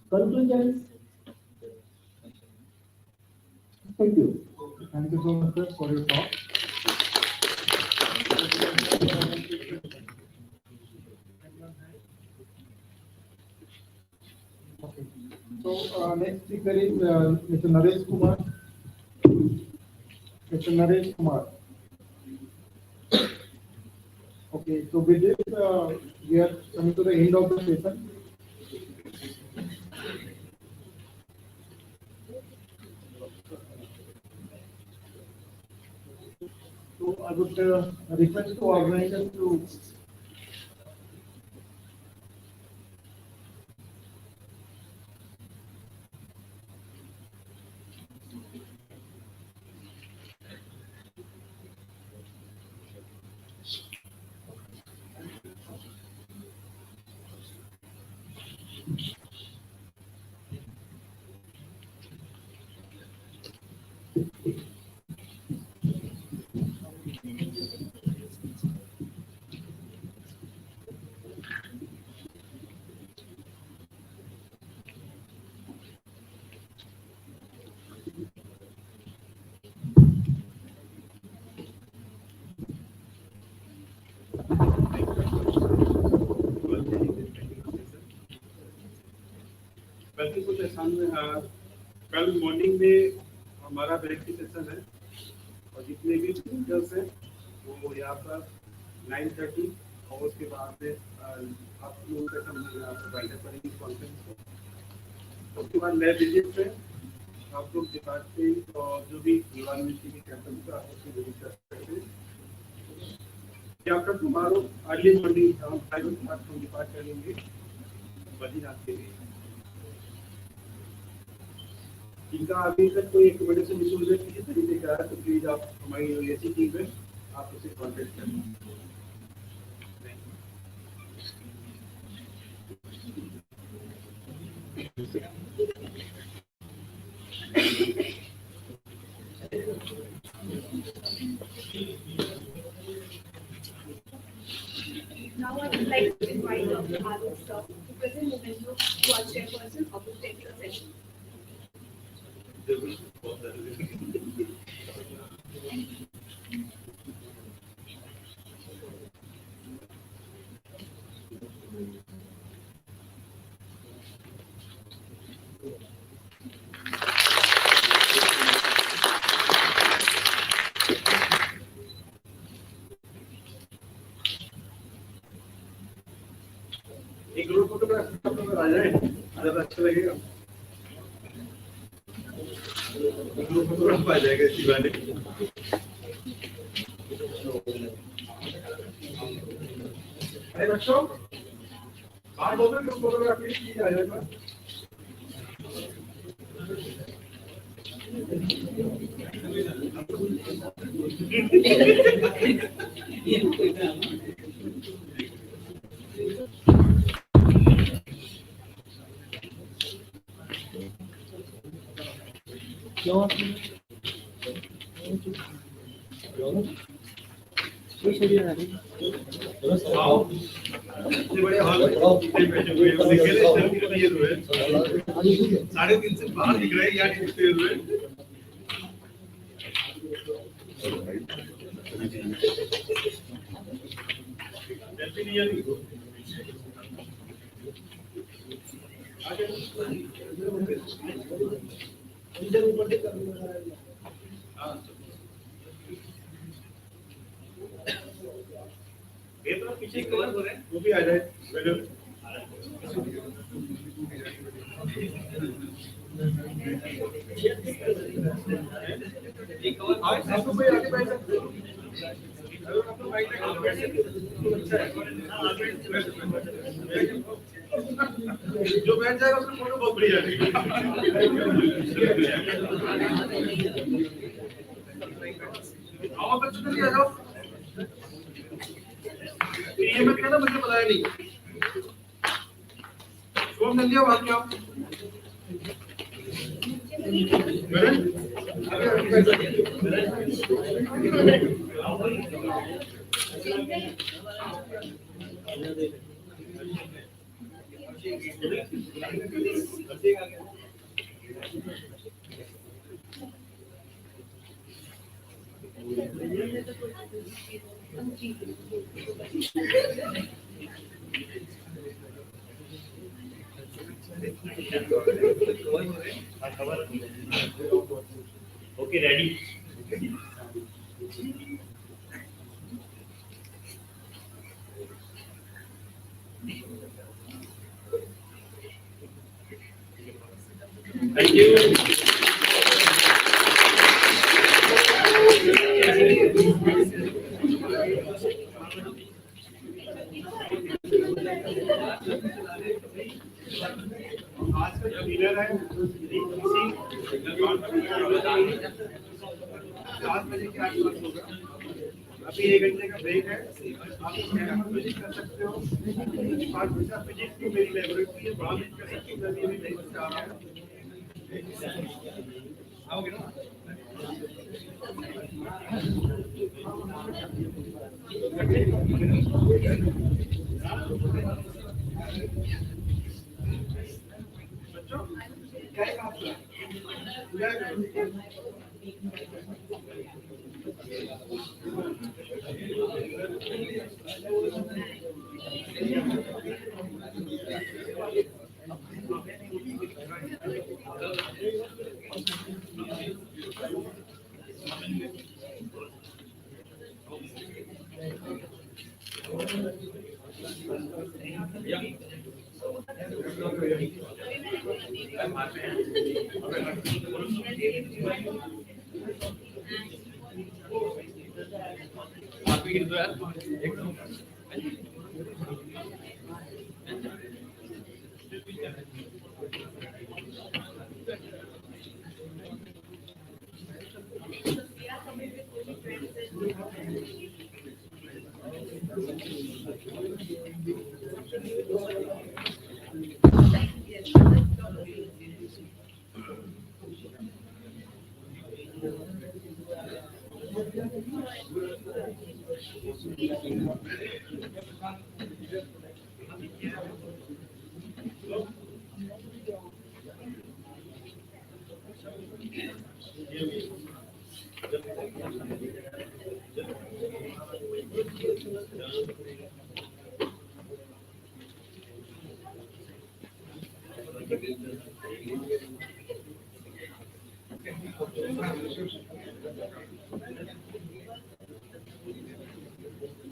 Conclusions? Thank you. Thank you so much, sir, for your talk. Okay. So next speaker is Mr. Naresh Kumar. Mr. Naresh Kumar. Okay, so with this, we are coming to the end of the session. So I would request to organizers to वैसे session में कल morning में हमारा break की session है और जितने भी स्पीकर्स हैं वो यहाँ पर 9:30 और उसके बाद में आप लोगों का प्रोवाइडर करेंगे कॉन्फ्रेंस को। उसके बाद नए विजिट पे आप लोग डिपार्टमेंट और जो भी यूनिवर्सिटी के कैंपस का आप उसकी विजिट कर सकते हैं। आफ्टर टुमारो अर्ली मॉर्निंग हम 5 o'clock हम डिपार्ट करेंगे बद्रीनाथ के लिए। इनका अभी तक कोई एक्कोमोडेशन इशू है किसी तरीके का है तो प्लीज आप हमारी ऐसी टीम में आप उसे कॉन्टेक्ट करें। Now I would like to invite Dr. Arun Sir to present Momentum, who are chairperson of this technical session. एक ग्रुप फोटोग्राफ आ जाए ज़्यादा अच्छा लगेगा। ग्रुप फोटोग्राफ आ जाएगा इसी बारे अरे बच्चों बाहर बोलो ग्रुप फोटोग्राफी की आ जाएगा। बड़े हाल साढ़े 3 से बाहर दिख रहे हैं या दिखते हुए ये तो पीछे कवर हो रहे हैं वो भी आ जाए एक कवर आपको कोई आगे बैठ सकते हो अगर आपको बाइक में आगे बैठ सकते हो जो बैठ जाएगा उसकी फोटो बहुत बढ़िया आएगी आओ बच्चों जल्दी आ जाओ ये मत कहना मुझे बताया नहीं कौन जल्दी आओ बात क्या ओके रेडी थैंक यू आज का जो विनर है 7 बजे के आसपास होगा अभी 1 घंटे का ब्रेक है आप विजिट कर सकते हो 5 बजे आप विजिट की मेरी लेबोरेटरी है वहाँ विजिट कर सकते हो मैं भी नहीं बच्चा आ रहा है आओगे ना बच्चों क्या है आपका